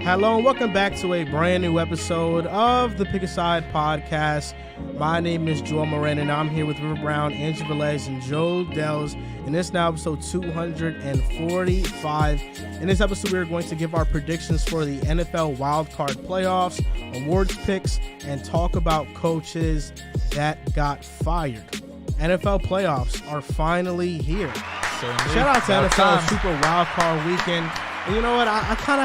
Hello and welcome back to a brand new episode of the Pick a Side podcast. My name is Joel Moran and I'm here with River Brown, Andrew Velez, and Joe Dehls. And this is now episode 245. In this episode, we are going to give our predictions for the NFL wildcard playoffs, awards picks, and talk about coaches that got fired. NFL playoffs are finally here. Shout out to NFL Super Wildcard Weekend. And you know what? I kind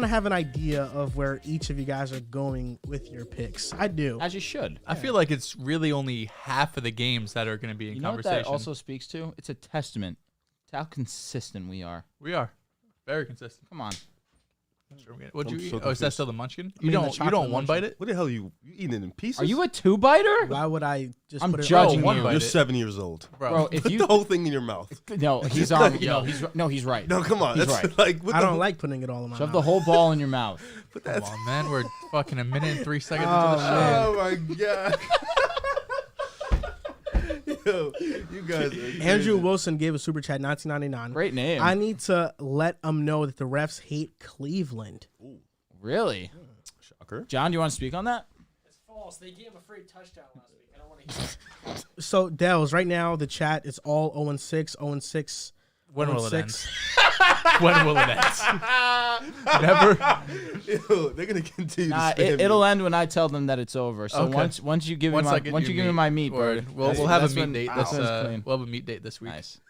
of have an idea of where each of you guys are going with your picks. I do. As you should. I feel like it's really only half of the games that are going to be in conversation. What that also speaks to? It's a testament to how consistent we are. We are very consistent. Come on. What'd you eat? So is that still the munchkin? I mean, You don't one bite it? What the hell are you eating it in pieces? Are you a two-biter? Why would I just I'm put it judging on you. bite You're it. 7 years old. Bro, if Put you the whole thing in your mouth. No, he's on. He's right. No, come on. He's That's right. like what I the don't like putting it all in my Shove mouth. the whole ball in your mouth. Put Come that. on, man. We're fucking a minute and 3 seconds Oh, into the show. man. Oh my god. Yo, you guys. Are Andrew Wilson gave a super chat, $19.99. Great name. I need to let them know that the refs hate Cleveland. Really? Shocker. John, do you want to speak on that? It's false. They gave him a free touchdown last week. I don't want to hear it. So, Dehls, right now, the chat is all 0-6, 0-6. When will it end? 0-6. When will it end? Never. Yo, they're gonna continue. Nah, to spam it'll you. end when I tell them that it's over. So Okay. once you give me Once I my get once you give me my meat, Word. bird, We'll that's- have a that's meat when- date. that's This when it's clean. we'll have a meat date this week. Nice.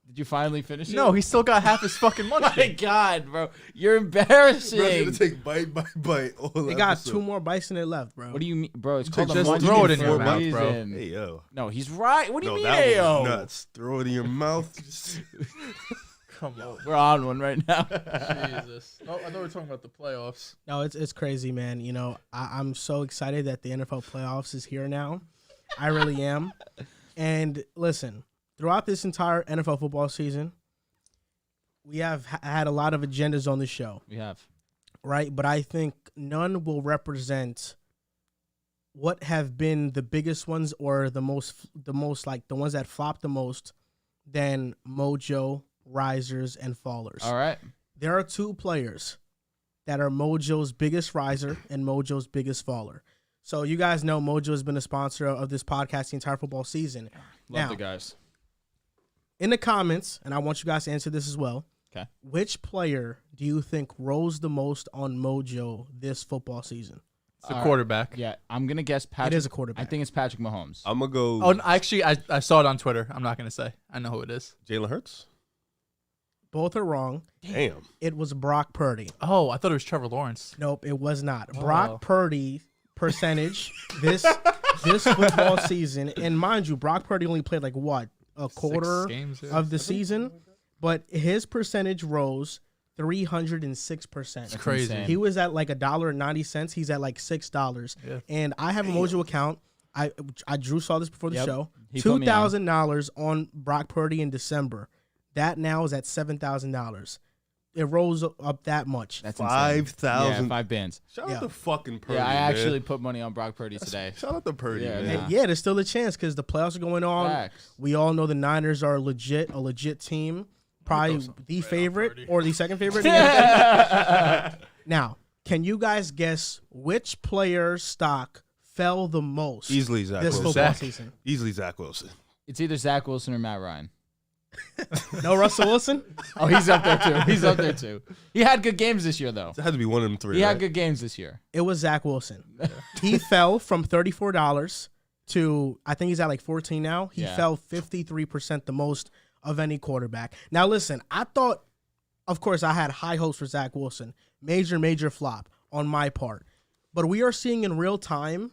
Did you finally finish it? No, he still got half his fucking My munchkin. God, bro, you're Bro's embarrassing. gonna take bite by bite. All They got 2 more bites in it left, bro. What do you mean, bro? It's Just called a munchkin throw it in for your a mouth, bro. reason. Hey yo. No, he's right. What do you No, mean, that ayo? was nuts. Throw it in your mouth. Come on. We're on one right now. Jesus. Oh, I thought we were talking about the playoffs. No, it's crazy, man. You know, I'm so excited that the NFL playoffs is here now. I really am. And listen, throughout this entire NFL football season, we have had a lot of agendas on the show, We have. right? But I think none will represent what have been the biggest ones or the most like the ones that flopped the most than Mojo, risers, and fallers. All right. There are 2 players that are Mojo's biggest riser and Mojo's biggest faller. So you guys know Mojo has been a sponsor of this podcast the entire football season. Love Now, the guys. in the comments, and I want you guys to answer this as well, Okay. which player do you think rose the most on Mojo this football season? It's a All right. quarterback. Yeah, I'm gonna guess Patrick. It is a quarterback. I think it's Patrick Mahomes. I'm gonna go. Oh, and actually, I saw it on Twitter. I'm not going to say. I know who it is. Jalen Hurts. Both are wrong. Damn. It was Brock Purdy. Oh, I thought it was Trevor Lawrence. Nope, it was not. Oh. Brock Purdy percentage this football season, and mind you, Brock Purdy only played like what, a quarter 6 games, yeah. of the season, but his percentage rose 306%. That's crazy. insane. He was at like $1.90. He's at like $6. Yeah. And I have a Mojo account. I Drew saw this before the Yep. show. He put me on. $2,000 on Brock Purdy in December. That now is at $7,000. It rose up that much. That's insane. 5,000. Yeah, 5 bands. Shout Yeah. out to fucking Purdy. Yeah, I man. actually put money on Brock Purdy today. Shout out to Purdy, Yeah, man. man. And yeah, there's still a chance because the playoffs are going on. Facts. We all know the Niners are a legit team. Probably the favorite or the second favorite. Now, can you guys guess which player's stock fell the most Easily Zach this Wilson. football Zach. season? Easily Zach Wilson. It's either Zach Wilson or Matt Ryan. No Russell Wilson? Oh, he's up there too. He's up there too. He had good games this year though. It had to be one of them 3. He right? had good games this year. It was Zach Wilson. He fell from $34 to, I think he's at like 14 now. He Yeah. fell 53% the most of any quarterback. Now, listen, I thought, of course, I had high hopes for Zach Wilson. Major flop on my part. But we are seeing in real time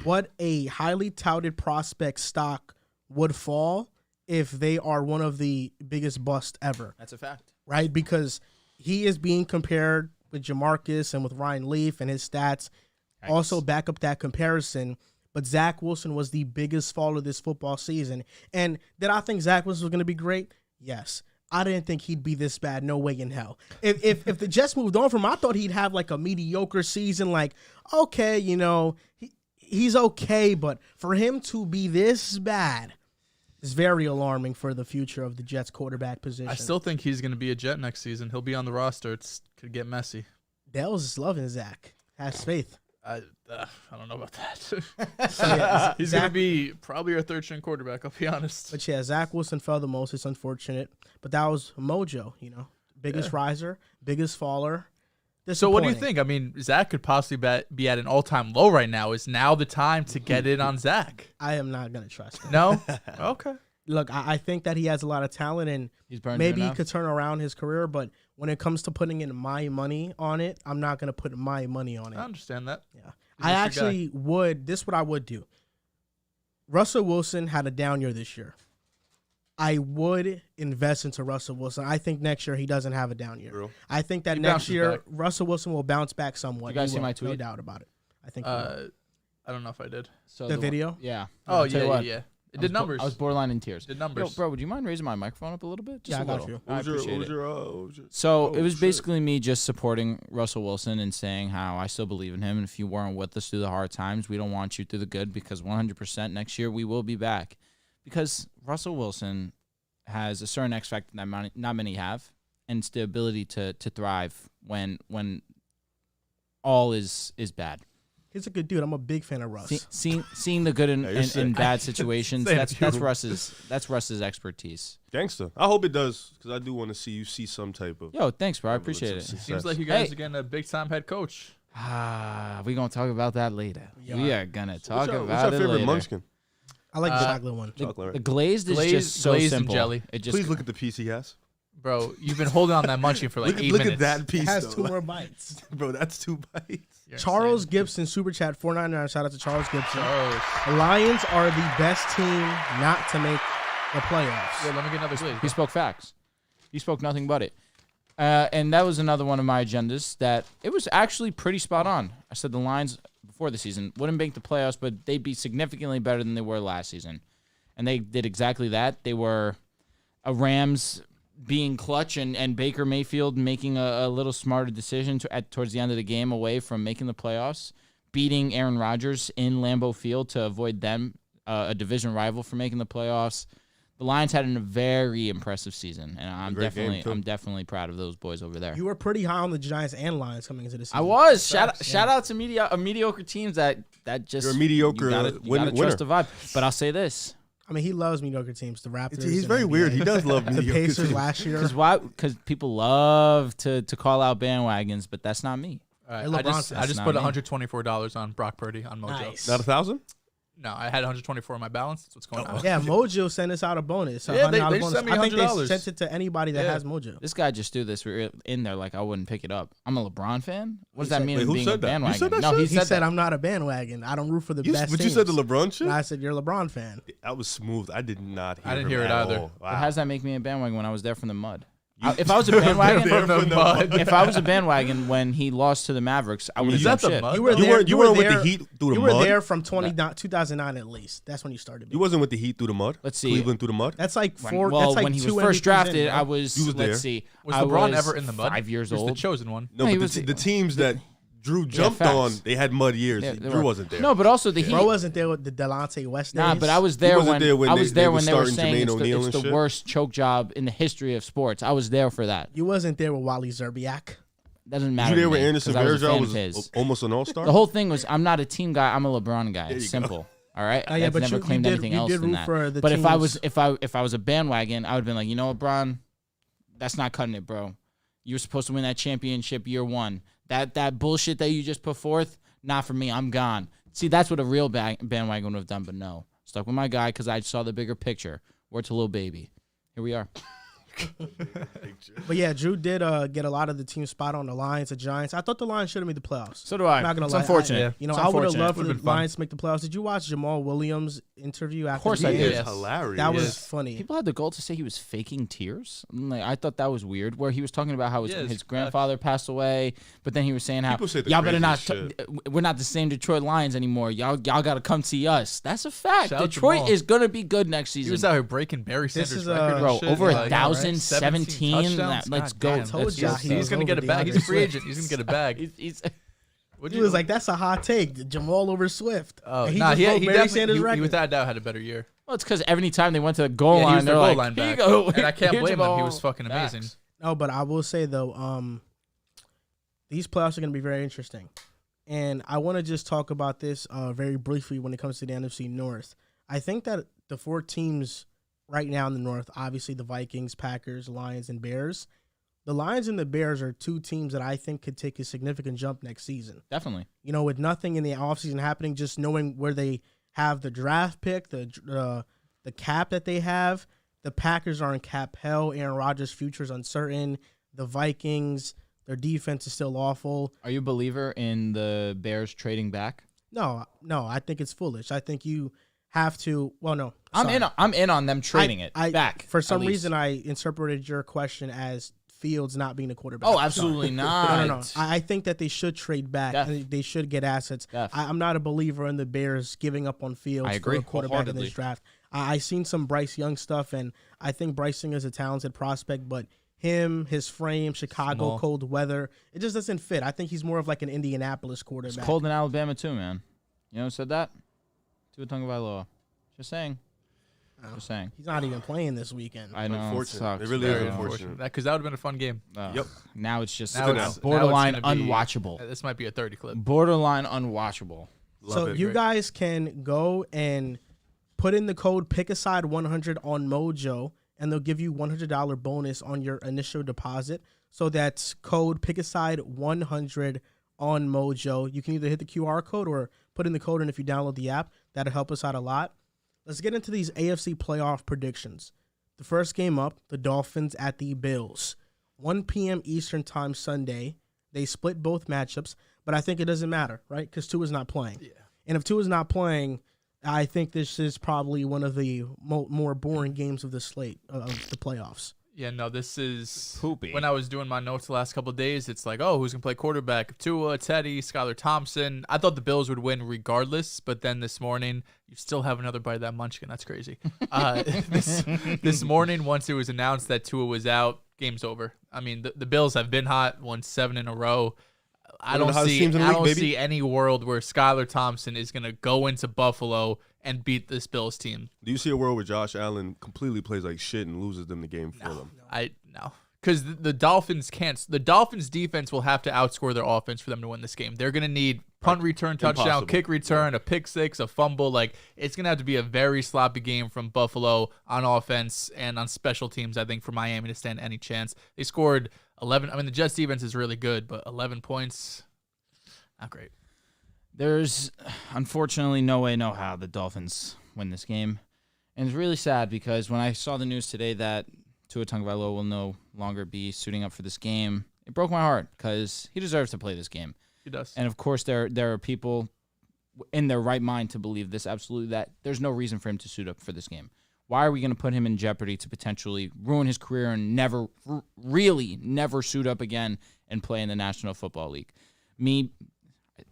what a highly touted prospect stock would fall if they are one of the biggest busts ever. That's a fact. Right? Because he is being compared with Jamarcus and with Ryan Leaf, and his stats also back up that comparison. But Zach Wilson was the biggest faller this football season. And did I think Zach Wilson was going to be great? Yes. I didn't think he'd be this bad. No way in hell. If the Jets moved on from him, I thought he'd have like a mediocre season. Like, okay, he's okay. But for him to be this bad, is very alarming for the future of the Jets quarterback position. I still think he's going to be a Jet next season. He'll be on the roster. It could get messy. Dehls is loving Zach. Has faith. I don't know about that. Yeah, He's going to be probably our third-string quarterback, I'll be honest. But yeah, Zach Wilson fell the most. It's unfortunate. But that was Mojo, biggest riser, biggest faller. So what do you think? I mean, Zach could possibly be at an all-time low right now. Is now the time to get in on Zach? I am not going to trust him. No? Okay. Look, I think that he has a lot of talent, and He's burned maybe he enough. could turn around his career. But when it comes to putting in my money on it, I'm not going to put my money on it. I understand that. Yeah, He's I just your guy. actually would. This is what I would do. Russell Wilson had a down year this year. I would invest into Russell Wilson. I think next year he doesn't have a down year. Real? I think that He next bounces year back. Russell Wilson will bounce back somewhat. You guys He see will, my No tweet? doubt about it. I think he will. I don't know if I did. So The video? Yeah. Oh, I'll tell you yeah, what, yeah. It I did was numbers. I was borderline in tears. Did Yo, numbers. bro, would you mind raising my microphone up a little bit? Yeah, I a got little. you. I appreciate it. what was your So oh, it was shit. basically me just supporting Russell Wilson and saying how I still believe in him. And if you weren't with us through the hard times, we don't want you through the good, because 100% next year we will be back. Because Russell Wilson has a certain X factor that not many have, and it's the ability to thrive when all is bad. He's a good dude. I'm a big fan of Russ. Seeing the good Yeah, you're sick. in bad situations, Saying that's you. Russ's expertise. Gangster. I hope it does, because I do want to see you see some type of. Yo, thanks, bro. I appreciate it. Seems like you guys Hey. are getting a big-time head coach. We gonna talk about that later. Yeah. We are gonna talk What's your about it favorite later. munchkin? I like the Uh, chocolate one. Chocolate, right? The glazed is Glazed- just so glazed and simple. jelly. It just Please look at the piece he has. Bro, you've been holding on that munchie for like look 8 look minutes. at that piece. It has though. 2 more bites. Bro, that's 2 bites. You're Charles insane. Gibson, Super Chat 499. Shout out to Charles Gibson. Charles. The Lions are the best team not to make the playoffs. Yeah, let me get another glaze. He spoke facts. He spoke nothing but it. And that was another one of my agendas that it was actually pretty spot on. I said the Lions before the season wouldn't make the playoffs, but they'd be significantly better than they were last season. And they did exactly that. They were a Rams being clutch and Baker Mayfield making a little smarter decision towards the end of the game away from making the playoffs, beating Aaron Rodgers in Lambeau Field to avoid them, a division rival, from making the playoffs. The Lions had a very impressive season, and I'm Great game, too. definitely proud of those boys over there. You were pretty high on the Giants and Lions coming into this season. I was shout out to mediocre teams that just You're a mediocre you gotta winner. trust the vibe. But I'll say this. I mean, he loves mediocre teams. The Raptors. He's and very NBA. weird. He does love The mediocre Pacers teams. last year. Because people love to call out bandwagons, but that's not me. All right, Hey, I LeBron just says not put me. $124 on Brock Purdy on Mojo. Nice. Not 1,000? No, I had 124 on my balance. That's what's going on. Yeah, Mojo sent us out a bonus. a Yeah, they $100 bonus. sent me I think they $100. sent it to anybody that Yeah. has Mojo. This guy just threw this in there like I wouldn't pick it up. I'm a LeBron fan. What does that mean? Wait, who being a said that? You bandwagon? said that No, shit? he He said said, that. I'm not a bandwagon. I don't root for the best But you teams. said the LeBron shit? And I said, you're a LeBron fan. That was smooth. I did not hear I didn't him hear it at either. all. How Wow. does that make me a bandwagon when I was there from the mud? You- If I was a bandwagon, There from the mud. if I was a bandwagon when he lost to the Mavericks, I would have Is done that the shit. mud? You were though? there. You weren't with there- the Heat through the You mud? were there from 2009 at least. That's when you started. You wasn't with the Heat through the mud? Let's see. Cleveland through the mud? That's like When, four. well, that's like when he was 2 first MVPs drafted, in, I bro. was. You was there. Let's see. Was I LeBron was ever in the mud? 5 years He was old. the chosen one. No, he but was the teams that Drew jumped facts. on, they had mud years. Yeah, they Drew were. wasn't there. No, but also the Heat. Bro wasn't there with the Delonte West days. Nah, but I was He there wasn't when there when I they- was they there were when they were starting saying Jermaine it's O'Neal the and shit. worst choke job in the history of sports. I was there for that. You wasn't there with Wally Zerbiak. Doesn't You matter. there to with me, Anderson 'cause I was a Varejao fan was of his. almost an all-star? The whole thing was I'm not a team guy. I'm a LeBron guy. It's you simple. All right. Oh, yeah, I've but never you claimed did- anything you else did than root that. for the But if I teams. was if I was a bandwagon, I would have been like, you know what, Bron, that's not cutting it, bro. You were supposed to win that championship year one. That bullshit that you just put forth, not for me. I'm gone. See, that's what a real bandwagon would have done, but no. Stuck with my guy because I saw the bigger picture. Word to Lil Baby. Here we are. But yeah, Drew did get a lot of the team spot on the Lions, the Giants. I thought the Lions should have made the playoffs. So do I. I'm not gonna It's lie. unfortunate. I It's would have unfortunate. loved for the Would've been fun. Lions to make the playoffs. Did you watch Jamal Williams' interview after? Of course the I game? did. Yes. Hilarious. That was Yes. funny. People had the goal to say he was faking tears. Like, I thought that was weird. Where he was talking about how Yeah, his it's grandfather passed away, but then he was saying how People say the y'all better not. craziest We're not the same Detroit Lions anymore. Y'all got to come see us. That's a fact. Shout out Detroit Jamal. is gonna be good next He season. was out here breaking Barry Sanders' is, record. and Bro, shit. over Like, 1,017. touchdowns? Let's God go. damn. Told Let's ya go. he He's was gonna get a over bag. He's a free DeAndre agent. He's gonna get a bag. He's- What'd He you was do? like, "That's a hot take, Jamal over Swift." Oh, And nah, just he broke Barry definitely, Sanders' he record. without a doubt had a better year. Well, it's because every time they went to the goal Yeah, he line, was the they're goal like, line "Here you back." go." And I can't Here's blame the him. He ball. was fucking amazing. Facts. No, but I will say though, these playoffs are going to be very interesting, and I want to just talk about this very briefly when it comes to the NFC North. I think that the 4 teams right now in the North, obviously the Vikings, Packers, Lions, and Bears. The Lions and the Bears are 2 teams that I think could take a significant jump next season. Definitely. You know, with nothing in the offseason happening, just knowing where they have the draft pick, the cap that they have. The Packers are in cap hell. Aaron Rodgers' future is uncertain. The Vikings, their defense is still awful. Are you a believer in the Bears trading back? No, I think it's foolish. I think you have to. Well, no, I'm in on them trading it back. For some at least. reason, I interpreted your question as Fields not being a quarterback. Oh, absolutely not. No. I think that they should trade back. And they should get assets. I'm not a believer in the Bears giving up on Fields I agree, for a quarterback in this draft. I seen some Bryce Young stuff, and I think Bryce Young is a talented prospect, but his frame, Chicago, Small. cold weather, it just doesn't fit. I think he's more of like an Indianapolis quarterback. It's cold in Alabama too, man. You know who said that? Tua Tagovailoa. Just saying. Just saying. He's not even playing this weekend. I know. It Unfortunate. sucks. It really is Very unfortunate. Because that would have been a fun game. Yep. Now it's just Now it's- borderline now it's gonna be- unwatchable. This might be a 30 clip. Borderline unwatchable. So Love it. you guys can go and put in the code PICKASIDE100 on Mojo, and they'll give you $100 bonus on your initial deposit. So that's code PICKASIDE100 on Mojo. You can either hit the QR code or put in the code, and if you download the app, that'll help us out a lot. Let's get into these AFC playoff predictions. The first game up, the Dolphins at the Bills. 1 p.m. Eastern time Sunday. They split both matchups, but I think it doesn't matter, right? Because Tua's not playing. Yeah. And if Tua's not playing, I think this is probably one of the more boring games of the slate of the playoffs. Yeah, no, this is Poopy. When I was doing my notes the last couple of days, it's like, oh, who's going to play quarterback? Tua, Teddy, Skylar Thompson. I thought the Bills would win regardless, but then this morning, you still have another bite of that munchkin. That's crazy. This morning, once it was announced that Tua was out, game's over. I mean, the Bills have been hot, won 7 in a row. I don't see any world where Skylar Thompson is going to go into Buffalo and beat this Bills team. Do you see a world where Josh Allen completely plays like shit and loses them the game for them? No. Because the Dolphins can't. The Dolphins defense will have to outscore their offense for them to win this game. They're going to need punt return, touchdown, Impossible. kick return, a pick six, a fumble. Like, it's going to have to be a very sloppy game from Buffalo on offense and on special teams, I think, for Miami to stand any chance. They scored 11. I mean, the Jets defense is really good, but 11 points, not great. There's unfortunately no way, no how the Dolphins win this game. And it's really sad because when I saw the news today that Tua Tagovailoa will no longer be suiting up for this game, it broke my heart because he deserves to play this game. He does. And, of course, there are people in their right mind to believe this absolutely, that there's no reason for him to suit up for this game. Why are we going to put him in jeopardy to potentially ruin his career and never suit up again and play in the National Football League? Me,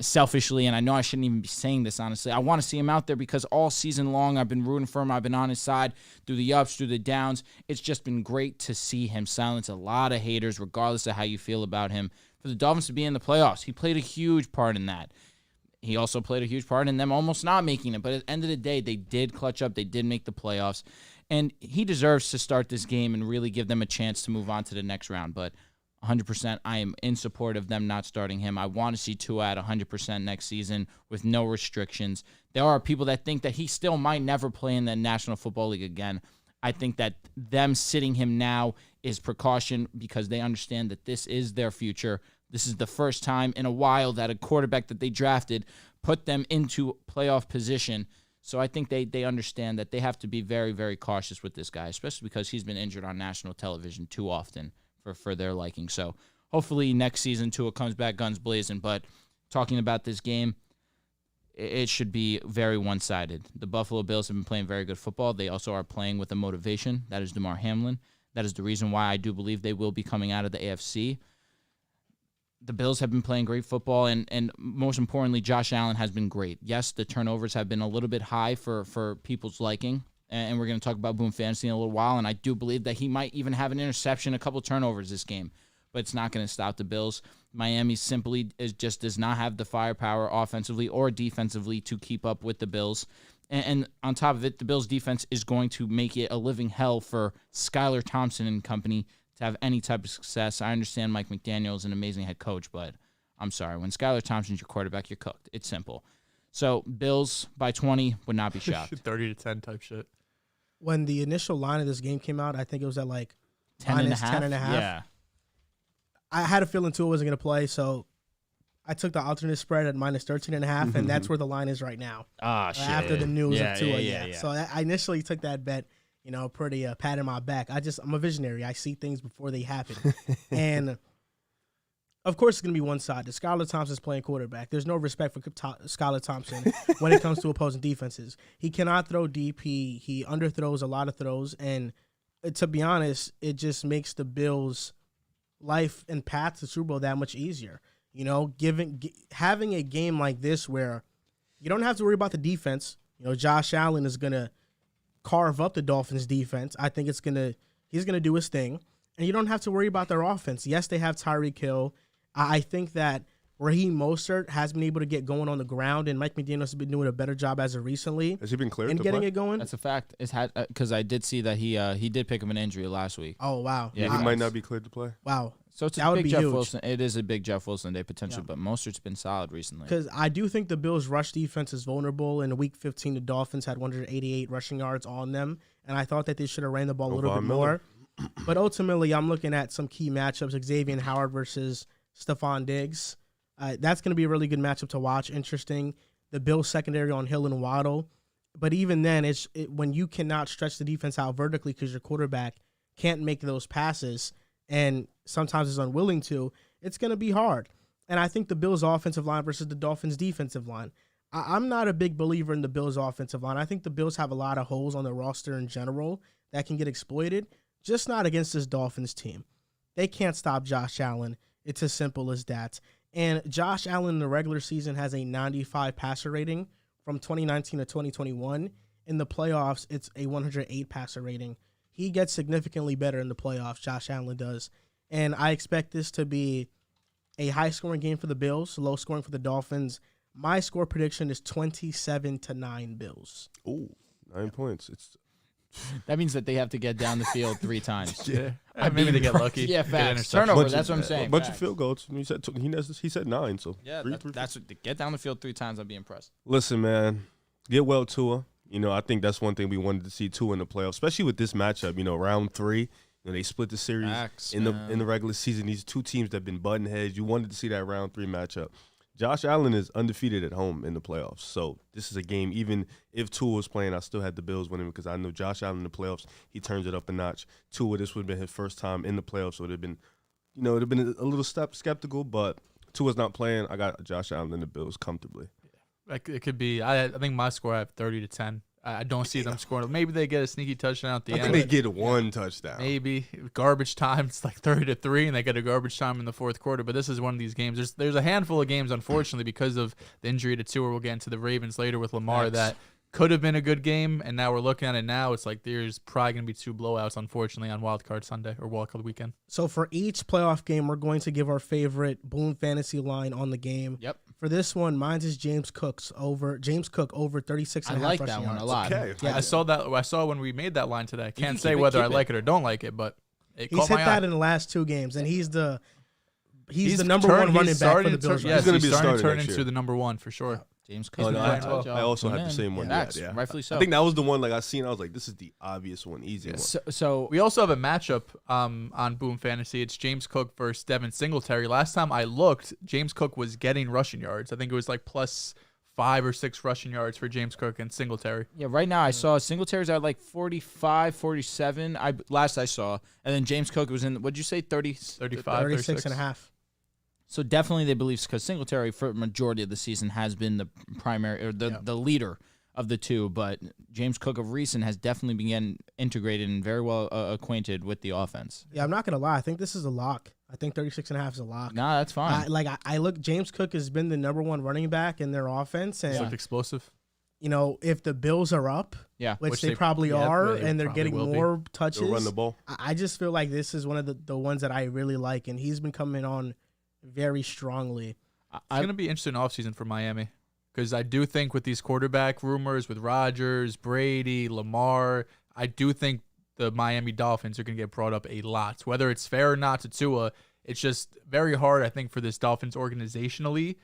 selfishly, and I know I shouldn't even be saying this, honestly, I want to see him out there because all season long I've been rooting for him. I've been on his side through the ups, through the downs. It's just been great to see him silence a lot of haters, regardless of how you feel about him. For the Dolphins to be in the playoffs, he played a huge part in that. He also played a huge part in them almost not making it. But at the end of the day, they did clutch up. They did make the playoffs. And he deserves to start this game and really give them a chance to move on to the next round. But 100%, I am in support of them not starting him. I want to see Tua at 100% next season with no restrictions. There are people that think that he still might never play in the National Football League again. I think that them sitting him now is precaution because they understand that this is their future. This is the first time in a while that a quarterback that they drafted put them into playoff position. So I think they understand that they have to be very, very cautious with this guy, especially because he's been injured on national television too often for their liking. So hopefully next season Tua comes back guns blazing. But talking about this game, it should be very one-sided. The Buffalo Bills have been playing very good football. They also are playing with a motivation. That is DeMar Hamlin. That is the reason why I do believe they will be coming out of the AFC. The Bills have been playing great football, and most importantly, Josh Allen has been great. Yes, the turnovers have been a little bit high for people's liking, and we're going to talk about Boom Fantasy in a little while, and I do believe that he might even have an interception, a couple turnovers this game, but it's not going to stop the Bills. Miami simply just does not have the firepower offensively or defensively to keep up with the Bills, And on top of it, the Bills' defense is going to make it a living hell for Skylar Thompson and company to have any type of success. I understand Mike McDaniel is an amazing head coach, but I'm sorry. When Skylar Thompson's your quarterback, you're cooked. It's simple. So Bills by 20 would not be shocked. 30-10 type shit. When the initial line of this game came out, I think it was at like 10 minus 10.5. Yeah. I had a feeling Tua wasn't going to play, so I took the alternate spread at minus 13.5, and that's where the line is right now. Ah, shit. After the news of Tua, yeah. So I initially took that bet, pretty pat in my back. I'm a visionary. I see things before they happen. And, of course, it's going to be one side. The Skylar Thompson's playing quarterback. There's no respect for Skylar Thompson when it comes to opposing defenses. He cannot throw deep. He underthrows a lot of throws. And to be honest, it just makes the Bills' life and path to the Super Bowl that much easier. Having a game like this where you don't have to worry about the defense. Josh Allen is going to carve up the Dolphins' defense. I think he's going to do his thing. And you don't have to worry about their offense. Yes, they have Tyreek Hill. I think that Raheem Mostert has been able to get going on the ground, and Mike McDaniel has been doing a better job as of recently. Has he been cleared in to getting play? it going? That's a fact. It's had because I did see that he did pick up an injury last week. Oh, wow. Yeah, He might not be cleared to play. Wow. So it's That a would big be Jeff huge. Wilson. It is a big Jeff Wilson day potential, Yeah. but Mostert's been solid recently. Because I do think the Bills' rush defense is vulnerable. In Week 15, the Dolphins had 188 rushing yards on them, and I thought that they should have ran the ball a little bit more. But ultimately, I'm looking at some key matchups, Xavier Howard versus Stephon Diggs. That's going to be a really good matchup to watch. Interesting. The Bills' secondary on Hill and Waddle. But even then, when you cannot stretch the defense out vertically because your quarterback can't make those passes and sometimes is unwilling to, it's going to be hard. And I think the Bills' offensive line versus the Dolphins' defensive line. I'm not a big believer in the Bills' offensive line. I think the Bills have a lot of holes on their roster in general that can get exploited, just not against this Dolphins team. They can't stop Josh Allen. It's as simple as that. And Josh Allen in the regular season has a 95 passer rating from 2019 to 2021. In the playoffs, it's a 108 passer rating. He gets significantly better in the playoffs, Josh Allen does. And I expect this to be a high-scoring game for the Bills, low-scoring for the Dolphins. My score prediction is 27-9 Bills. Ooh, 9 points. That means that they have to get down the field 3 times. Yeah. Maybe they get lucky. Yeah, Get facts. interception. Turnover, that's what I'm saying. A bunch of Facts. field goals. He said 9, so Yeah, three. that's what, get down the field 3 times. I'd be impressed. Listen, man, get well, Tua. I think that's one thing we wanted to see Tua in the playoffs, especially with this matchup. Round 3, they split the series Facts, in the regular season. These two teams that have been butting heads. You wanted to see that round 3 matchup. Josh Allen is undefeated at home in the playoffs, so this is a game. Even if Tua was playing, I still had the Bills winning because I know Josh Allen in the playoffs, he turns it up a notch. Tua, this would have been his first time in the playoffs, so it would have been, it'd have been a little skeptical, but Tua's not playing. I got Josh Allen and the Bills comfortably. It could be. I think my score I have 30-10. I don't see them scoring. Maybe they get a sneaky touchdown at the I end. think they get one touchdown. Maybe garbage time. It's like 30-3, and they get a garbage time in the fourth quarter. But this is one of these games. There's a handful of games, unfortunately, because of the injury to Tua. We'll get into the Ravens later with Lamar. Facts. That could have been a good game, and now we're looking at it now. It's like there's probably going to be 2 blowouts, unfortunately, on Wild Card Sunday or Wild Card Weekend. So for each playoff game, we're going to give our favorite Boom Fantasy line on the game. Yep. For this one, mine is James Cook over 36 I and a half like rushing that one yards. a lot. Okay. Yeah. I saw when we made that line today. I can can't keep say it, whether keep I it. like it or don't like it, but it He's caught hit my that eye. in the last 2 games, and he's the number 1 running back for the Bills. Yes, He's gonna he's be the starting to starter turn next into year. the number 1 for sure. James Oh, Cook. no, I also had the same one. Facts, Yeah. rightfully so. I think that was the one I seen. I was like, this is the obvious one, easy one. So We also have a matchup on Boom Fantasy. It's James Cook versus Devin Singletary. Last time I looked, James Cook was getting rushing yards. I think it was like plus 5 or 6 rushing yards for James Cook and Singletary. yeah, right now I saw Singletary's at like 45, 47. Last I saw, and then James Cook was in. What'd you say? 35, 36 and a half. So definitely they believe because Singletary for the majority of the season has been the primary or the leader of the two, but James Cook of recent has definitely been getting integrated and very well acquainted with the offense. Yeah, I'm not going to lie. I think this is a lock. I think 36 and a half is a lock. Nah, that's fine. I look, James Cook has been the number 1 running back in their offense. He And, looked explosive. if the Bills are up, yeah. which they probably yeah, are, they and they're probably getting will be. more touches, They'll run the ball. I just feel like this is one of the ones that I really like, and he's been coming on very strongly. It's going to be interesting offseason for Miami because I do think with these quarterback rumors with Rodgers, Brady, Lamar, I do think the Miami Dolphins are going to get brought up a lot. Whether it's fair or not to Tua, it's just very hard, I think, for this Dolphins organizationally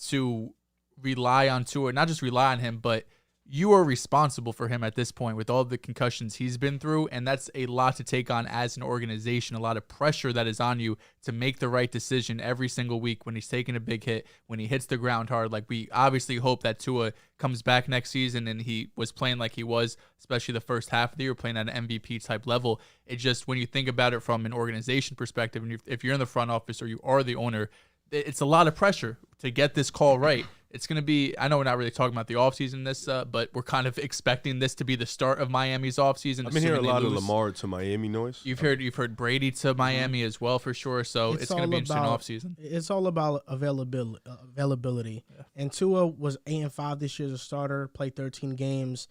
to rely on Tua. Not just rely on him, but you are responsible for him at this point with all the concussions he's been through, and that's a lot to take on as an organization, a lot of pressure that is on you to make the right decision every single week when he's taking a big hit, when he hits the ground hard. Like, we obviously hope that Tua comes back next season and he was playing like he was, especially the first half of the year, playing at an MVP type level. It just, when you think about it from an organization perspective, and if you're in the front office or you are the owner, it's a lot of pressure to get this call right. It's going to be, I know we're not really talking about the offseason this, but we're kind of expecting this to be the start of Miami's offseason. I've been hearing a lot of Lamar to Miami noise. You've heard Brady to Miami as well for sure. So it's going to be an interesting offseason. It's all about availability. Yeah. And Tua was 8-5 this year as a starter, played 13 games.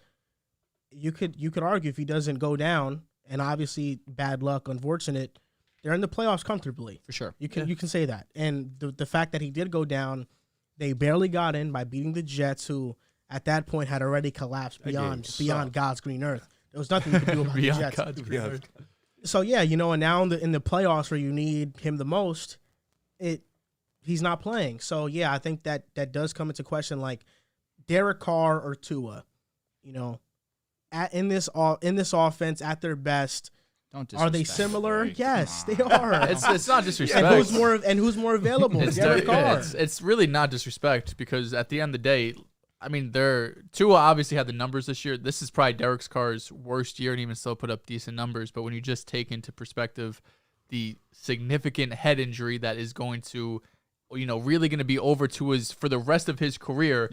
You could argue if he doesn't go down, and obviously bad luck, unfortunate, they're in the playoffs comfortably. For sure. You can say that. And the fact that he did go down, they barely got in by beating the Jets, who at that point had already collapsed beyond God's green earth. There was nothing you could do about the Jets. God's green earth. So yeah, and now in the playoffs where you need him the most, he's not playing. So yeah, I think that does come into question, like Derek Carr or Tua, in this offense at their best. Are they similar? Yes, they are. It's not disrespect. And who's more available? Derek Carr. It's really not disrespect, because at the end of the day, I mean, Tua obviously had the numbers this year. This is probably Derek Carr's worst year, and even still put up decent numbers. But when you just take into perspective the significant head injury that is going to, really going to be over Tua's for the rest of his career,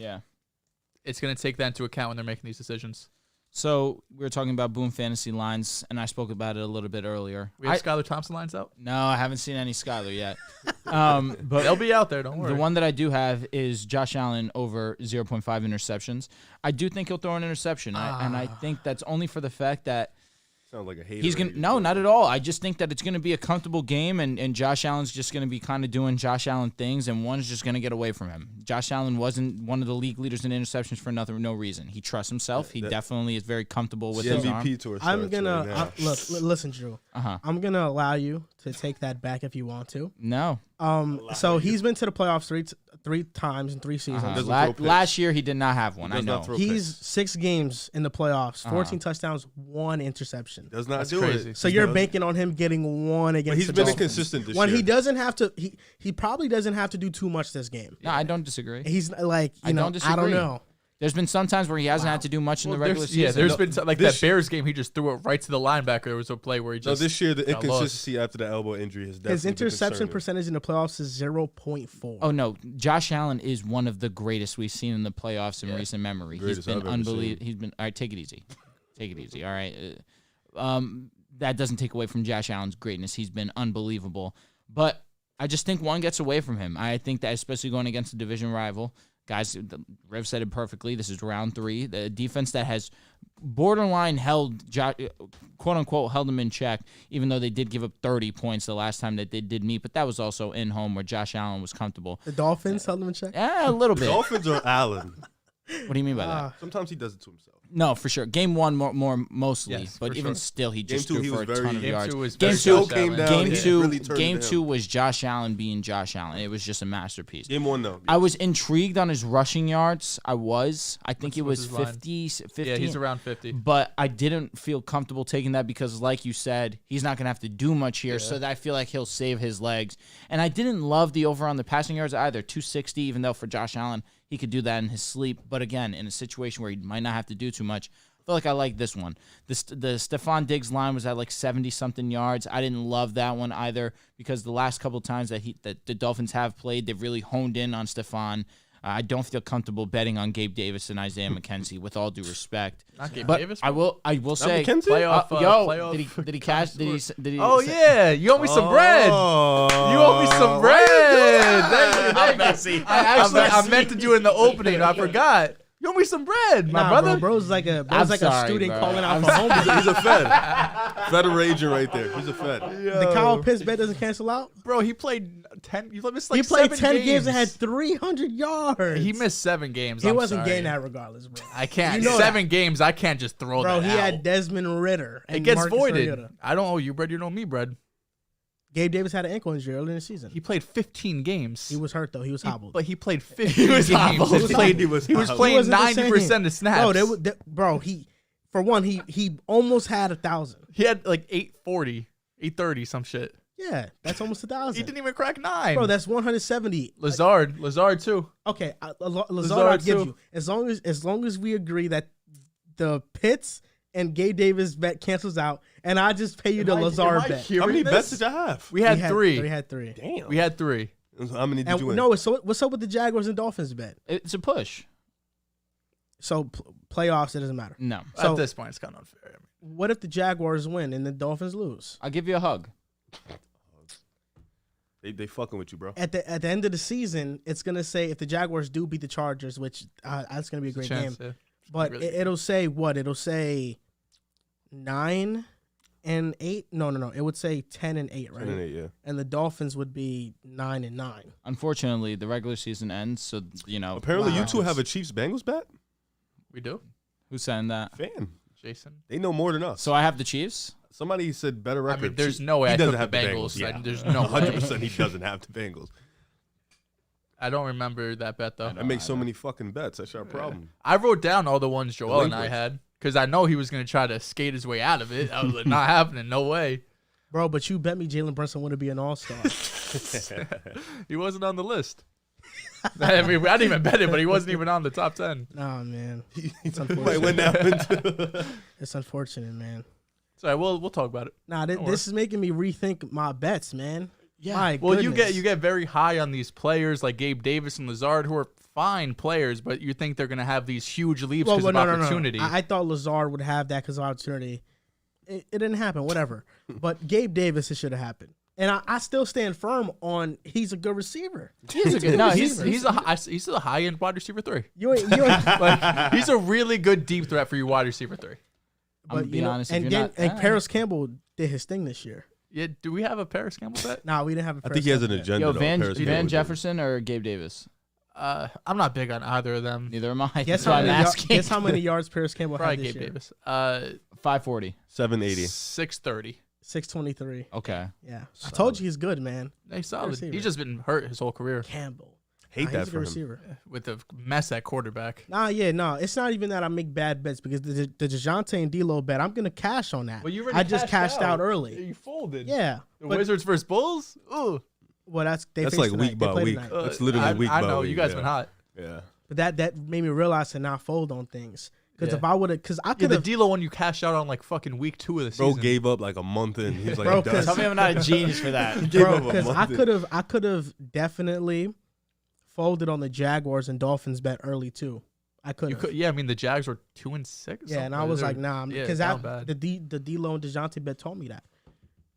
it's going to take that into account when they're making these decisions. So we were talking about Boom Fantasy lines, and I spoke about it a little bit earlier. We have Skylar Thompson lines out? No, I haven't seen any Skylar yet. But they'll be out there, don't worry. The one that I do have is Josh Allen over 0.5 interceptions. I do think he'll throw an interception, and I think that's only for the fact that sounds like a hater. He's gonna no, not at all. I just think that it's gonna be a comfortable game, and Josh Allen's just gonna be kind of doing Josh Allen things, and one's just gonna get away from him. Josh Allen wasn't one of the league leaders in interceptions for no reason. He trusts himself. He definitely is very comfortable with his arm. I'm gonna listen, Drew. I'm gonna allow you to take that back if you want to. No. So he's been to the playoffs three times in 3 seasons. Last year he did not have one. I know. He's 6 games in the playoffs, 14 touchdowns, 1 interception. Does not do it. So you're banking on him getting 1 against. But he's the been Dolphins. inconsistent this when year. He doesn't have to. He probably doesn't have to do too much this game. No, I don't disagree. He's like I don't know. There's been some times where he hasn't had to do much in the regular season. Yeah, there's been that Bears game. He just threw it right to the linebacker. There was a play where he just. No, this year the inconsistency after the elbow injury has definitely his interception been percentage in the playoffs is 0.4. Oh no, Josh Allen is one of the greatest we've seen in the playoffs in recent memory. He's been unbelievable. He's been all right. Take it easy. Take it easy. All right. That doesn't take away from Josh Allen's greatness. He's been unbelievable, but I just think one gets away from him. I think that especially going against a division rival. Guys, Rev said it perfectly. This is round 3. The defense that has borderline quote-unquote, held them in check, even though they did give up 30 points the last time that they did meet. But that was also in home where Josh Allen was comfortable. The Dolphins held them in check? Yeah, a little bit. The Dolphins or Allen? What do you mean by that? Sometimes he does it to himself. No, for sure. Game 1 more mostly, yes, but even still, he just threw for a ton of yards. Game 2 was Josh Allen being Josh Allen. It was just a masterpiece. Game 1 though. Yes. I was intrigued on his rushing yards. I think it was 50. Yeah, he's around 50. But I didn't feel comfortable taking that because, like you said, he's not going to have to do much here. So that I feel like he'll save his legs. And I didn't love the over on the passing yards either. 260, even though for Josh Allen, he could do that in his sleep. But again, in a situation where he might not have to do too much, I feel like I like this one. The Stephon Diggs line was at like 70-something yards. I didn't love that one either because the last couple of times that the Dolphins have played, they've really honed in on Stephon. I don't feel comfortable betting on Gabe Davis and Isaiah McKenzie, with all due respect. Not Gabe but Davis. I will say, playoff. Did he cash? Did he? Oh yeah, you owe me some bread. You owe me some bread. Thank you. I'm messy. I meant to do it in the opening. I forgot. You owe me some bread, my Nah, brother. Bro's like a I'm a sorry, student bro. calling out I'm for homework. He's a Fed. Federal agent right there. He's a Fed. The Kyle Pitts bet doesn't cancel out. Bro, he played 10. You missed like He played 7 10 games and had 300 yards. He missed 7 games. He I'm wasn't sorry. getting that regardless, bro. I can't. You know 7 games. I can't just throw Bro, that he out. had Desmond Ritter. And It gets Marcus voided. Mariota. I don't owe you bread. You don't owe me bread. Gabe Davis had an ankle injury early in the season. He played 15 games. He was hurt though. He was hobbled. But he played 15 games. hobbled. He played. He was He was hobbled. playing He wasn't the 90% same. of snaps. Bro, he almost had 1,000. He had like 840, 830, some shit. Yeah, that's almost 1,000. He didn't even crack 9. Bro, that's 170. Lazard too. Okay, Lazard Lazard I'll give too. you. As long as we agree that the Pitts and Gabe Davis bet cancels out, and I just pay you the Lazard bet. How many bets did I have? We had 3. We had 3. Damn. We had 3. How many did you win? No, so what's up with the Jaguars and Dolphins bet? It's a push. So playoffs, it doesn't matter. No. So At this point, it's kind of unfair. what if the Jaguars win and the Dolphins lose? I'll give you a hug. They fucking with you, bro. At the end of the season, it's gonna say if the Jaguars do beat the Chargers, which that's gonna be a great game. Yeah. But Really it'll say what? It'll say 9 and 8. No. It would say 10 and 8, right? 10 and 8, yeah. And the Dolphins would be 9 and 9. Unfortunately, the regular season ends, so Apparently, you Wow. two have a Chiefs Bengals bet. We do. Who's saying that? Fan. Jason. They know more than us. So I have the Chiefs. Somebody said better I record. mean, there's no way he I doesn't took have the the Bengals. Bengals. Yeah. There's no way. 100% he doesn't have the Bengals. I don't remember that bet though. I make so many fucking bets. That's our problem. I wrote down all the ones Joel and I Delinquent. had because I know he was gonna try to skate his way out of it. I was like, not happening. No way. Bro, but you bet me Jalen Brunson wouldn't be an all-star. He wasn't on the list. I mean, I didn't even bet it, but he wasn't even on the top 10. Nah, man. It's Might unfortunate. win that one too. It's unfortunate, man. Sorry, we'll talk about it. Nah, Don't this is making me rethink my bets, man. Yeah. My Well, goodness. you get very high on these players like Gabe Davis and Lazard, who are fine players, but you think they're gonna have these huge leaps because of opportunity. No. I thought Lazard would have that because of opportunity. It didn't happen, whatever. But Gabe Davis, it should have happened. And I still stand firm on he's a good receiver. He's a good. No, receiver. he's a high end wide receiver 3. You ain't Like he's a really good deep threat for your wide receiver 3. I'm gonna be honest. If and you're not, Paris Campbell did his thing this year. Yeah, do we have a Paris Campbell bet? Nah, we didn't have a I Paris think he has an Campbell bet. agenda. yo, though. Van Paris Campbell. Jefferson or Gabe Davis? I'm not big on either of them. Neither am I. Guess That's why I'm how, asking. many yards Paris Campbell had Probably this Gabe year? Davis. 540. 780. 630. 623. Okay. Yeah. I told you he's good, man. He's solid. Receiver. He's just been hurt his whole career Campbell. Hate Nah, that he's a for good him. receiver. with the mess at quarterback. It's not even that I make bad bets because the DeJounte and D'Lo bet, I'm gonna cash on that. Well, you already I just cashed out early. You folded. Yeah, The but- Wizards versus Bulls? Ooh. well, that's That's face like tonight. week They by play week. tonight. That's literally week I by know. week. You guys yeah. been hot. Yeah. But that made me realize to not fold on things because Yeah. if I would have, because I Yeah, could the have, D'Lo one you cashed out on like fucking week 2 of the Bro season. gave up like a month in. He was like, Bro, I'm done. Tell me I'm not a genius for that. Gave bro, up a because month in. I could have definitely folded on the Jaguars and Dolphins bet early too. I could You have. could, yeah, I mean the Jags were 2-6. Yeah, and I was like, nah, yeah, because down bad. the D'Lo and DeJounte bet told me that.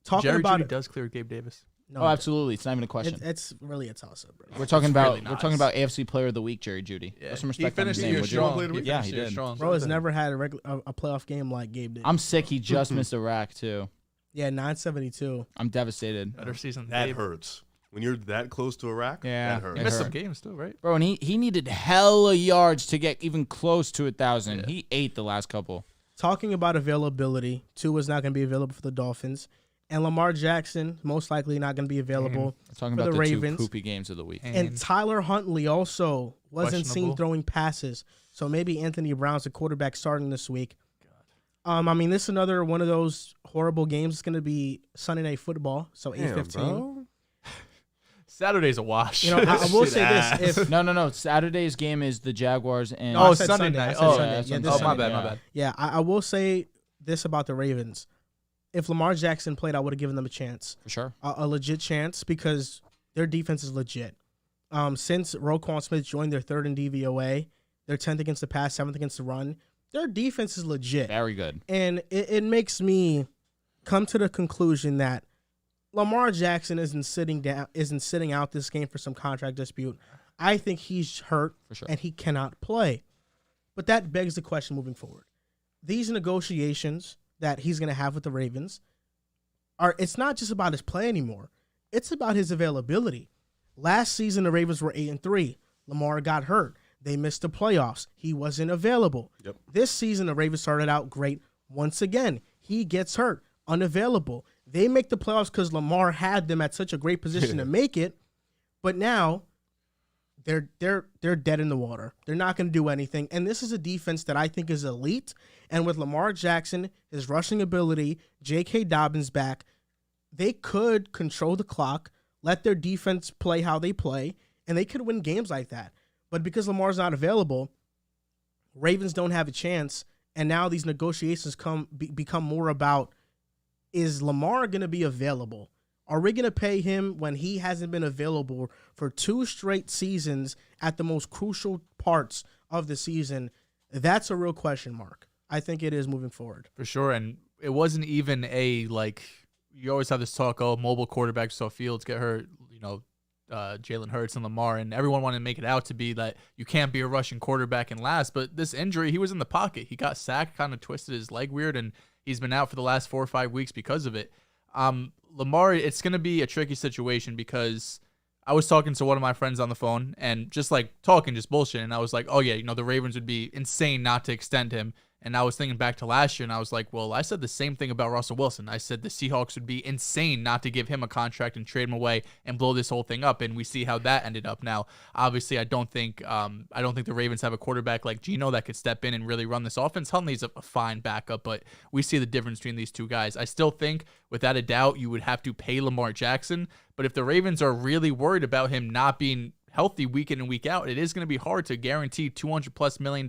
Talking Jerry about Jeudy it, does clear Gabe Davis. no, Oh, absolutely. It's not even a question. it's really a toss up, bro. We're talking about really we're talking nice. about AFC Player of the Week, Jerry Jeudy. Yeah, Put some he respect on his finished the name, year would you? strong. Player of the He Yeah, finished he the year did. strong. Bro has never had a playoff game like Gabe did. I'm sick. He just missed a rack too. Yeah, 972. I'm devastated, Better season. That Gabe. hurts. When you're that close to a rack, Yeah. that hurts. He It missed some hurt. games too, right? bro. And he needed hella yards to get even close to 1,000. Yeah. He ate the last couple. Talking about availability, Tua is not going to be available for the Dolphins, and Lamar Jackson most likely not going to be available. We're talking For about the the Ravens. two poopy games of the week. And Tyler Huntley also wasn't seen Questionable. throwing passes, so maybe Anthony Brown's the quarterback starting this week. I mean, this is another one of those horrible games. It's going to be Sunday Night Football, so Damn, 8:15. bro. Saturday's a wash. You know, I will Shit say ass. this: if No. Saturday's game is the Jaguars and No, I oh, said Sunday Sunday. I night. said Oh, Sunday. that's Yeah, what this I'm oh, my saying, bad, yeah. my bad. yeah, I will say this about the Ravens: if Lamar Jackson played, I would have given them a chance. for sure. A legit chance because their defense is legit. Since Roquan Smith joined their third in DVOA, they're 10th against the pass, 7th against the run. Their defense is legit. Very good. And it makes me come to the conclusion that Lamar Jackson isn't sitting out this game for some contract dispute. I think he's hurt For sure. and he cannot play. But that begs the question moving forward. These negotiations that he's going to have with the Ravens it's not just about his play anymore. It's about his availability. Last season, the Ravens were 8-3. Lamar got hurt. They missed the playoffs. He wasn't available. Yep. This season, the Ravens started out great. Once again, he gets hurt, unavailable. They make the playoffs because Lamar had them at such a great position to make it. But now they're dead in the water. They're not going to do anything. And this is a defense that I think is elite. And with Lamar Jackson, his rushing ability, J.K. Dobbins back, they could control the clock, let their defense play how they play, and they could win games like that. But because Lamar's not available, Ravens don't have a chance. And now these negotiations become more about, is Lamar going to be available? Are we going to pay him when he hasn't been available for 2 straight seasons at the most crucial parts of the season? That's a real question mark. I think it is moving forward. For sure. And it wasn't even you always have this talk, mobile quarterbacks saw Fields get hurt, Jalen Hurts and Lamar, and everyone wanted to make it out to be that you can't be a rushing quarterback and last. But this injury, he was in the pocket. He got sacked, kind of twisted his leg weird, and he's been out for the last 4 or 5 weeks because of it. Lamar, it's going to be a tricky situation because I was talking to one of my friends on the phone and just bullshit. And I was like, oh yeah, the Ravens would be insane not to extend him. And I was thinking back to last year and I was like, well, I said the same thing about Russell Wilson. I said the Seahawks would be insane not to give him a contract and trade him away and blow this whole thing up. And we see how that ended up now. Obviously, I don't think the Ravens have a quarterback like Geno that could step in and really run this offense. Huntley's a fine backup, but we see the difference between these two guys. I still think, without a doubt, you would have to pay Lamar Jackson. But if the Ravens are really worried about him not being healthy week in and week out, it is going to be hard to guarantee $200+ million.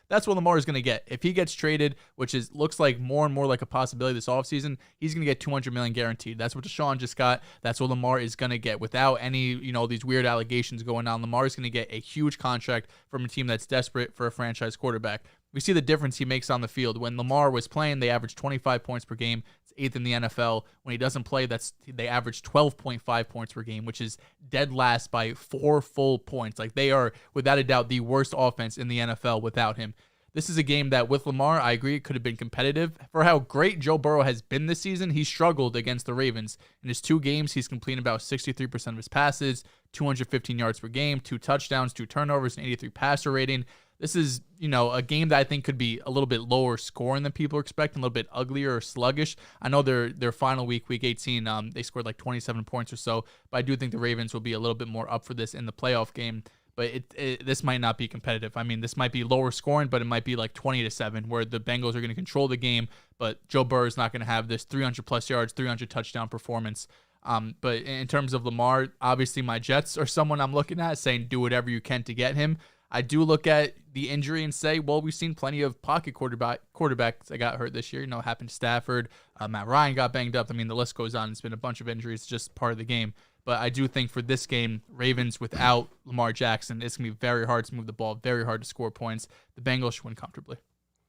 That's what Lamar is going to get. If he gets traded, which looks like more and more like a possibility this offseason, he's going to get $200 million guaranteed. That's what Deshaun just got. That's what Lamar is going to get without any, these weird allegations going on. Lamar is going to get a huge contract from a team that's desperate for a franchise quarterback. We see the difference he makes on the field. When Lamar was playing, they averaged 25 points per game. It's 8th in the NFL. When he doesn't play, they average 12.5 points per game, which is dead last by 4 full points. They are, without a doubt, the worst offense in the NFL without him. This is a game that, with Lamar, I agree it could have been competitive. For how great Joe Burrow has been this season, he struggled against the Ravens. In his 2 games, he's completing about 63% of his passes, 215 yards per game, 2 touchdowns, 2 turnovers, and 83 passer rating. This is, a game that I think could be a little bit lower scoring than people are expecting, a little bit uglier or sluggish. I know their final week 18, they scored 27 points or so, but I do think the Ravens will be a little bit more up for this in the playoff game. But this might not be competitive. I mean, this might be lower scoring, but it might be 20-7, where the Bengals are going to control the game, but Joe Burrow is not going to have this 300+ yards, 300 touchdown performance. But in terms of Lamar, obviously my Jets are someone I'm looking at, saying do whatever you can to get him. I do look at the injury and say, well, we've seen plenty of pocket quarterbacks that got hurt this year. It happened to Stafford. Matt Ryan got banged up. I mean, the list goes on. It's been a bunch of injuries, just part of the game. But I do think for this game, Ravens without Lamar Jackson, it's going to be very hard to move the ball, very hard to score points. The Bengals should win comfortably.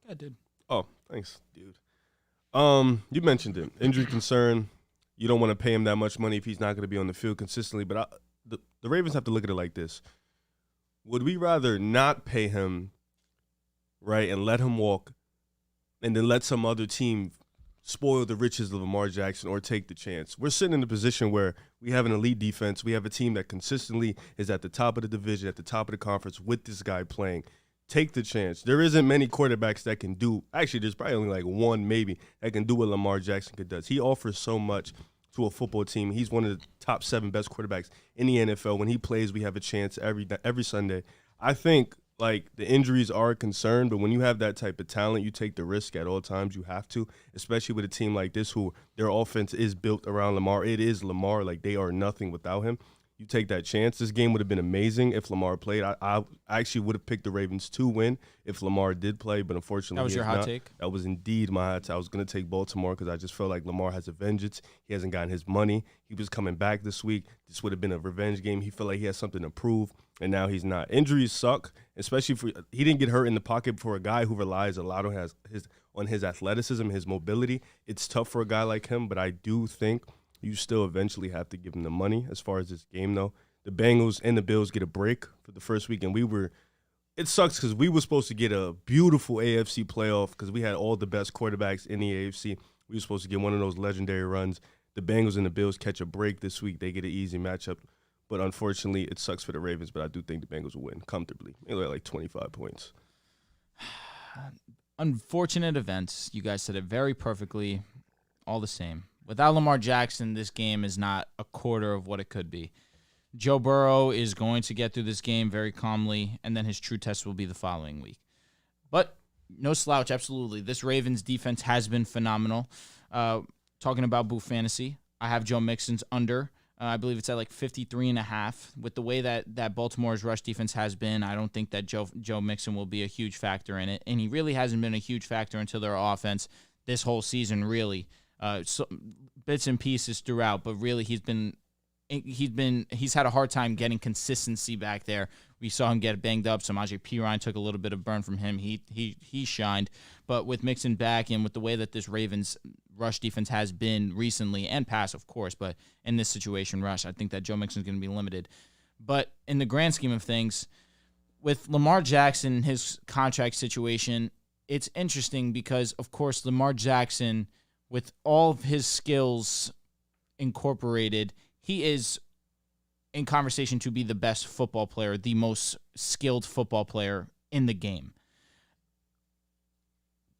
Yeah, dude. Oh, thanks, dude. You mentioned it. Injury concern. You don't want to pay him that much money if he's not going to be on the field consistently. But the Ravens have to look at it like this. Would we rather not pay him, right, and let him walk, and then let some other team spoil the riches of Lamar Jackson or take the chance? We're sitting in a position where we have an elite defense. We have a team that consistently is at the top of the division, at the top of the conference with this guy playing. Take the chance. There isn't many quarterbacks that can do – actually, there's probably only one maybe that can do what Lamar Jackson does. He offers so much to a football team. He's one of the top 7 best quarterbacks in the NFL. When he plays, we have a chance every Sunday. I think the injuries are a concern, but when you have that type of talent, you take the risk at all times. You have to, especially with a team like this who their offense is built around Lamar. It is Lamar. They are nothing without him. You take that chance. This game would have been amazing if Lamar played. I actually would have picked the Ravens to win if Lamar did play, but unfortunately, that was your hot take? That was indeed my hot take. I was going to take Baltimore because I just felt like Lamar has a vengeance. He hasn't gotten his money. He was coming back this week. This would have been a revenge game. He felt like he has something to prove, and now he's not. Injuries suck, especially he didn't get hurt in the pocket for a guy who relies a lot on his athleticism, his mobility. It's tough for a guy like him, but I do think you still eventually have to give him the money as far as this game, though. The Bengals and the Bills get a break for the first week, and we were it sucks because we were supposed to get a beautiful AFC playoff because we had all the best quarterbacks in the AFC. We were supposed to get one of those legendary runs. The Bengals and the Bills catch a break this week. They get an easy matchup. But unfortunately, it sucks for the Ravens, but I do think the Bengals will win comfortably. Maybe like 25 points. Unfortunate events. You guys said it very perfectly. All the same. Without Lamar Jackson, this game is not a quarter of what it could be. Joe Burrow is going to get through this game very calmly, and then his true test will be the following week. But no slouch, absolutely. This Ravens defense has been phenomenal. Talking about Booth Fantasy, I have Joe Mixon's under. I believe it's at like 53.5. With the way that Baltimore's rush defense has been, I don't think that Joe Mixon will be a huge factor in it. And he really hasn't been a huge factor until their offense this whole season, really. So, bits and pieces throughout, but really he's had a hard time getting consistency back there. We saw him get banged up. Samaje Perine took a little bit of burn from him. He shined. But with Mixon back and with the way that this Ravens rush defense has been recently, and pass, of course, but in this situation, rush, I think that Joe Mixon is going to be limited. But in the grand scheme of things, with Lamar Jackson, his contract situation, it's interesting because, of course, Lamar Jackson, with all of his skills incorporated, he is in conversation to be the best football player, the most skilled football player in the game.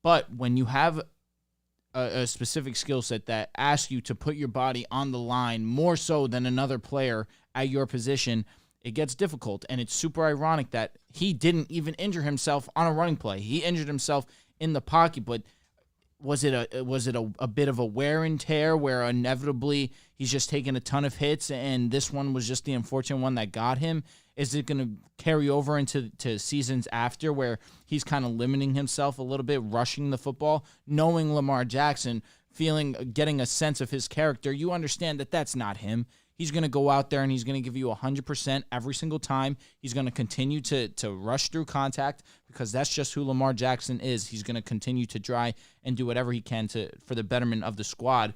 But when you have a specific skill set that asks you to put your body on the line more so than another player at your position, it gets difficult. And it's super ironic that he didn't even injure himself on a running play. He injured himself in the pocket, but was it a bit of a wear and tear where inevitably he's just taking a ton of hits and this one was just the unfortunate one that got him? Is it going to carry over into seasons after where he's kind of limiting himself a little bit, rushing the football, knowing Lamar Jackson, getting a sense of his character? You understand that that's not him. He's going to go out there and he's going to give you 100% every single time. He's going to continue to rush through contact because that's just who Lamar Jackson is. He's going to continue to try and do whatever he can for the betterment of the squad.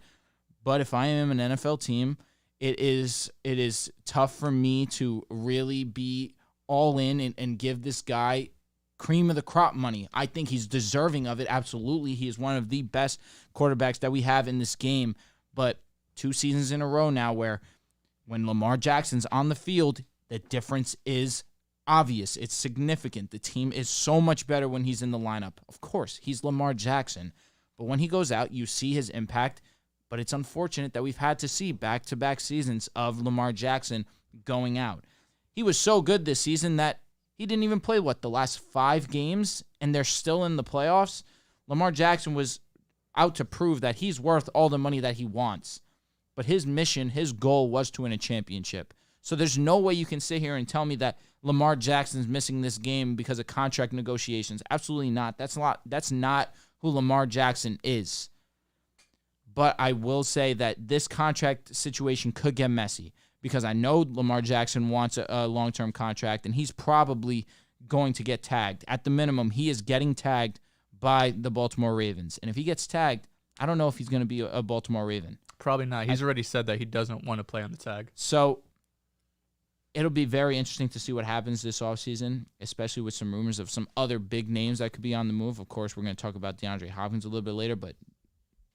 But if I am an NFL team, it is tough for me to really be all in and give this guy cream of the crop money. I think he's deserving of it. Absolutely. He is one of the best quarterbacks that we have in this game. But 2 seasons in a row now where when Lamar Jackson's on the field, the difference is obvious. It's significant. The team is so much better when he's in the lineup. Of course, he's Lamar Jackson. But when he goes out, you see his impact. But it's unfortunate that we've had to see back-to-back seasons of Lamar Jackson going out. He was so good this season that he didn't even play, the last 5 games, and they're still in the playoffs? Lamar Jackson was out to prove that he's worth all the money that he wants. But his mission, his goal was to win a championship. So there's no way you can sit here and tell me that Lamar Jackson's missing this game because of contract negotiations. Absolutely not. That's not who Lamar Jackson is. But I will say that this contract situation could get messy because I know Lamar Jackson wants a long-term contract, and he's probably going to get tagged. At the minimum, he is getting tagged by the Baltimore Ravens. And if he gets tagged, I don't know if he's going to be a Baltimore Raven. Probably not. He's already said that he doesn't want to play on the tag. So it'll be very interesting to see what happens this offseason, especially with some rumors of some other big names that could be on the move. Of course, we're going to talk about DeAndre Hopkins a little bit later, but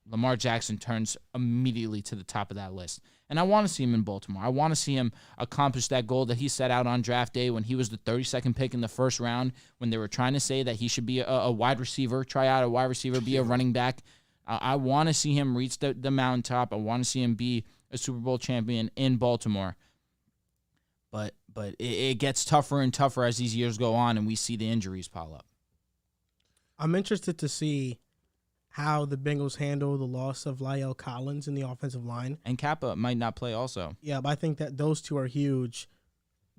Lamar Jackson turns immediately to the top of that list. And I want to see him in Baltimore. I want to see him accomplish that goal that he set out on draft day when he was the 32nd pick in the first round, when they were trying to say that he should be a wide receiver, try out a wide receiver, be a running back. I want to see him reach the mountaintop. I want to see him be a Super Bowl champion in Baltimore. But it gets tougher and tougher as these years go on and we see the injuries pile up. I'm interested to see how the Bengals handle the loss of La'el Collins in the offensive line. And Kappa might not play also. Yeah, but I think that those two are huge.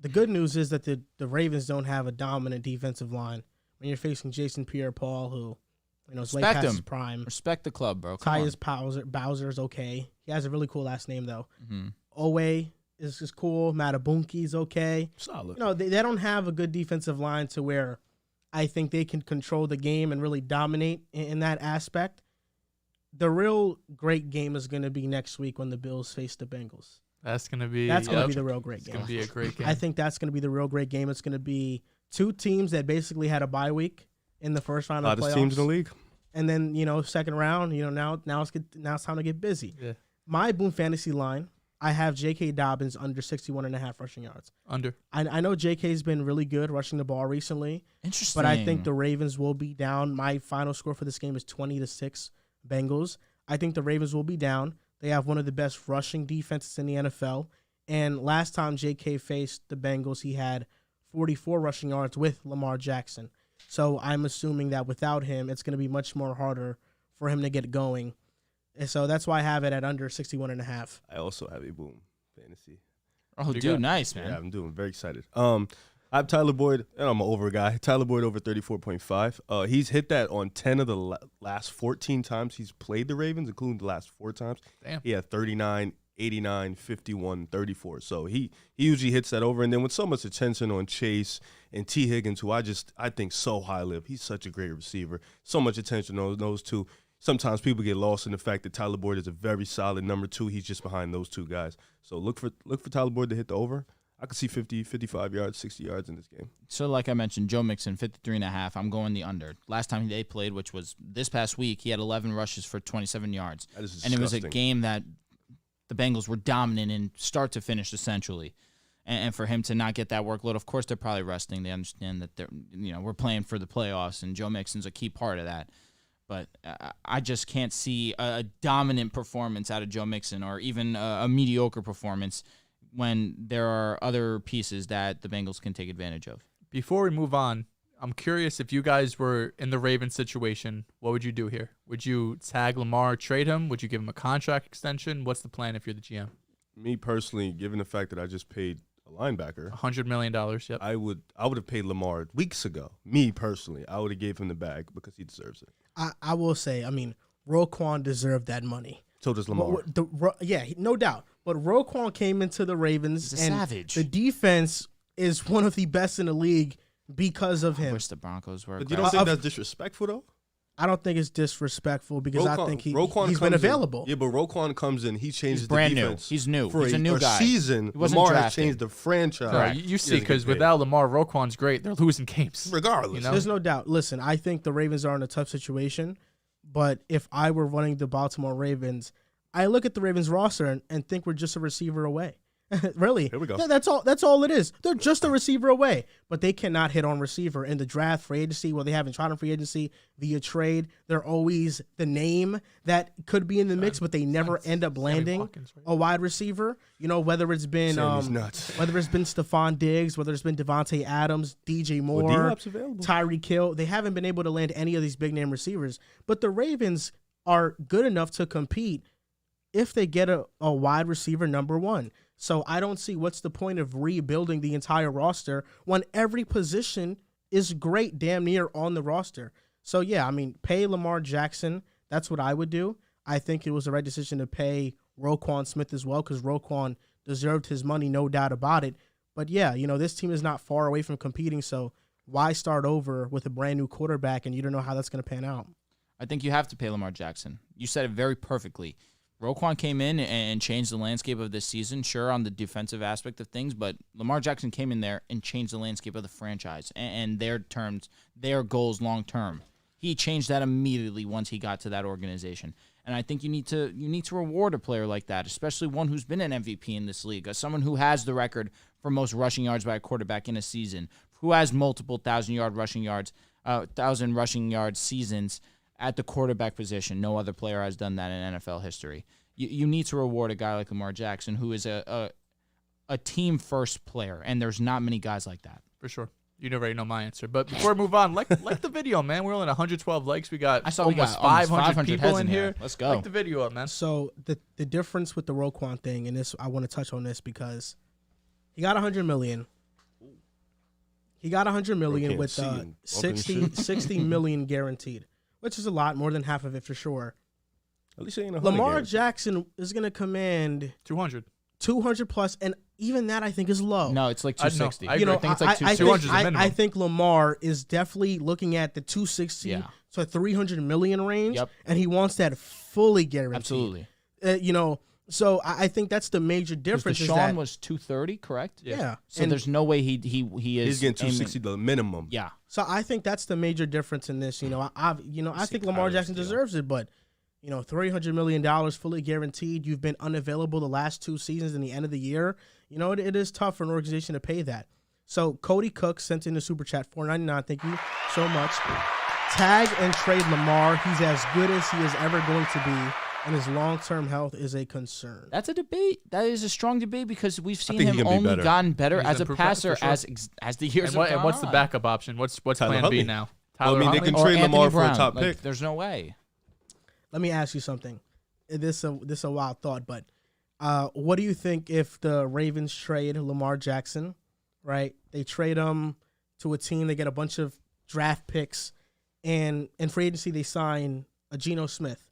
The good news is that the Ravens don't have a dominant defensive line. When you're facing Jason Pierre-Paul, who is way past his prime. Respect the club, bro. Tyus Bowser is okay. He has a really cool last name, though. Mm-hmm. Owe is cool. Matabunki's okay. Solid. They don't have a good defensive line to where I think they can control the game and really dominate in that aspect. The real great game is going to be next week when the Bills face the Bengals. That's going to be the real great game. It's going to be a great game. I think that's going to be the real great game. It's going to be two teams that basically had a bye week in the first round of the playoffs. Hottest teams in the league. And then, second round, now it's time to get busy. Yeah. My Boom Fantasy line, I have J.K. Dobbins under 61.5 rushing yards. Under. I know J.K.'s been really good rushing the ball recently. Interesting. But I think the Ravens will be down. My final score for this game is 20-6 Bengals. I think the Ravens will be down. They have one of the best rushing defenses in the NFL. And last time J.K. faced the Bengals, he had 44 rushing yards with Lamar Jackson. So I'm assuming that without him, it's going to be much more harder for him to get going. And so that's why I have it at under 61.5. I also have a Boom Fantasy. Oh, dude, nice, man. Yeah, I'm doing very excited. I have Tyler Boyd, and I'm an over guy. Tyler Boyd over 34.5. He's hit that on 10 of the last 14 times he's played the Ravens, including the last 4 times. Damn. He had 39, 89, 51, 34. So he usually hits that over. And then with so much attention on Chase and T. Higgins, who I think so highly of. He's such a great receiver. So much attention on those two. Sometimes people get lost in the fact that Tyler Boyd is a very solid number 2. He's just behind those two guys. So look for Tyler Boyd to hit the over. I could see 50, 55 yards, 60 yards in this game. So like I mentioned, Joe Mixon, 53.5. I'm going the under. Last time they played, which was this past week, he had 11 rushes for 27 yards. That is and it was a disgusting. game that the Bengals were dominant in start to finish, essentially. And for him to not get that workload, of course they're probably resting. They understand that we're playing for the playoffs, and Joe Mixon's a key part of that. But I just can't see a dominant performance out of Joe Mixon, or even a mediocre performance, when there are other pieces that the Bengals can take advantage of. Before we move on, I'm curious, if you guys were in the Ravens situation, what would you do here? Would you tag Lamar, trade him? Would you give him a contract extension? What's the plan if you're the GM? Me personally, given the fact that I just paid a linebacker, $100 million, yep. I would have paid Lamar weeks ago. Me personally, I would have gave him the bag because he deserves it. I will say, Roquan deserved that money. So does Lamar. No doubt. But Roquan came into the Ravens, He's a and savage. the defense is one of the best in the league because of I him. wish the Broncos were. But you don't think that's disrespectful, though? I don't think it's disrespectful because I think he's been comes available. Yeah, but Roquan comes in, he changes He's brand the new. defense. He's new. For He's a new guy. Season, He wasn't Lamar has drafted. changed the franchise. Correct. You see, because without Lamar, Roquan's great. They're losing games. Regardless. You know? There's no doubt. Listen, I think the Ravens are in a tough situation, but if I were running the Baltimore Ravens, I look at the Ravens roster and think we're just a receiver away. Really. Here we go. Yeah, that's all it is. They're just a receiver away, but they cannot hit on receiver in the draft, free agency. Well, they haven't tried on free agency via trade. They're always the name that could be in the mix, but they never end up landing Hopkins, right? a wide receiver. Whether it's been Sammy's nuts. whether it's been Stephon Diggs, whether it's been Devontae Adams, DJ Moore, D-Hop's available. Tyreek Hill. They haven't been able to land any of these big name receivers, but the Ravens are good enough to compete if they get a wide receiver number 1. So I don't see what's the point of rebuilding the entire roster when every position is great, damn near on the roster. So yeah, pay Lamar Jackson. That's what I would do. I think it was the right decision to pay Roquan Smith as well, because Roquan deserved his money, no doubt about it. But yeah, this team is not far away from competing, so why start over with a brand new quarterback and you don't know how that's going to pan out? I think you have to pay Lamar Jackson. You said it very perfectly. Roquan came in and changed the landscape of this season, sure, on the defensive aspect of things, but Lamar Jackson came in there and changed the landscape of the franchise and their terms, their goals long term. He changed that immediately once he got to that organization. And I think you need to reward a player like that, especially one who's been an MVP in this league, someone who has the record for most rushing yards by a quarterback in a season, who has multiple 1,000 rushing yard seasons at the quarterback position. No other player has done that in NFL history. You need to reward a guy like Lamar Jackson, who is a team-first player, and there's not many guys like that. For sure. You already know my answer. But before we move on, like the video, man. We're only at 112 likes. We got almost 500 people heads in here. Let's go. Like the video up, man. So the difference with the Roquan thing, and this I want to touch on this because he got $100 million. He got $100 million with 60 million guaranteed, which is a lot, more than half of it for sure. At least ain't Lamar Jackson is going to command 200 plus, and even that I think is low. No, it's like 260. I think it's like 200 is a minimum. I think Lamar is definitely looking at the 260 to 300 million range, Yep. and he wants that fully guaranteed. Absolutely. So I think that's the major difference. Is Deshaun that, was 230, correct? yeah. So And there's no way he is. He's getting 260 the minimum. Yeah. so I think that's the major difference in this. I think Lamar Jackson deserves it, but $300 million fully guaranteed. You've been unavailable the last 2 seasons in the end of the year. It is tough for an organization to pay that. So Cody Cook sent in the super chat, $4.99. Thank you so much. Tag and trade Lamar. He's as good as he is ever going to be, and his long-term health is a concern. That's a debate. That is a strong debate because we've seen think he him can be only better. gotten better He's as a improved passer for sure. as the years And, have gone what's the on. backup option? What's Tyler plan Huntley. B now? Well, I mean, they Huntley? can Or trade Anthony Lamar for a Brown. top Like, pick. There's no way. Let me ask you something. This is a wild thought, but what do you think if the Ravens trade Lamar Jackson, right? They trade him to a team, they get a bunch of draft picks, and in free agency they sign a Geno Smith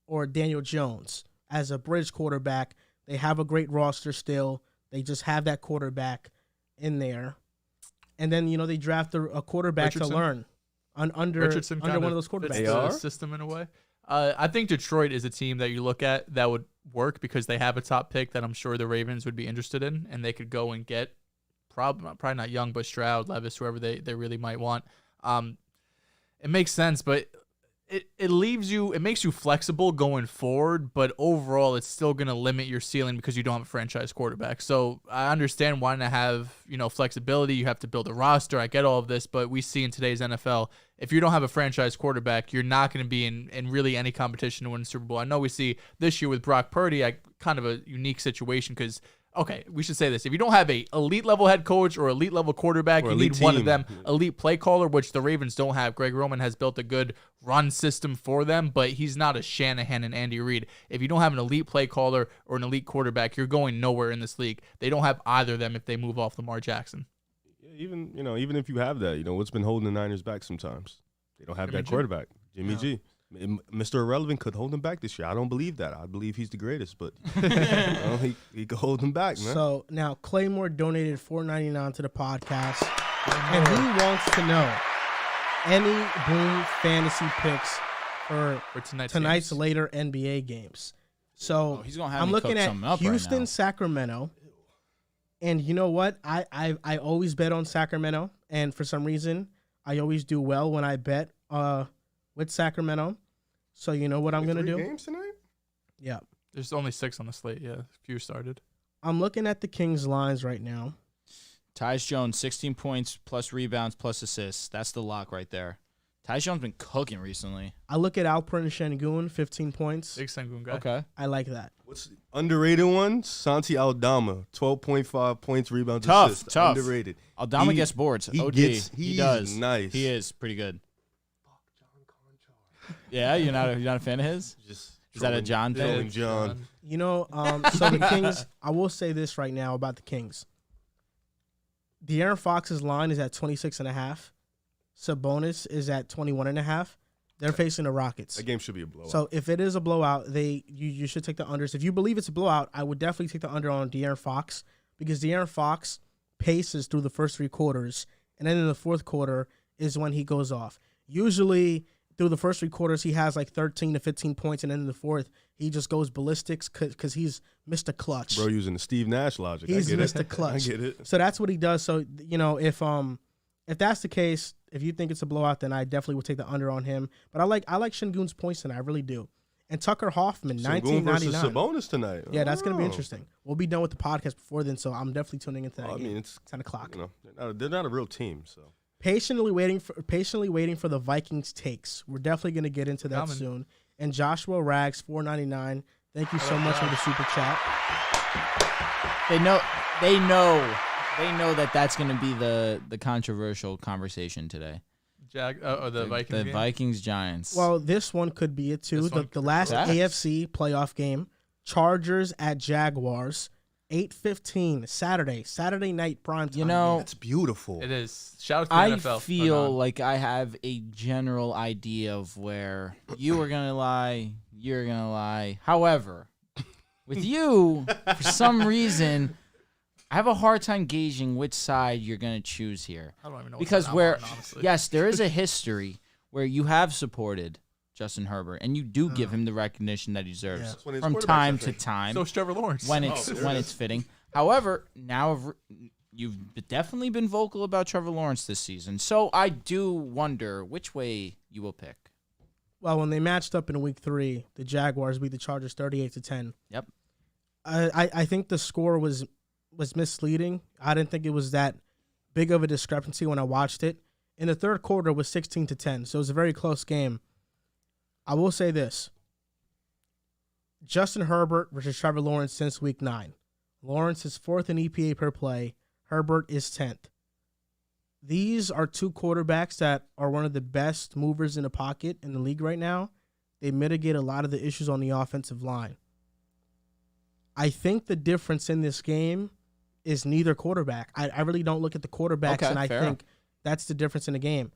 or Daniel Jones as a bridge quarterback. They have a great roster still. They just have that quarterback in there. And then, they draft a quarterback Richardson? to learn under Richardson one of kinda those fits quarterbacks. the AR? system in a way. I think Detroit is a team that you look at that would work because they have a top pick that I'm sure the Ravens would be interested in, and they could go and get probably not Young, but Stroud, Levis, whoever they really might want. It makes sense, but it makes you flexible going forward, but overall it's still going to limit your ceiling because you don't have a franchise quarterback. So I understand wanting to have, flexibility. You have to build a roster. I get all of this, but we see in today's NFL, if you don't have a franchise quarterback, you're not going to be in really any competition to win the Super Bowl. I know we see this year with Brock Purdy, kind of a unique situation because, okay, we should say this. If you don't have a elite level head coach or elite level quarterback, Or you elite need one of team. them. Elite play caller, which the Ravens don't have. Greg Roman has built a good run system for them, but he's not a Shanahan and Andy Reid. If you don't have an elite play caller or an elite quarterback, you're going nowhere in this league. They don't have either of them if they move off Lamar Jackson. Yeah, even if you have that, what's been holding the Niners back sometimes? They don't have Jimmy that G. quarterback. Jimmy G. Mr. Irrelevant could hold him back this year. I don't believe that. I believe he's the greatest, but he could hold him back, man. So now Claymore donated $4.99 to the podcast, and he wants to know any Boom fantasy picks for tonight's games. later NBA games. So Oh, he's gonna have I'm me looking cook at something up right Houston, now. Sacramento, and you know what? I always bet on Sacramento, and for some reason I always do well when I bet with Sacramento. So you know what I'm gonna 3 do? games tonight? Yeah, There's only 6 on the slate. Yeah, few started. I'm looking at the Kings lines right now. Tyus Jones, 16 points plus rebounds plus assists. That's the lock right there. Tyus Jones been cooking recently. I look at Alperen Şengün, 15 points. Big Sengun guy. Okay. I like that. What's the underrated one? Santi Aldama, 12.5 points, rebounds, Tough, assists. tough. Underrated. Aldama He- gets boards. he OD. gets- he he's does. nice. He is pretty good. Yeah, you're not a fan of his? Just Is that a trolling- John thing? trolling John. So the Kings, I will say this right now about the Kings. De'Aaron Fox's line is at 26.5. Sabonis is at 21.5. They're facing the Rockets. That game should be a blowout. So if it is a blowout, you should take the unders. If you believe it's a blowout, I would definitely take the under on De'Aaron Fox because De'Aaron Fox paces through the first 3 quarters, and then in the fourth quarter is when he goes off. Usually through the first 3 quarters, he has like 13 to 15 points, and then in the fourth, he just goes ballistics because he's Mr. Clutch. Bro, using the Steve Nash logic. He's I get Mr. it. Clutch. I get it. So that's what he does. So, if that's the case, if you think it's a blowout, then I definitely would take the under on him. But I like Şengün's points tonight. I really do. And Tucker Hoffman, Sengun versus 19.99. Sabonis tonight. Yeah, that's going to be Oh. interesting. We'll be done with the podcast before then, so I'm definitely tuning into that Well, I game. mean, it's 10 o'clock. they're not a real team. So Patiently waiting for the Vikings takes. We're definitely going to get into that Coming. soon. And Joshua Rags, $4.99. Thank you so much for the super chat. They know that that's going to be the controversial conversation today. The Vikings The game? Vikings Giants. Well, this one could be it too. This one The could last be it. AFC playoff game, Chargers at Jaguars, 8:15 Saturday night prime time. You know, that's beautiful. It is. Shout out to I the NFL. feel like I have a general idea of where you are going to lie, you're going to lie. However, with you, for some reason, I have a hard time gauging which side you're going to choose here. I don't even know Because what where, I'm on, honestly. yes, there is a history where you have supported Justin Herbert, and you do give him the recognition that he deserves That's one of his from quarterbacks, time I to think. time So is Trevor Lawrence. when it's fitting. However, now you've definitely been vocal about Trevor Lawrence this season, so I do wonder which way you will pick. Well, when they matched up in Week 3, the Jaguars beat the Chargers 38-10. Yep. I think the score was misleading. I didn't think it was that big of a discrepancy when I watched it. In the third quarter, it was 16-10, so it was a very close game. I will say this. Justin Herbert versus Trevor Lawrence since Week 9. Lawrence is 4th in EPA per play. Herbert is 10th. These are two quarterbacks that are one of the best movers in the pocket in the league right now. They mitigate a lot of the issues on the offensive line. I think the difference in this game is neither quarterback. I really don't look at the quarterbacks, and I think that's the difference in the game.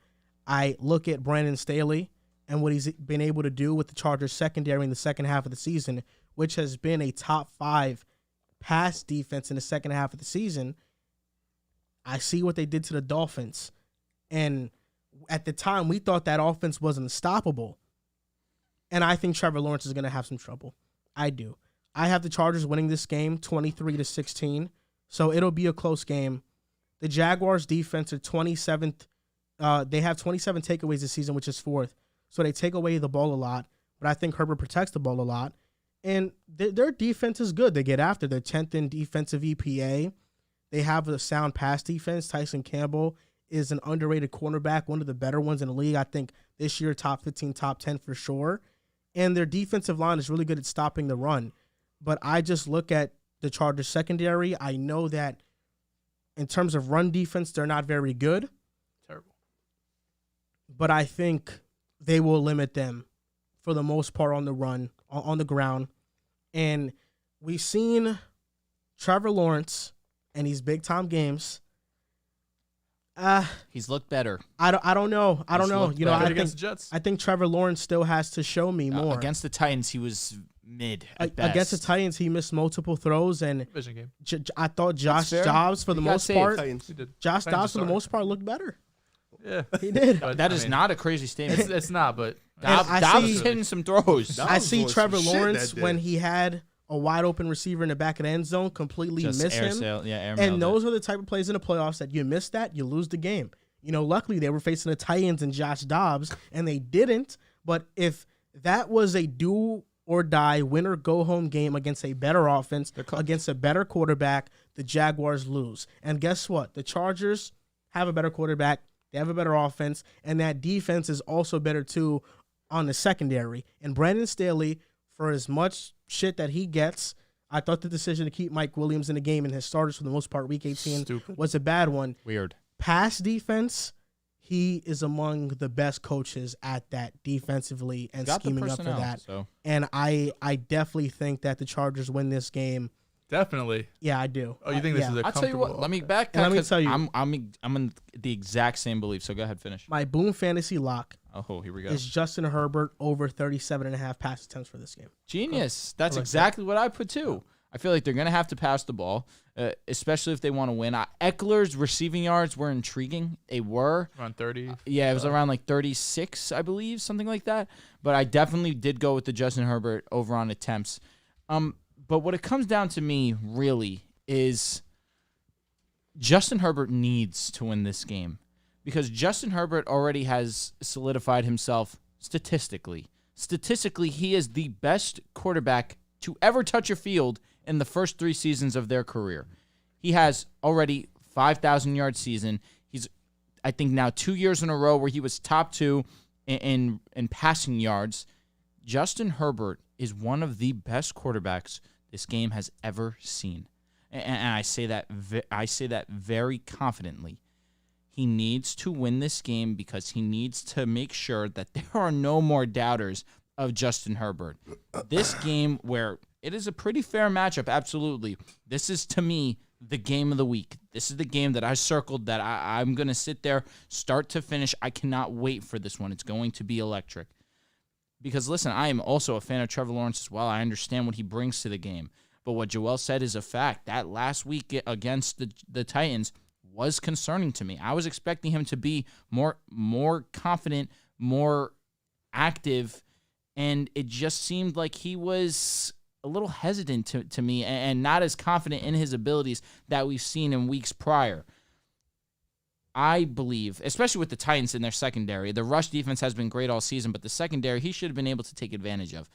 I look at Brandon Staley and what he's been able to do with the Chargers secondary in the second half of the season, which has been a top 5 pass defense in the second half of the season. I see what they did to the Dolphins. And at the time, we thought that offense was unstoppable. And I think Trevor Lawrence is going to have some trouble. I do. I have the Chargers winning this game 23-16. So it'll be a close game. The Jaguars defense are 27th. They have 27 takeaways this season, which is 4th. So they take away the ball a lot. But I think Herbert protects the ball a lot. And their defense is good. They get after. They're 10th in defensive EPA. They have a sound pass defense. Tyson Campbell is an underrated cornerback, one of the better ones in the league. I think this year, top 15, top 10 for sure. And their defensive line is really good at stopping the run. But I just look at the Chargers secondary. I know that in terms of run defense, they're not very good. Terrible. But I think they will limit them for the most part on the run, on the ground. And we've seen Trevor Lawrence in these big-time games. He's looked better. I don't know. I don't know. You know, Against the Jets. I think Trevor Lawrence still has to show me more. Against the Titans, he was mid at best. Against the Titans, he missed multiple throws, and Division game. I thought Josh fair. Dobbs for the most part. He did. Josh Titans Dobbs for the started. most part looked better. Yeah. He did. But, That I is mean, not a crazy statement. It's not, but I Dobbs see- is hitting some throws. I was see doing some Trevor shit Lawrence that day. when he had a wide open receiver in the back of the end zone completely Just miss him. air And those are the type of plays in the playoffs that you miss that, you lose the game. You know, luckily they were facing the Titans and Josh Dobbs, and they didn't. But if that was a do or die, win or go home game against a better offense, against a better quarterback, the Jaguars lose. And guess what? The Chargers have a better quarterback. They have a better offense, and that defense is also better too on the secondary. And Brandon Staley, for as much shit that he gets, I thought the decision to keep Mike Williams in the game and his starters for the most part, Week 18, was a bad one. Weird. Pass defense, he is among the best coaches at that defensively and Got the scheming up for personnel, that. so. And I definitely think that the Chargers win this game. definitely. Yeah, I do. Oh, you think this Yeah. is a I'll tell you what. comfortable- Let me back. And let me tell you- I'm in the exact same belief. So go ahead, finish. My Boom Fantasy lock Oh, here we go. is Justin Herbert over 37.5 pass attempts for this game. Genius. That's like exactly what I put too. I feel like they're going to have to pass the ball, especially if they want to win. Eckler's receiving yards were intriguing. They were. Around 30. Yeah, it was around like 36, I believe, something like that. But I definitely did go with the Justin Herbert over on attempts. But what it comes down to me, really, is Justin Herbert needs to win this game. Because Justin Herbert already has solidified himself statistically. Statistically, he is the best quarterback to ever touch a field in the first 3 seasons of their career. He has already 5,000-yard season. He's, I think, now 2 years in a row where he was top 2 in passing yards. Justin Herbert is one of the best quarterbacks this game has ever seen. And I say that very confidently. He needs to win this game because he needs to make sure that there are no more doubters of Justin Herbert. This game, where it is a pretty fair matchup, absolutely. This is, to me, the game of the week. This is the game that I circled that I'm going to sit there start to finish. I cannot wait for this one. It's going to be electric. Because, listen, I am also a fan of Trevor Lawrence as well. I understand what he brings to the game. But what Joel said is a fact. That last week against the Titans was concerning to me. I was expecting him to be more confident, more active and it just seemed like he was a little hesitant to me and not as confident in his abilities that we've seen in weeks prior. I believe, especially with the Titans in their secondary, the rush defense has been great all season, but the secondary he should have been able to take advantage of.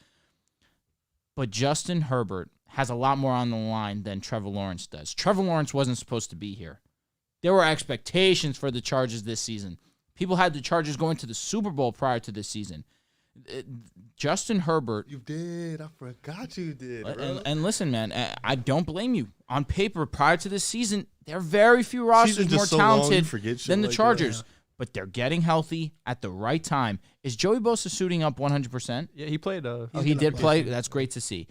But Justin Herbert has a lot more on the line than Trevor Lawrence does. Trevor Lawrence wasn't supposed to be here. There were expectations for the Chargers this season. People had the Chargers going to the Super Bowl prior to this season. Justin Herbert. You did. I forgot you did, bro. And listen, man, I don't blame you. On paper, prior to this season, there are very few rosters more talented than the Chargers. But they're getting healthy at the right time. Is Joey Bosa suiting up 100%? Yeah, he played. He did play. That's great to see.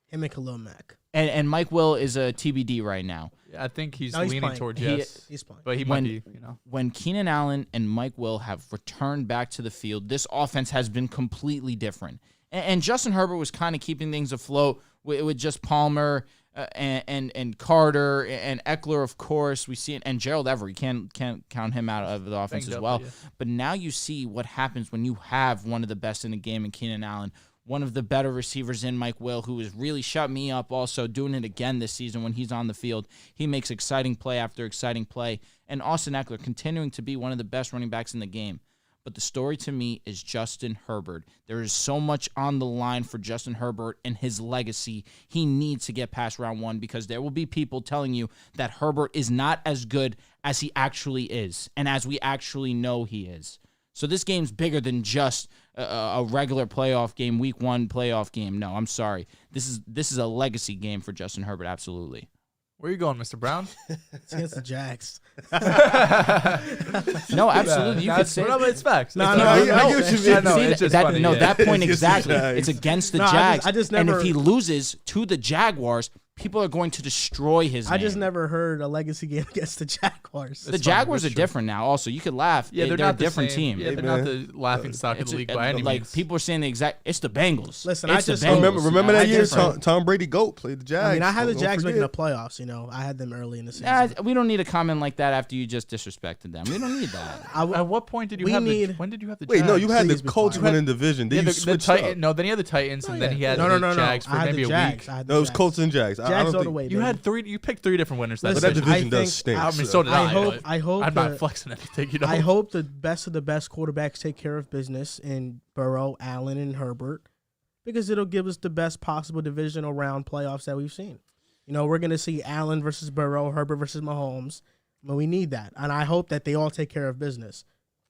Him and Khalil Mack. And Mike Will is a TBD right now. Yeah, I think he's leaning playing. towards yes. He's playing. But he might be, When Keenan Allen and Mike Will have returned back to the field, this offense has been completely different. And Justin Herbert was kind of keeping things afloat with just Palmer and Carter and Eckler, of course. We see it, and Gerald Everett. Can't count him out of the offense as well. Yeah. But now you see what happens when you have one of the best in the game in Keenan Allen, one of the better receivers in Mike Will, who has really shut me up also, doing it again this season when he's on the field. He makes exciting play after exciting play. And Austin Eckler continuing to be one of the best running backs in the game. But the story to me is Justin Herbert. There is so much on the line for Justin Herbert and his legacy. He needs to get past round one because there will be people telling you that Herbert is not as good as he actually is and as we actually know he is. So this game's bigger than just a regular playoff game, week one playoff game. No, I'm sorry. This is a legacy game for Justin Herbert, absolutely. Where are you going, Mr. Brown? It's against the Jags. No, absolutely. You could say no, but it's facts. I get what you mean. It's just funny. That point exactly. It's against the Jags. I just never, and if he loses to the Jaguars, people are going to destroy his name. I just never heard a legacy game against the Jaguars. The Jaguars are different now. Also, you could laugh. Yeah, they're not a different team. Yeah, they're not the laughing stock of the league by any means. People are saying the exact. It's the Bengals. Listen, it's I just remember that year Tom Brady GOAT played the Jags. I mean, I had the Jags making the playoffs. I had them early in the season. We don't need a comment like that after you just disrespected them. We don't need that. At what point did you have the? When did you have the? Wait, Jags? no, you had the Colts winning division. Then you switched up. No, then he had the Titans, and then he had the Jags for maybe a week. No, it was Colts and Jags. Jags all the way. You had three. You picked 3 different winners. But that division does stink. I mean, so did I. I hope I'm not flexing anything. I hope the best of the best quarterbacks take care of business in Burrow, Allen, and Herbert, because it'll give us the best possible divisional round playoffs that we've seen. We're going to see Allen versus Burrow, Herbert versus Mahomes. But we need that, and I hope that they all take care of business.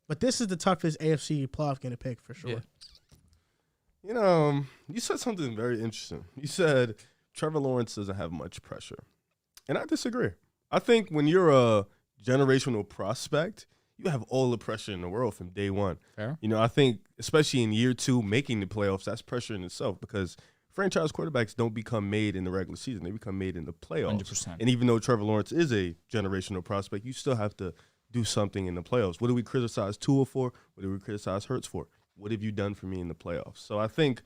But this is the toughest AFC playoff game to pick for sure. Yeah. You said something very interesting. You said Trevor Lawrence doesn't have much pressure. And I disagree. I think when you're a generational prospect, you have all the pressure in the world from day one. Fair. I think especially in year 2, making the playoffs, that's pressure in itself because franchise quarterbacks don't become made in the regular season. They become made in the playoffs. 100%. And even though Trevor Lawrence is a generational prospect, you still have to do something in the playoffs. What do we criticize Tua for? What do we criticize Hurts for? What have you done for me in the playoffs? So I think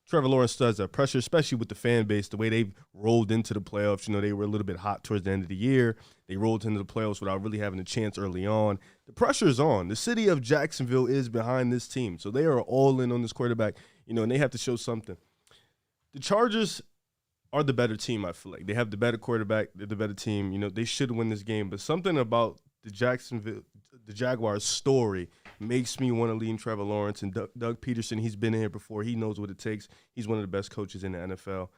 Trevor Lawrence does that pressure, especially with the fan base, the way they've rolled into the playoffs. They were a little bit hot towards the end of the year. They rolled into the playoffs without really having a chance early on. The pressure is on. The city of Jacksonville is behind this team. So they are all in on this quarterback, and they have to show something. The Chargers are the better team, I feel like. They have the better quarterback. They're the better team. They should win this game. But something about the Jaguars story makes me want to lean Trevor Lawrence and Doug Peterson. He's been in here before. He knows what it takes. He's one of the best coaches in the NFL.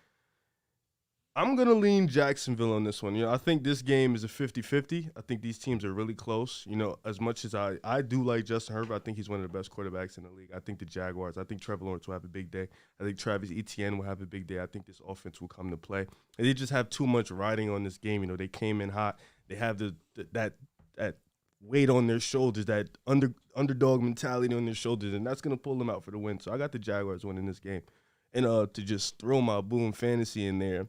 I'm going to lean Jacksonville on this one. I think this game is a 50-50. I think these teams are really close. As much as I do like Justin Herbert, I think he's one of the best quarterbacks in the league. I think the Jaguars, I think Trevor Lawrence will have a big day. I think Travis Etienne will have a big day. I think this offense will come to play. And they just have too much riding on this game. They came in hot. They have that weight on their shoulders, that underdog mentality on their shoulders, and that's going to pull them out for the win. So I got the Jaguars winning this game. And to just throw my boom fantasy in there,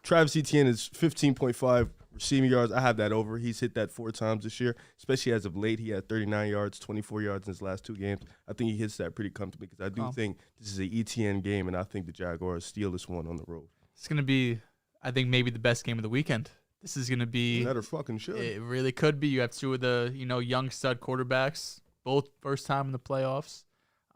Travis Etienne is 15.5 receiving yards. I have that over. He's hit that 4 times this year, especially as of late. He had 39 yards, 24 yards in his last 2 games. I think he hits that pretty comfortably because I do think this is an ETN game, and I think the Jaguars steal this one on the road. It's going to be, I think, maybe the best game of the weekend. This is going to be. Better fucking should. It really could be. You have 2 of the young stud quarterbacks, both first time in the playoffs.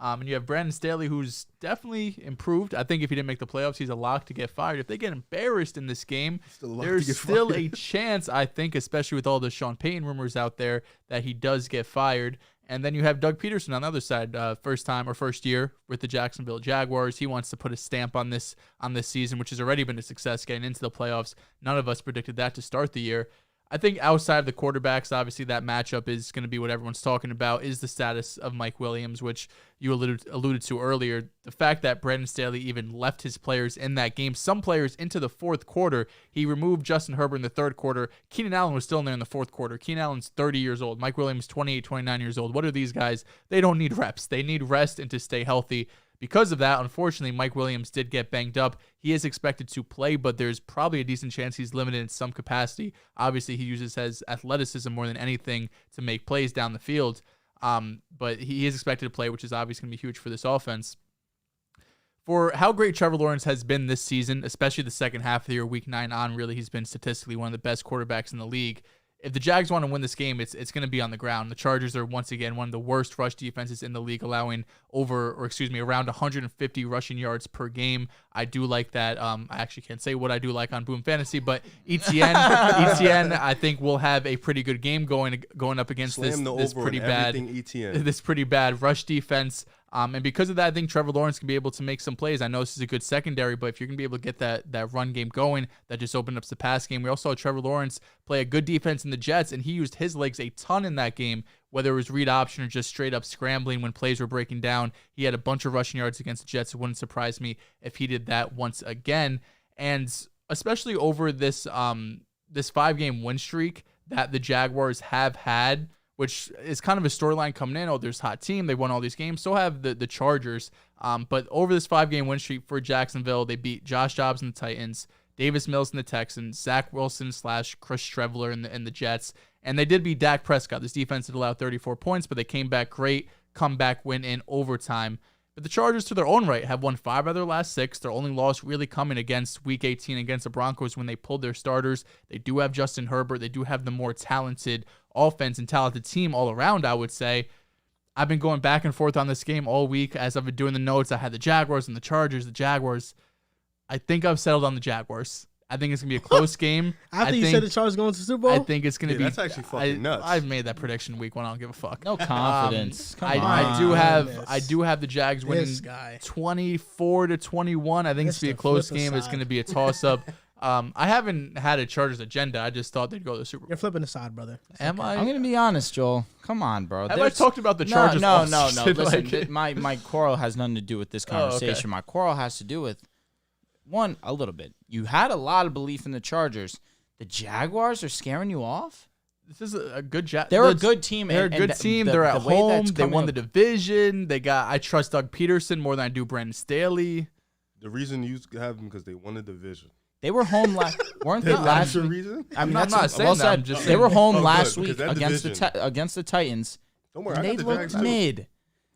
And you have Brandon Staley, who's definitely improved. I think if he didn't make the playoffs, he's a lock to get fired. If they get embarrassed in this game, there's still a chance, I think, especially with all the Sean Payton rumors out there, that he does get fired. And then you have Doug Peterson on the other side, first year with the Jacksonville Jaguars. He wants to put a stamp on this season, which has already been a success getting into the playoffs. None of us predicted that to start the year. I think outside of the quarterbacks, obviously that matchup is going to be what everyone's talking about, is the status of Mike Williams, which you alluded to earlier. The fact that Brandon Staley even left his players in that game, some players into the fourth quarter. He removed Justin Herbert in the third quarter. Keenan Allen was still in there in the fourth quarter. Keenan Allen's 30 years old. Mike Williams, 28, 29 years old. What are these guys? They don't need reps. They need rest and to stay healthy. Because of that, unfortunately, Mike Williams did get banged up. He is expected to play, but there's probably a decent chance he's limited in some capacity. Obviously, he uses his athleticism more than anything to make plays down the field. But he is expected to play, which is obviously going to be huge for this offense. For how great Trevor Lawrence has been this season, especially the second half of the year, week 9 on, really, he's been statistically one of the best quarterbacks in the league. If the Jags want to win this game, it's going to be on the ground. The Chargers are, once again, one of the worst rush defenses in the league, allowing around 150 rushing yards per game. I do like that. I actually can't say what I do like on Boom Fantasy, but ETN, I think will have a pretty good game going up against this pretty bad rush defense. And because of that, I think Trevor Lawrence can be able to make some plays. I know this is a good secondary, but if you're going to be able to get that run game going, that just opens up the pass game. We also saw Trevor Lawrence play a good defense in the Jets, and he used his legs a ton in that game, whether it was read option or just straight up scrambling when plays were breaking down. He had a bunch of rushing yards against the Jets. It wouldn't surprise me if he did that once again. And especially over this 5-game win streak that the Jaguars have had, which is kind of a storyline coming in. Oh, there's a hot team. They won all these games. So have the Chargers. But over this 5-game win streak for Jacksonville, they beat Josh Dobbs and the Titans, Davis Mills and the Texans, Zach Wilson / Chris Trevler and the Jets. And they did beat Dak Prescott. This defense did allow 34 points, but they came back great. Comeback win in overtime. But the Chargers, to their own right, have won 5 out of their last 6. Their only loss really coming against Week 18 against the Broncos when they pulled their starters. They do have Justin Herbert. They do have the more talented offense and talented team all around, I would say. I've been going back and forth on this game all week as I've been doing the notes. I had the Jaguars and the Chargers. The Jaguars. I think I've settled on the Jaguars. I think it's going to be a close game. After you said the Chargers going to the Super Bowl? I think it's going to be. That's actually fucking nuts. I've made that prediction week 1. I don't give a fuck. No confidence. I do have the Jags winning 24-21. I think it's going to be a close game. It's going to be a toss-up. I haven't had a Chargers agenda. I just thought they'd go to the Super Bowl. You're flipping the side, brother. Am I? I'm going to be honest, Joel. Come on, bro. Have I talked about the Chargers? No. Listen, my quarrel has nothing to do with this conversation. Okay. My quarrel has to do with, one, a little bit. You had a lot of belief in the Chargers. The Jaguars are scaring you off? This is a good Jaguars. They're a good team. They're a good team. They're at home. They won the division. I trust Doug Peterson more than I do Brandon Staley. The reason you have them because they won the division. They were home weren't they last week? Reason? I mean, I'm not saying that. I'm just they were home good, last because week that against the Titans. Don't worry, And I they got the looked Jags too. mid.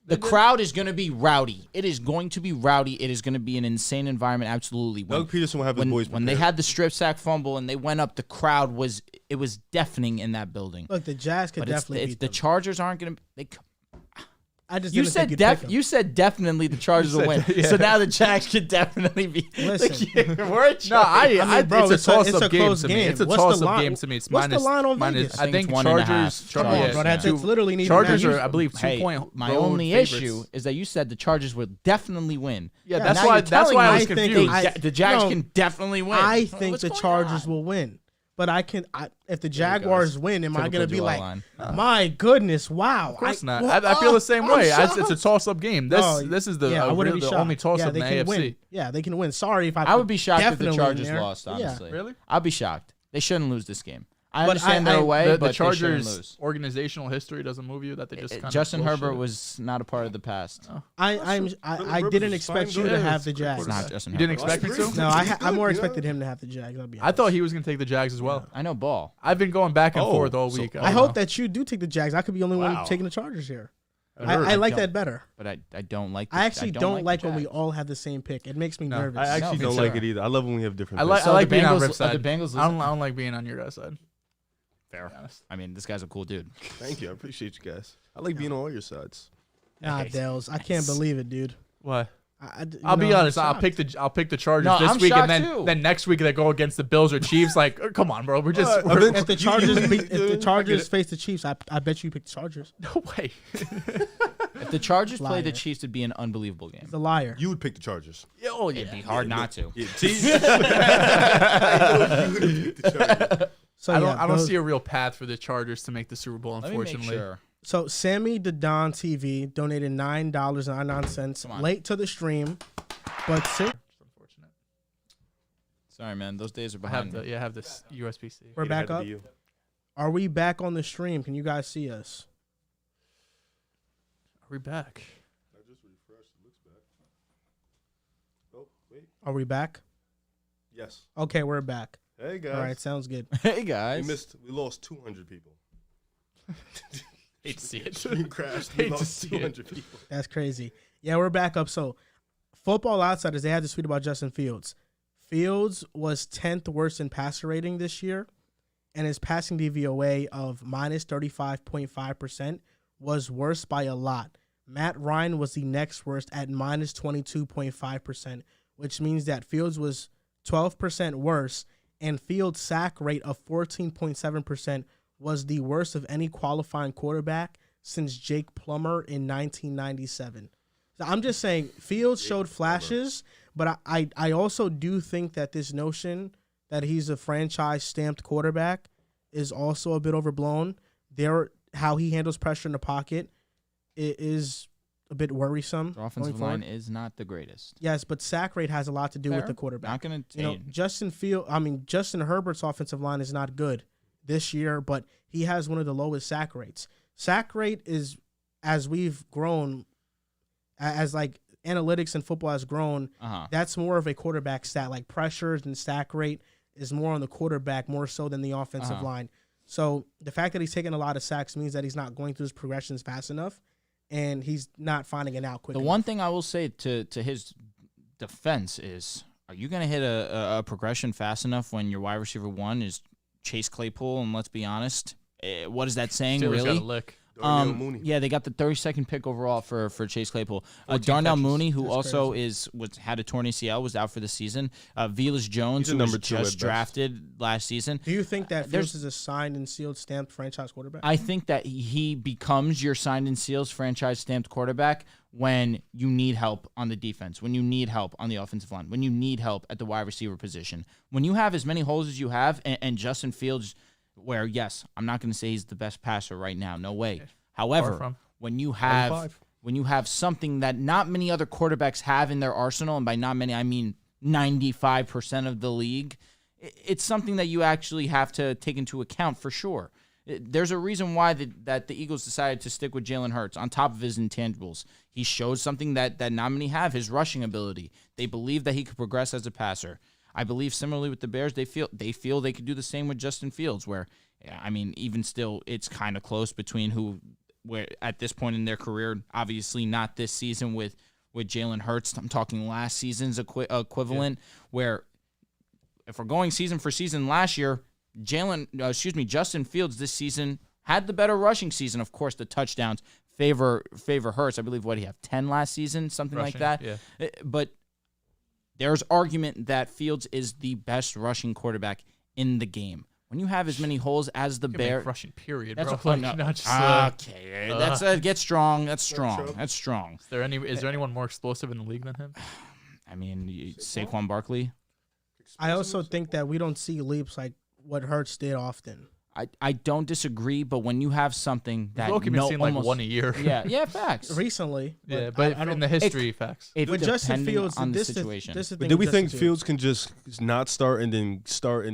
The crowd is going to be rowdy. It is going to be rowdy. It is going to be an insane environment. Absolutely. Doug Peterson will have his boys when they had the strip sack fumble and they went up, the crowd was deafening in that building. Look, the Jazz could definitely beat the them. Chargers aren't going to. I just You didn't said think you'd pick them. you said definitely the Chargers will win. yeah. So now the Jags could definitely be. Listen. We're a No, bro, it's a toss-up game close to me. game. It's a What's the toss-up line? game to me. It's What's the line on minus. Vegas? I think it's 1.5. Chargers. Come on, bro. That's literally need Chargers are, I believe, 2 Hey, point. my road only favorites. issue is that you said the Chargers would definitely win. Yeah, Yeah, that's now why. you're That's telling why I me was I think confused. the Jags No, can definitely win. I think What's the going Chargers on? will win. But if the Jaguars win, am I Typical going to be Joel like, line. my goodness, wow. Of course not. I feel the same I'm way. shocked. It's a toss-up game. This is the I wouldn't be the shocked. only toss-up they in the can AFC. Win. Yeah, they can win. Sorry if I would be shocked if the definitely Chargers in there. lost, honestly. Really? I'd be shocked. They shouldn't lose this game. I But understand they're away, The but they shouldn't Chargers' lose. organizational history doesn't move you. That they just kind Justin of Herbert was not a part of the past. I Rivers didn't is expect fine, you though. to Yeah, have it's the a great Jags. It's not Justin You didn't Herbert. expect me to? No, I more You know? expected him to have the Jags. I'll be I honest. thought he was going to take the Jags as well. I know ball. I've been going back and Oh, forth all so- week. I hope that you do take the Jags. I could be the only Wow. one taking the Chargers here. heard. I like don't. that better. But I don't like. I actually don't like the when we Jags. all have the same pick. It makes me No, nervous. I actually me don't too. like it either. I love when we have different. I like picks. I like the being on Bengals- Rip's side. the Bengals I don't like being on your guys' side. Fair. I mean, this guy's a cool dude. Thank you. I appreciate you guys. I like being on all your sides. Nah, Dehls. I can't believe it, dude. What? I'll be honest. I'll pick the Chargers No, this I'm week, and shocked then too. next week they go against the Bills or Chiefs. Like, come on, bro. We're If the Chargers face the Chiefs, I bet you pick the Chargers. no way. If the Chargers play the Liar. Chiefs, it'd be an unbelievable game. He's a liar. You would pick the Chargers. Oh It'd be hard not to. Yeah, I know you would have picked the Chargers. So I don't see a real path for the Chargers to make the Super Bowl. Let me make Unfortunately, sure. So Sammy Dedon TV donated $9.99 late to the stream, but it's unfortunate. Sorry, man. Those days are I have behind me. I have this USB-C. we're back up. Are we back on the stream? Can you guys see us? Are we back? I just refreshed. It looks back. Oh, wait. Are we back? Yes. Okay, we're back. Hey, guys. All right, sounds good. Hey, guys. We lost 200 people. Hate to see it. Stream crashed. Hate We to lost see 200 people. That's crazy. Yeah, we're back up. So, Football Outsiders, they had this tweet about Justin Fields. Fields was 10th worst in passer rating this year, and his passing DVOA of minus 35.5% was worse by a lot. Matt Ryan was the next worst at minus 22.5%, which means that Fields was 12% worse, and Fields' sack rate of 14.7% was the worst of any qualifying quarterback since Jake Plummer in 1997. So I'm just saying Fields showed flashes, but I also do think that this notion that he's a franchise-stamped quarterback is also a bit overblown. How he handles pressure in the pocket is a bit worrisome. The offensive line is not the greatest. Yes, but sack rate has a lot to do with Fair. the quarterback. Not going to You know, Justin Herbert's offensive line is not good this year, but he has one of the lowest sack rates. Sack rate is, as we've grown, as like analytics in football has grown, that's more of a quarterback stat. Like pressures and sack rate is more on the quarterback more so than the offensive line. So the fact that he's taking a lot of sacks means that he's not going through his progressions fast enough, and he's not finding it out quick enough. One thing I will say to his defense is, are you going to hit a progression fast enough when your wide receiver one is Chase Claypool? And let's be honest, what is that saying, Steelers really? got a lick. Darnell Mooney. Yeah, they got the 32nd pick overall for Chase Claypool. Darnell catches. Mooney, who That's also crazy. had a torn ACL, was out for the season. Velez Jones, He's a who was number 2 at just best. drafted last season. Do you think that there's- Fields is a signed and sealed stamped franchise quarterback? I think that he becomes your signed and seals franchise stamped quarterback when you need help on the defense, when you need help on the offensive line, when you need help at the wide receiver position. When you have as many holes as you have, and Justin Fields, where, yes, I'm not going to say he's the best passer right now. No way. However, from. when you have 25. something that not many other quarterbacks have in their arsenal, and by not many, I mean 95% of the league, it's something that you actually have to take into account for sure. There's a reason why that the Eagles decided to stick with Jalen Hurts on top of his intangibles. He shows something that not many have, his rushing ability. They believe that he could progress as a passer. I believe similarly with the Bears, they feel they could do the same with Justin Fields, where, I mean, even still, it's kind of close between where at this point in their career, obviously not this season with Jalen Hurts. I'm talking last season's equivalent, where if we're going season for season last year, Justin Fields this season had the better rushing season. Of course, the touchdowns favor Hurts. I believe, what, he have 10 last season, something Rushing, like that. yeah. But there's argument that Fields is the best rushing quarterback in the game. When you have as many holes as the You can Bears, make rushing period, that's bro. a Like, no. not just, Okay, that's get strong. That's strong. That's strong. is there anyone more explosive in the league than him? I mean, Saquon Barkley. I also think that we don't see leaps like what Hurts did often. I don't disagree, but when you have something that Loki been seeing like one a year. yeah, facts. Recently. Yeah, but I don't, in the history, facts. It with Justin depending Fields, on the this is situation. the thing But did we with think Justin Fields can just not start and then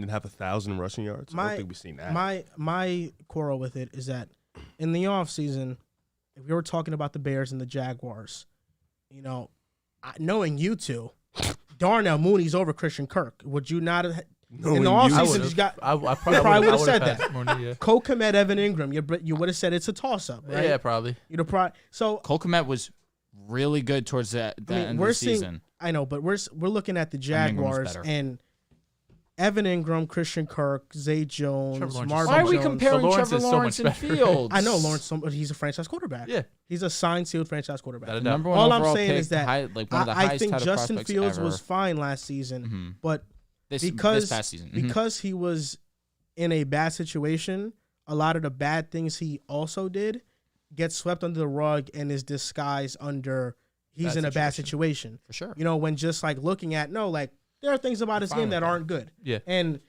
have 1,000 rushing yards? I don't think we've seen that. My quarrel with it is that in the offseason, if we were talking about the Bears and the Jaguars, you know, knowing you two, Darnell Mooney's over Christian Kirk. Would you not have? In the offseason, he's got. I probably would've said that. Mooney, yeah. Cole Kmet, Evan Ingram. You would have said it's a toss-up, right? Yeah, probably. You'd have so Cole Kmet was really good towards the end of the season. I know, but we're looking at the Jaguars, and Evan Ingram, Christian Kirk, Zay Jones, Trevor Lawrence is Marvin Why are we Jones. comparing Lawrence Trevor is so Lawrence much and better. Fields? I know Lawrence, he's a franchise quarterback. Yeah. He's a signed, sealed franchise quarterback. Without a The doubt. number one All I'm overall saying pick, is that like one of the I highest think touted Justin prospects Fields ever. was fine last season, Mhm. but this past season. because he was in a bad situation, a lot of the bad things he also did get swept under the rug and is disguised under he's in a bad situation. For sure. You know, when just like looking at there are things about his fine game with that that. aren't good. Yeah. And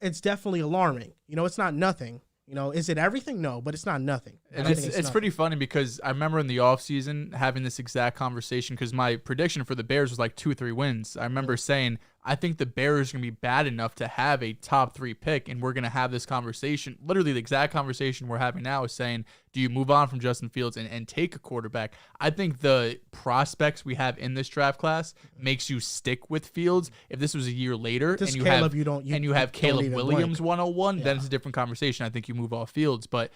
it's definitely alarming. You know, it's not nothing. You know, is it everything? No, but it's not nothing. And I it's think pretty funny because I remember in the offseason having this exact conversation because my prediction for the Bears was like 2-3 wins. I remember saying, I think the Bears are going to be bad enough to have a top 3 pick, and we're going to have this conversation. Literally the exact conversation we're having now is saying, do you move on from Justin Fields and take a quarterback? I think the prospects we have in this draft class makes you stick with Fields. If this was a year later This and you Caleb, have you don't- you and you have don't Caleb even Williams blink. 101, then Yeah. it's a different conversation. I think you move off Fields, but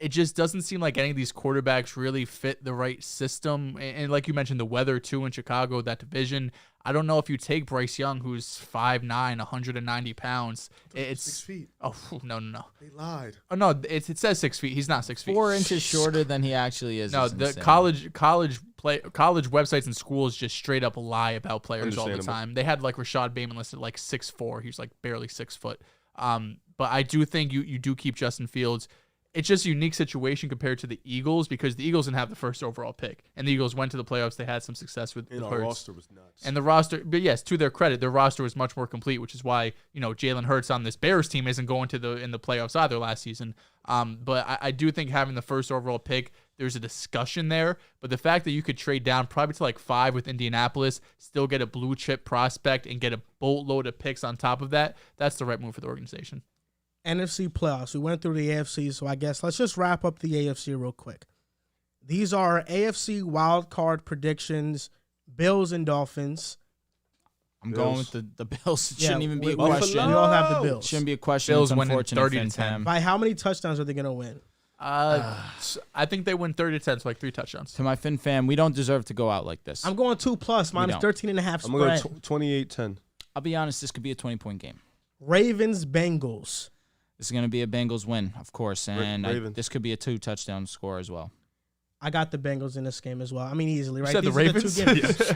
it just doesn't seem like any of these quarterbacks really fit the right system. And like you mentioned, the weather too in Chicago, that division. I don't know if you take Bryce Young, who's 5'9", 190 pounds. It's 6 feet. Oh no. They lied. Oh no, it says 6 feet. He's not 6 feet. 4 inches shorter than he actually is. No, is the insane. college websites and schools just straight up lie about players all the Understandable. time. They had like Rashad Bateman listed like 6'4". He was like barely 6 foot. But I do think you do keep Justin Fields. It's just a unique situation compared to the Eagles because the Eagles didn't have the first overall pick, and the Eagles went to the playoffs. They had some success with And our Hurts. roster was nuts. And the roster, but yes, to their credit, their roster was much more complete, which is why Jalen Hurts on this Bears team isn't going to in the playoffs either last season. But I do think having the first overall pick, there's a discussion there. But the fact that you could trade down probably to like 5 with Indianapolis, still get a blue chip prospect, and get a boatload of picks on top of that, that's the right move for the organization. NFC playoffs. We went through the AFC, so I guess let's just wrap up the AFC real quick. These are AFC wildcard predictions, Bills and Dolphins. I'm Bills. going with the Bills. It shouldn't even be a we- question. We all have the Bills. Shouldn't be a question. Bills It's winning unfortunate 30 for to 10. them. By how many touchdowns are they going to win? I think they win 30-10, so like 3 touchdowns. To my Fin fam, we don't deserve to go out like this. I'm going 2+ minus don't. 13.5 I'm going spread. to go 28-10. I'll be honest, this could be a 20-point game. Ravens, Bengals. This is going to be a Bengals win, of course, and Ravens. this could be a 2-touchdown score as well. I got the Bengals in this game as well. I mean, easily, right? said the These are Ravens? two games.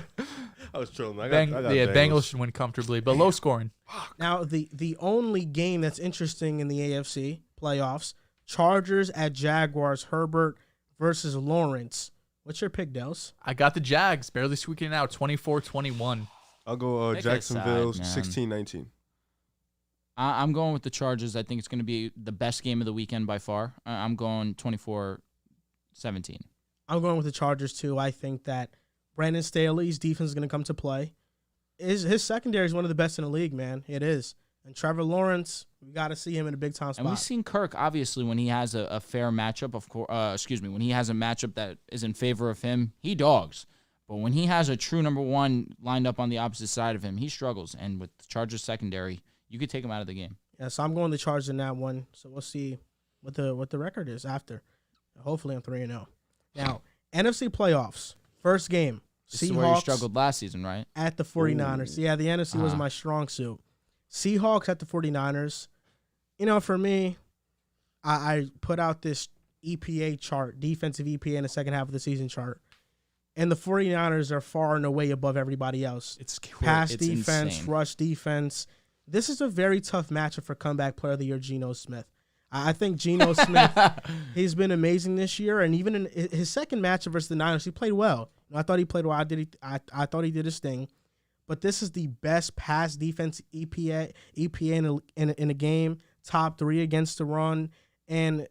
I was trolling. I got Bengals should win comfortably, but low scoring. Now, the only game that's interesting in the AFC playoffs, Chargers at Jaguars, Herbert versus Lawrence. What's your pick, Dehls? I got the Jags barely squeaking out 24-21. I'll go Pick a Jacksonville side, man. 16-19. I'm going with the Chargers. I think it's going to be the best game of the weekend by far. I'm going 24-17. I'm going with the Chargers, too. I think that Brandon Staley's defense is going to come to play. His secondary is one of the best in the league, man. It is. And Trevor Lawrence, we got to see him in a big-time spot. And we've seen Kirk, obviously, when he has a fair matchup, when he has a matchup that is in favor of him, he dogs. But when he has a true number one lined up on the opposite side of him, he struggles. And with the Chargers secondary, you could take him out of the game. Yeah, so I'm going the Chargers in that one. So we'll see what the record is after. Hopefully I'm 3-0. Now, NFC playoffs. First game. This is where you Seahawks struggled last season, right? at the 49ers. Yeah, the NFC was my strong suit. Seahawks at the 49ers. You know, for me, I put out this EPA chart, defensive EPA in the second half of the season chart. And the 49ers are far and away above everybody else. It's Pass it's defense, insane. rush defense. This is a very tough matchup for comeback player of the year, Geno Smith. I think Geno Smith, he's been amazing this year. And even in his second matchup versus the Niners, he played well. I thought he played well. I thought he did his thing. But this is the best pass defense EPA in a game, top 3 against the run. And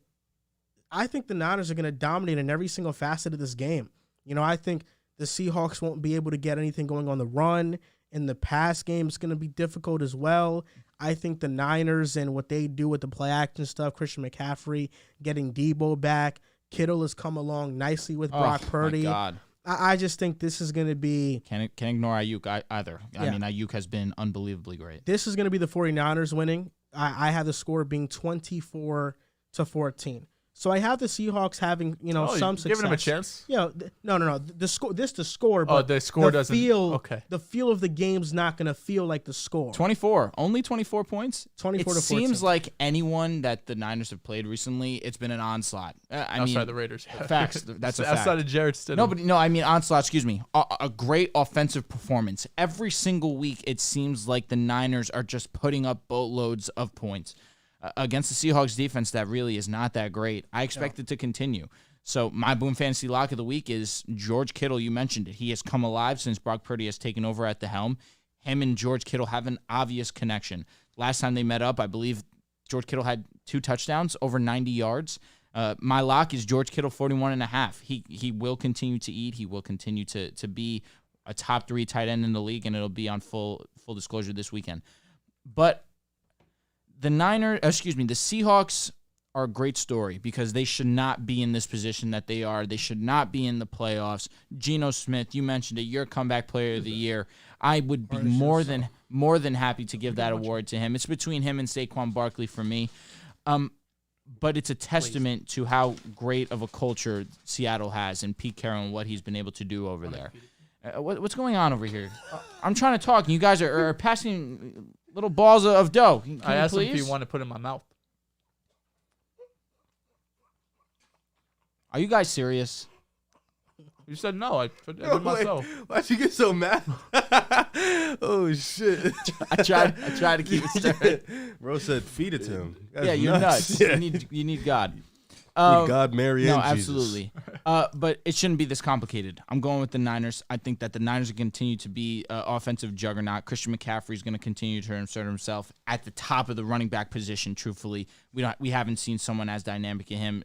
I think the Niners are going to dominate in every single facet of this game. You know, I think the Seahawks won't be able to get anything going on the run. And the pass game is going to be difficult as well. I think the Niners and what they do with the play action stuff, Christian McCaffrey getting Debo back, Kittle has come along nicely with Brock Purdy. My God. I just think this is going to be Can't ignore Ayuk either. I Yeah. mean, Ayuk has been unbelievably great. this is going to be the 49ers winning. I have the score being 24-14. So I have the Seahawks having, some success. Giving them a chance. No. The score. The score. But the score doesn't. Okay. The feel of the game's not gonna feel like the score. 24, only 24 points. 24 to 14. It seems like anyone that the Niners have played recently, it's been an onslaught. Outside the Raiders. Facts. That's a fact. Outside of Jarrett Stidham. I mean onslaught. Excuse me. A great offensive performance every single week. It seems like the Niners are just putting up boatloads of points. Against the Seahawks defense that really is not that great. I expect it to continue. So my Boom Fantasy Lock of the Week is George Kittle. You mentioned it. He has come alive since Brock Purdy has taken over at the helm. Him and George Kittle have an obvious connection. Last time they met up, I believe George Kittle had 2 touchdowns, over 90 yards. My lock is George Kittle, 41.5. He will continue to eat. He will continue to be a top 3 tight end in the league, and it'll be on full disclosure this weekend. But the Seahawks are a great story because they should not be in this position that they are. They should not be in the playoffs. Geno Smith, you mentioned it, your comeback player of the year. I would be more than happy to give that award to him. It's between him and Saquon Barkley for me. But it's a testament to how great of a culture Seattle has and Pete Carroll and what he's been able to do over there. What's going on over here? I'm trying to talk, and you guys are passing little balls of dough. Can I asked him if please? he wanted to put it in my mouth. Are you guys serious? You said no. I did myself. Why'd you get so mad? Oh shit! I tried to keep it straight. Bro said, "Feed it to him." Yeah, you're nuts. Yeah. You need God. God, Mary, no, and Jesus. absolutely. But it shouldn't be this complicated. I'm going with the Niners. I think that the Niners will continue to be an offensive juggernaut. Christian McCaffrey is going to continue to insert himself at the top of the running back position. Truthfully, we haven't seen someone as dynamic as him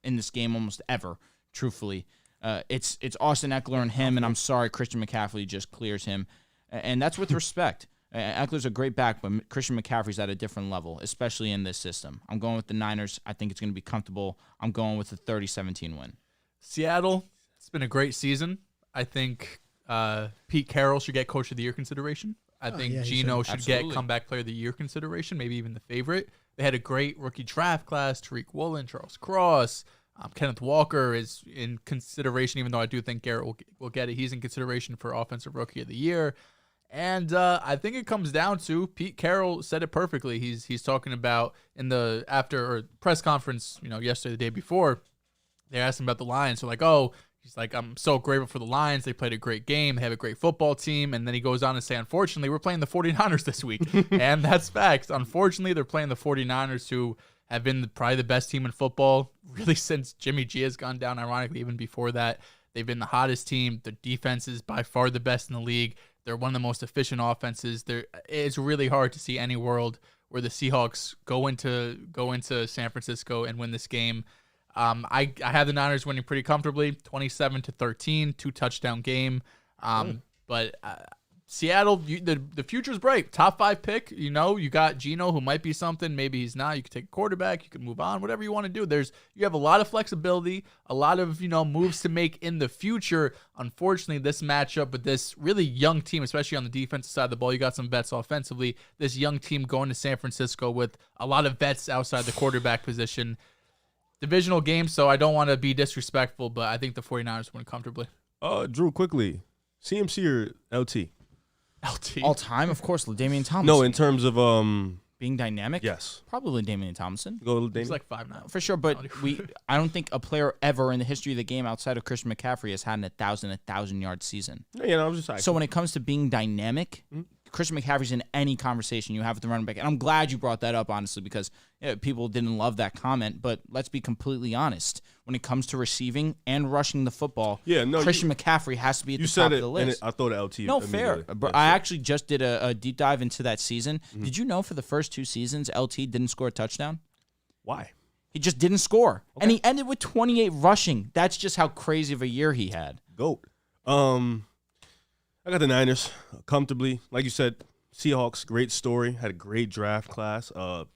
in this game almost ever. Truthfully, it's Austin Eckler and him, and I'm sorry, Christian McCaffrey just clears him, and that's with respect. Eckler's a great back, but Christian McCaffrey's at a different level, especially in this system. I'm going with the Niners. I think it's going to be comfortable. I'm going with a 30-17 win. Seattle, it's been a great season. I think Pete Carroll should get Coach of the Year consideration. I think Geno should get Comeback Player of the Year consideration, maybe even the favorite. They had a great rookie draft class. Tariq Woolen, Charles Cross, Kenneth Walker is in consideration, even though I do think Garrett will get it. He's in consideration for Offensive Rookie of the Year. And I think it comes down to Pete Carroll said it perfectly. He's talking about in the press conference, yesterday, the day before, they asked him about the Lions. So he's like, I'm so grateful for the Lions. They played a great game. They have a great football team. And then he goes on to say, unfortunately, we're playing the 49ers this week. And that's facts. Unfortunately, they're playing the 49ers, who have been probably the best team in football really since Jimmy G has gone down. Ironically, even before that, they've been the hottest team. The defense is by far the best in the league. They're one of the most efficient offenses. It's really hard to see any world where the Seahawks go into San Francisco and win this game. I have the Niners winning pretty comfortably, 27-13, 2-touchdown game. But Seattle, the future's bright. Top 5 pick. You got Geno, who might be something. Maybe he's not. You could take a quarterback. You can move on. Whatever you want to do. You have a lot of flexibility, a lot of moves to make in the future. Unfortunately, this matchup with this really young team, especially on the defensive side of the ball, you got some vets offensively. This young team going to San Francisco with a lot of vets outside the quarterback position. Divisional game, so I don't want to be disrespectful, but I think the 49ers win comfortably. Drew, quickly, CMC or LT? LT. All time, of course, Damian Thompson. No, in terms of being dynamic. yes, Probably Damian Thompson. go Damian. He's like 5'9". For sure, but I don't think a player ever in the history of the game outside of Christian McCaffrey has had a 1,000-yard season. I was just So when it comes to being dynamic, Christian McCaffrey's in any conversation you have with the running back. And I'm glad you brought that up, honestly, because people didn't love that comment. But let's be completely honest. When it comes to receiving and rushing the football, Christian McCaffrey has to be at the top of the list. I thought LT. No, fair. But I actually just did a deep dive into that season. Did you know for the first 2 seasons, LT didn't score a touchdown? Why? He just didn't score. Okay. And he ended with 28 rushing. That's just how crazy of a year he had. GOAT. I got the Niners comfortably. Like you said, Seahawks, great story. Had a great draft class.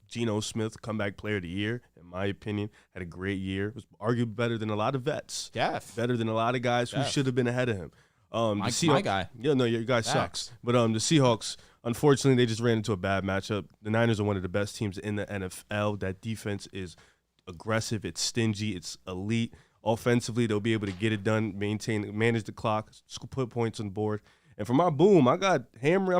Geno Smith, comeback player of the year, in my opinion, had a great year. Was arguably better than a lot of vets. Better than a lot of guys who should have been ahead of him. My guy. Yeah, no, your guy sucks. But the Seahawks, unfortunately, they just ran into a bad matchup. The Niners are one of the best teams in the NFL. That defense is aggressive. It's stingy. It's elite. Offensively, they'll be able to get it done, manage the clock, put points on the board. And for my boom, I'm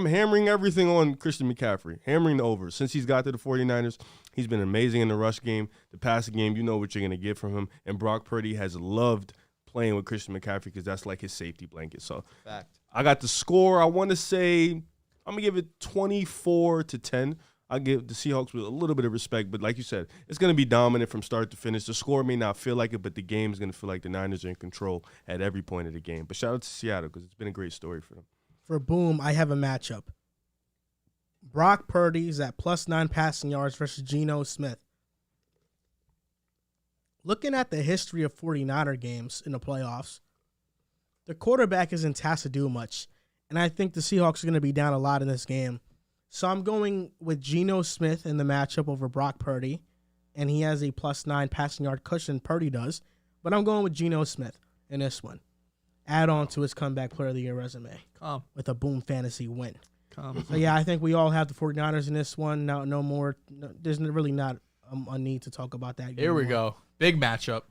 hammering everything on Christian McCaffrey, hammering the over. Since he's got to the 49ers, he's been amazing in the rush game. The passing game, you know what you're going to get from him. And Brock Purdy has loved playing with Christian McCaffrey because that's like his safety blanket. So Fact. I got the score. I want to say I'm going to give it 24-10. I give the Seahawks with a little bit of respect, but like you said, it's going to be dominant from start to finish. The score may not feel like it, but the game is going to feel like the Niners are in control at every point of the game. But shout out to Seattle because it's been a great story for them. For boom, I have a matchup. Brock Purdy is at +9 passing yards versus Geno Smith. Looking at the history of 49er games in the playoffs, the quarterback isn't tasked to do much, and I think the Seahawks are going to be down a lot in this game. So I'm going with Geno Smith in the matchup over Brock Purdy, and he has a +9 passing yard cushion. Purdy does, but I'm going with Geno Smith in this one. Add on to his comeback player of the year resume with a boom fantasy win. So yeah, I think we all have the 49ers in this one. No more. There's really not a need to talk about that. Here we go. Big matchup.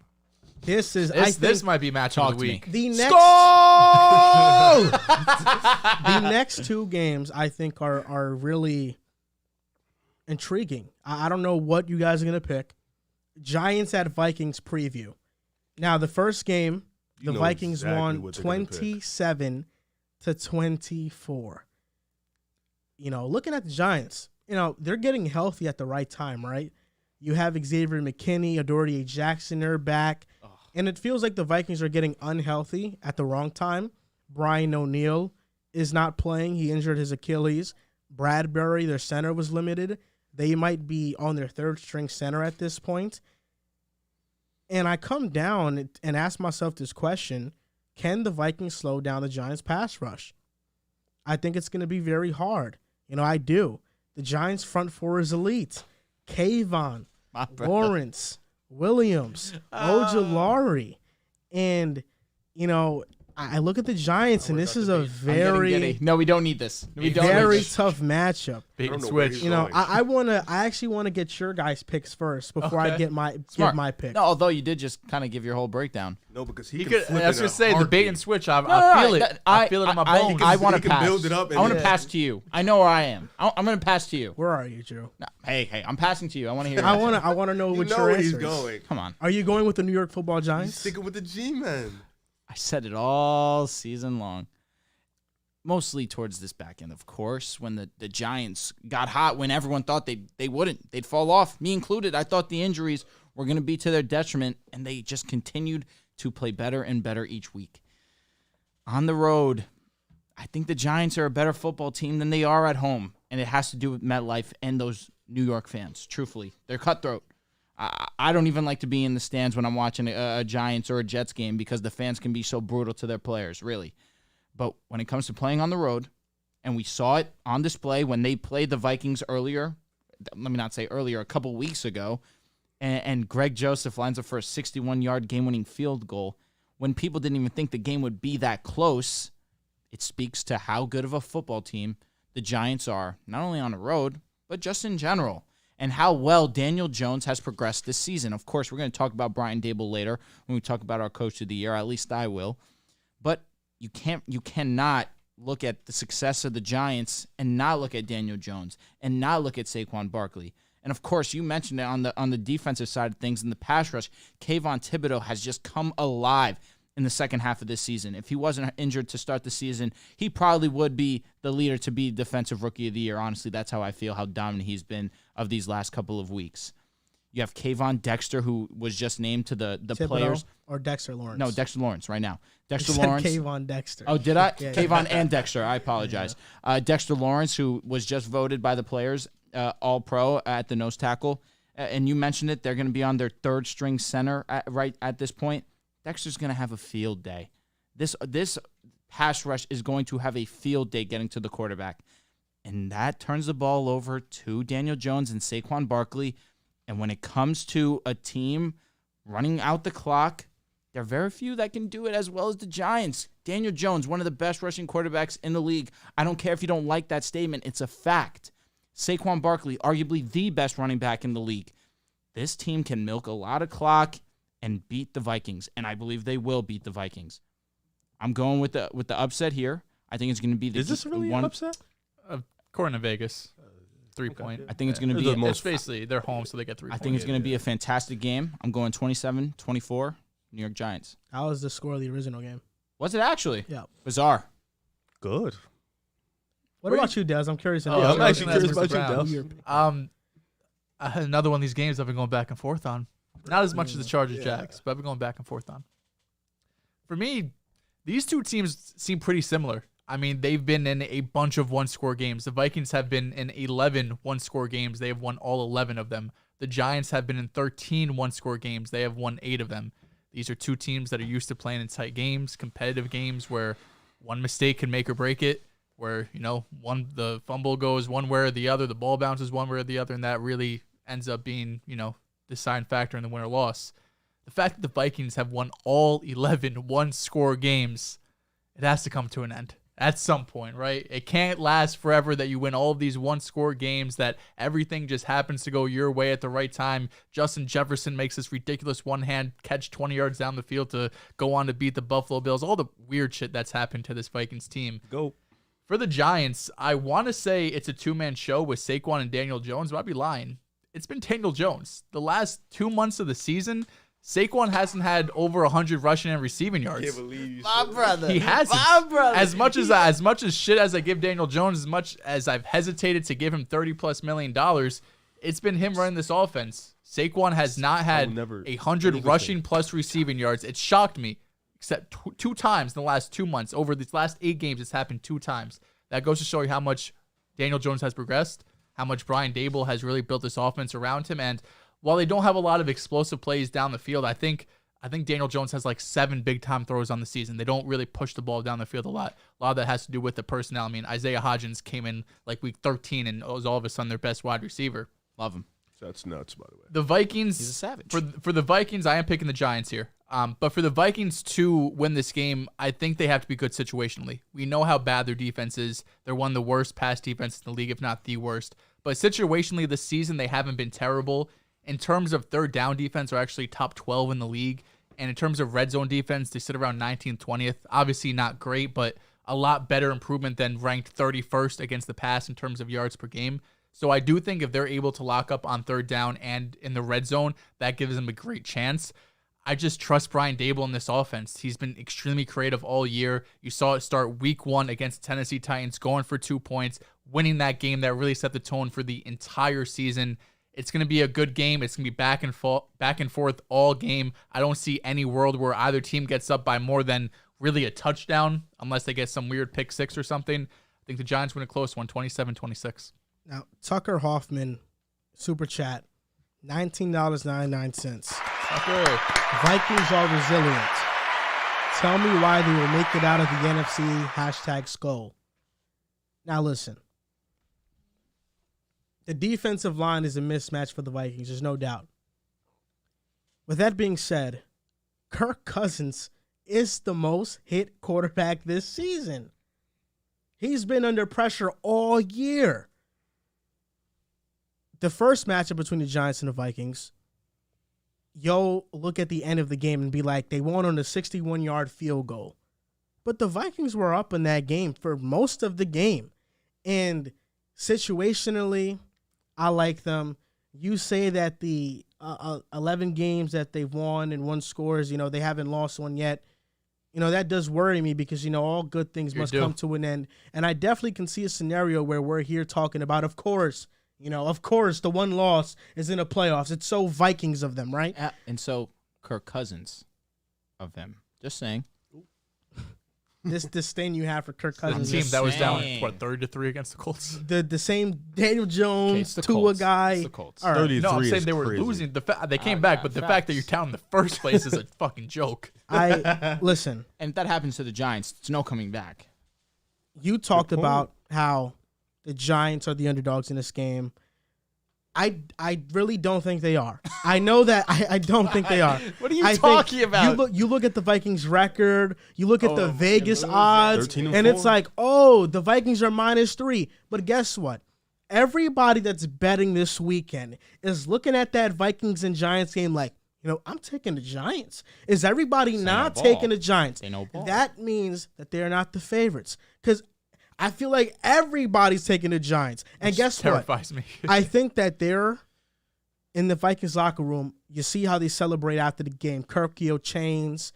This is. This might be matchup of the week. The next two games I think are really intriguing. I don't know what you guys are gonna pick. Giants at Vikings preview. Now the first game, the Vikings won 27-24. Looking at the Giants, they're getting healthy at the right time, right? You have Xavier McKinney, Adoree Jackson, they're back. And it feels like the Vikings are getting unhealthy at the wrong time. Brian O'Neill is not playing. He injured his Achilles. Bradbury, their center, was limited. They might be on their third-string center at this point. And I come down and ask myself this question, can the Vikings slow down the Giants' pass rush? I think it's going to be very hard. I do. The Giants' front four is elite. Kayvon, Lawrence, Williams, Ojulari. And, I look at the Giants, and this is a very no. We don't need this. We don't very need this. tough matchup. Bait and switch. I actually want to get your guys' picks first before I give my pick. No, although you did just kind of give your whole breakdown. No, because he could. I was gonna say the bait and switch. I feel it. I feel it in my bones. I want to pass. Build it up I want to pass to you. I know where I am. I'm going to pass to you. Where are you, Drew? No, hey, I'm passing to you. I want to hear. I want to know what your answer he's is. going. Come on. Are you going with the New York Football Giants? He's sticking with the G-men. I said it all season long. Mostly towards this back end, of course, when the Giants got hot, when everyone thought they wouldn't. They'd fall off, me included. I thought the injuries were going to be to their detriment, and they just continued to play better and better each week. On the road, I think the Giants are a better football team than they are at home, and it has to do with MetLife and those New York fans. Truthfully, they're cutthroat. I don't even like to be in the stands when I'm watching a Giants or a Jets game because the fans can be so brutal to their players, really. But when it comes to playing on the road, and we saw it on display when they played the Vikings earlier, let me not say earlier, a couple weeks ago, and Greg Joseph lines up for a 61-yard game-winning field goal, when people didn't even think the game would be that close, it speaks to how good of a football team the Giants are, not only on the road, but just in general. And how well Daniel Jones has progressed this season. Of course, we're going to talk about Brian Daboll later when we talk about our coach of the year. At least I will. But you cannot look at the success of the Giants and not look at Daniel Jones and not look at Saquon Barkley. And of course, you mentioned it on the defensive side of things in the pass rush. Kayvon Thibodeau has just come alive in the second half of this season. If he wasn't injured to start the season, he probably would be the leader to be Defensive Rookie of the Year. Honestly, that's how I feel, how dominant he's been of these last couple of weeks. You have Kayvon Dexter, who was just named to the Thibodeau players. Or Dexter Lawrence? No, Dexter Lawrence right now. Dexter You said Lawrence. Kayvon Dexter. Oh, did I? Yeah. Kayvon and Dexter. I apologize. Yeah. Dexter Lawrence, who was just voted by the players All-Pro at the nose tackle. And you mentioned it. They're going to be on their third-string center right at this point. Dexter's going to have a field day. This pass rush is going to have a field day getting to the quarterback. And that turns the ball over to Daniel Jones and Saquon Barkley. And when it comes to a team running out the clock, there are very few that can do it as well as the Giants. Daniel Jones, one of the best rushing quarterbacks in the league. I don't care if you don't like that statement. It's a fact. Saquon Barkley, arguably the best running back in the league. this team can milk a lot of clock and beat the Vikings, and I believe they will beat the Vikings. I'm going with the upset here. I think it's going to be the Is this really an upset? According to Vegas, 3-point. I think it's going to be It's basically they're home, so they get 3 points. I think it's going to be a fantastic game. I'm going 27-24, New York Giants. How was the score of the original game? Was it actually? Yeah. Bizarre. Good. What about you, Dehls? I'm curious. I'm actually curious about you, Dehls. Another one of these games I've been going back and forth on. Not as much as the Chargers Jags, but I've been going back and forth on. For me, these two teams seem pretty similar. I mean, they've been in a bunch of one-score games. The Vikings have been in 11 one-score games. They have won all 11 of them. The Giants have been in 13 one-score games. They have won 8 of them. These are two teams that are used to playing in tight games, competitive games where one mistake can make or break it, where, the fumble goes one way or the other, the ball bounces one way or the other, and that really ends up being, the deciding factor in the win or loss. The fact that the Vikings have won all 11 one-score games, it has to come to an end at some point, right? It can't last forever that you win all of these one-score games, that everything just happens to go your way at the right time. Justin Jefferson makes this ridiculous one-hand catch 20 yards down the field to go on to beat the Buffalo Bills. All the weird shit that's happened to this Vikings team. Go. For the Giants, I want to say it's a two-man show with Saquon and Daniel Jones, but I'd be lying. It's been Daniel Jones. The last 2 months of the season, Saquon hasn't had over 100 rushing and receiving yards. I can't believe you My brother. He hasn't. My brother. As much as shit as I give Daniel Jones, as much as I've hesitated to give him $30+ million, it's been him running this offense. Saquon has not had 100 rushing plus receiving yards. It shocked me, except two times in the last 2 months. Over these last 8 games, it's happened 2 times. That goes to show you how much Daniel Jones has progressed, how much Brian Daboll has really built this offense around him. And while they don't have a lot of explosive plays down the field, I think Daniel Jones has like 7 big-time throws on the season. They don't really push the ball down the field a lot. A lot of that has to do with the personnel. I mean, Isaiah Hodgins came in like week 13 and was all of a sudden their best wide receiver. Love him. That's nuts, by the way. The Vikings, He's a savage. For the Vikings, I am picking the Giants here. But for the Vikings to win this game, I think they have to be good situationally. We know how bad their defense is. They're one of the worst pass defenses in the league, if not the worst. But situationally this season, they haven't been terrible. In terms of third down defense, they're actually top 12 in the league. And in terms of red zone defense, they sit around 19th, 20th. Obviously not great, but a lot better improvement than ranked 31st against the pass in terms of yards per game. So I do think if they're able to lock up on third down and in the red zone, that gives them a great chance. I just trust Brian Daboll in this offense. He's been extremely creative all year. You saw it start week 1 against the Tennessee Titans, going for 2 points, winning that game that really set the tone for the entire season. It's going to be a good game. It's going to be back and forth all game. I don't see any world where either team gets up by more than really a touchdown, unless they get some weird pick 6 or something. I think the Giants win a close one, 27-26. Now, Tucker Hoffman, super chat, $19.99. Tucker. Vikings are resilient. Tell me why they will make it out of the NFC, #skull. Now listen. The defensive line is a mismatch for the Vikings, there's no doubt. With that being said, Kirk Cousins is the most hit quarterback this season. He's been under pressure all year. The first matchup between the Giants and the Vikings, you'll look at the end of the game and be like, they won on a 61-yard field goal. But the Vikings were up in that game for most of the game. And situationally, I like them. You say that the 11 games that they've won and won scores, they haven't lost one yet. That does worry me because, all good things must come to an end. And I definitely can see a scenario where we're here talking about, of course, the one loss is in the playoffs. It's so Vikings of them, right? And so Kirk Cousins of them. Just saying. This disdain you have for Kirk Cousins. The team that was down, 30-3 against the Colts. The same Daniel Jones, Tua Colts. Guy. It's the Colts. All right. 33 No, I'm saying is they were crazy. losing. They came back, but the fact that you're down in the first place is a fucking joke. Listen. And if that happens to the Giants, it's no coming back. You talked about how the Giants are the underdogs in this game. I really don't think they are. I know that I don't think they are. What are you talking about? You look at the Vikings record, you look at the Vegas odds, 13 and it's 4. like, oh, the Vikings are -3. But guess what? everybody that's betting this weekend is looking at that Vikings and Giants game like, I'm taking the Giants. Is everybody not taking the Giants? That means that they're not the favorites. Because I feel like everybody's taking the Giants. And guess what? Terrifies me. I think that they're in the Vikings locker room. You see how they celebrate after the game. Kirkio chains.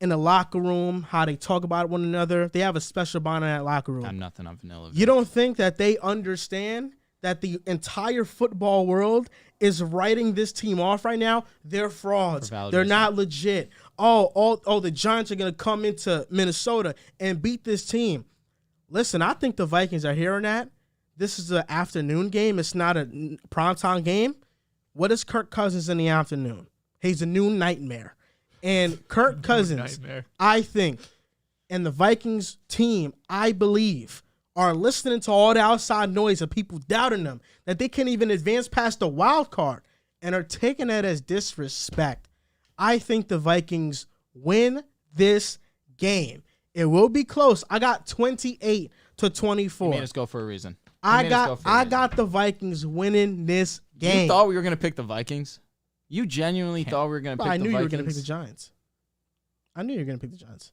In the locker room, how they talk about one another. They have a special bond in that locker room. I'm nothing on vanilla. You don't think that they understand that the entire football world is writing this team off right now? They're frauds. They're not legit. The Giants are going to come into Minnesota and beat this team. Listen, I think the Vikings are hearing that. This is an afternoon game. It's not a primetime game. What is Kirk Cousins in the afternoon? He's a new nightmare. And Kirk Cousins, I think, and the Vikings team, I believe, are listening to all the outside noise of people doubting them, that they can't even advance past the wild card, and are taking that as disrespect. I think the Vikings win this game. It will be close. I got 28-24. You made us go for a reason. I got the Vikings winning this game. You thought we were going to pick the Vikings? You genuinely thought we were going to pick the Vikings? I knew you were going to pick the Giants. I knew you were going to pick the Giants.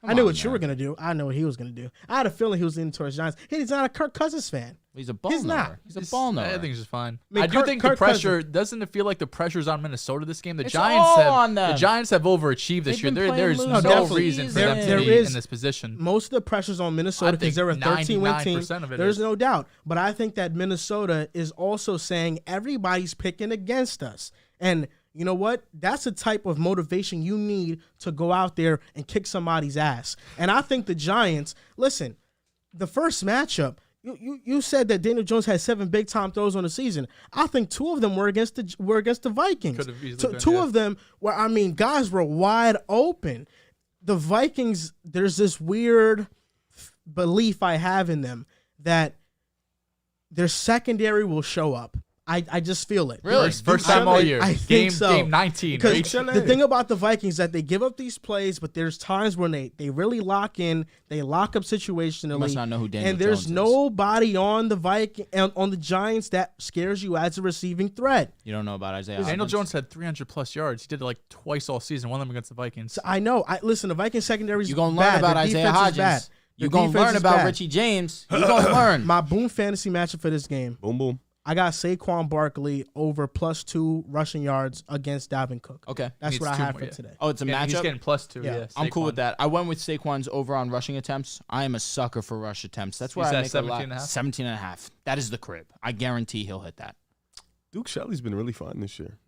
I knew what you were going to do. I know what he was going to do. I had a feeling he was leaning towards Giants. He's not a Kirk Cousins fan. He's a ball knower. He's a ball knower. I think it's just fine. I do think the pressure, doesn't it feel like the pressure's on Minnesota this game? The Giants have overachieved this year. There's no reason for them to be in this position. Most of the pressure's on Minnesota because they're a 13-win team. There's no doubt. But I think that Minnesota is also saying everybody's picking against us. And you know what? That's the type of motivation you need to go out there and kick somebody's ass. And I think the Giants, listen, the first matchup, you said that Daniel Jones had 7 big-time throws on the season. I think 2 of them were against the Vikings. Could have easily been, two of them were, guys were wide open. The Vikings, there's this weird belief I have in them that their secondary will show up. I just feel it. Really? First time all year. I think so. Game 19. Because the thing about the Vikings is that they give up these plays, but there's times when they really lock in. They lock up situationally. You must not know who Daniel and there's Jones nobody on the Giants that scares you as a receiving threat. You don't know about Isaiah Daniel Hopkins? Jones had 300-plus yards. He did it like twice all season, one of them against the Vikings. So I know. Listen, the Vikings secondary is bad. You're going to learn about Isaiah Hodgins. You're going to learn about Richie James. You're going to learn. My boom fantasy matchup for this game. Boom, boom. I got Saquon Barkley over +2 rushing yards against Dalvin Cook. Okay. That's what I have for today. Oh, it's a matchup? He's getting +2, yeah. I'm cool with that. I went with Saquon's over on rushing attempts. I am a sucker for rush attempts. That's where I make 17.5. That is the crib. I guarantee he'll hit that. Duke Shelley's been really fine this year.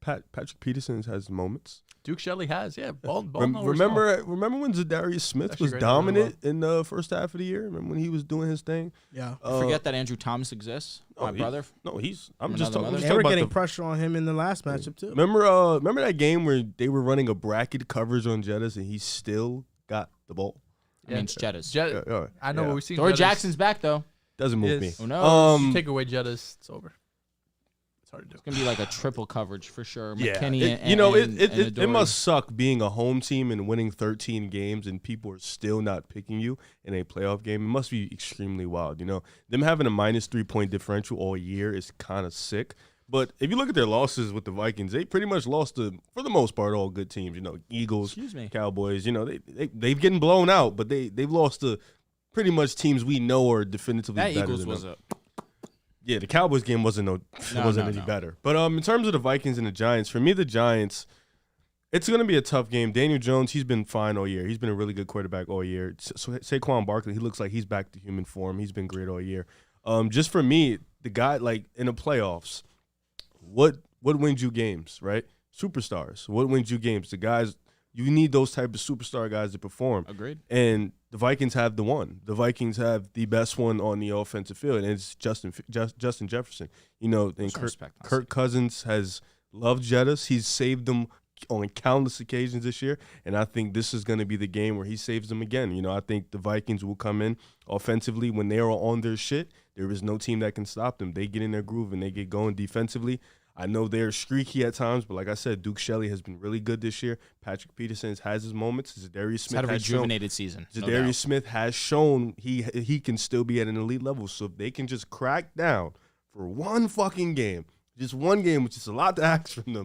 Patrick Peterson has moments. Duke Shelley has, remember when Zadarius Smith was dominant in the first half of the year? Remember when he was doing his thing? Yeah. Forget that Andrew Thomas exists. My brother. No, I'm just talking. They were getting pressure on him in the last matchup too. Remember that game where they were running a bracket coverage on Jettis and he still got the ball? I mean, it's Jettis. I know what we've seen. Dory Jackson's back though. Doesn't move me. Who knows? Take away Jettis, it's over. It's gonna be like a triple coverage for sure. Yeah, McKinney it must suck being a home team and winning 13 games and people are still not picking you in a playoff game. It must be extremely wild. Them having a -3 point differential all year is kind of sick. But if you look at their losses with the Vikings, they pretty much lost to, for the most part, all good teams. Eagles, Cowboys. They've getting blown out, but they've lost to pretty much teams we know are definitively better Eagles than was them. a The Cowboys game wasn't any better. But in terms of the Vikings and the Giants, for me, the Giants, it's going to be a tough game. Daniel Jones, he's been fine all year. He's been a really good quarterback all year. So Saquon Barkley, he looks like he's back to human form. He's been great all year. Just for me, the guy, like in the playoffs, what wins you games, right? Superstars. What wins you games? The guys, you need those type of superstar guys to perform. Agreed. And the Vikings have the one. The Vikings have the best one on the offensive field, and it's Justin Jefferson. And Kirk Cousins has loved Jettis. He's saved them on countless occasions this year, and I think this is going to be the game where he saves them again. I think the Vikings will come in offensively when they are on their shit. There is no team that can stop them. They get in their groove and they get going defensively. I know they're streaky at times, but like I said, Duke Shelley has been really good this year. Patrick Peterson has his moments. Zadarius Smith Had a has shown. rejuvenated season. No Zadarius doubt. Smith has shown he can still be at an elite level. So if they can just crack down for one fucking game, just one game, which is a lot to ask from them,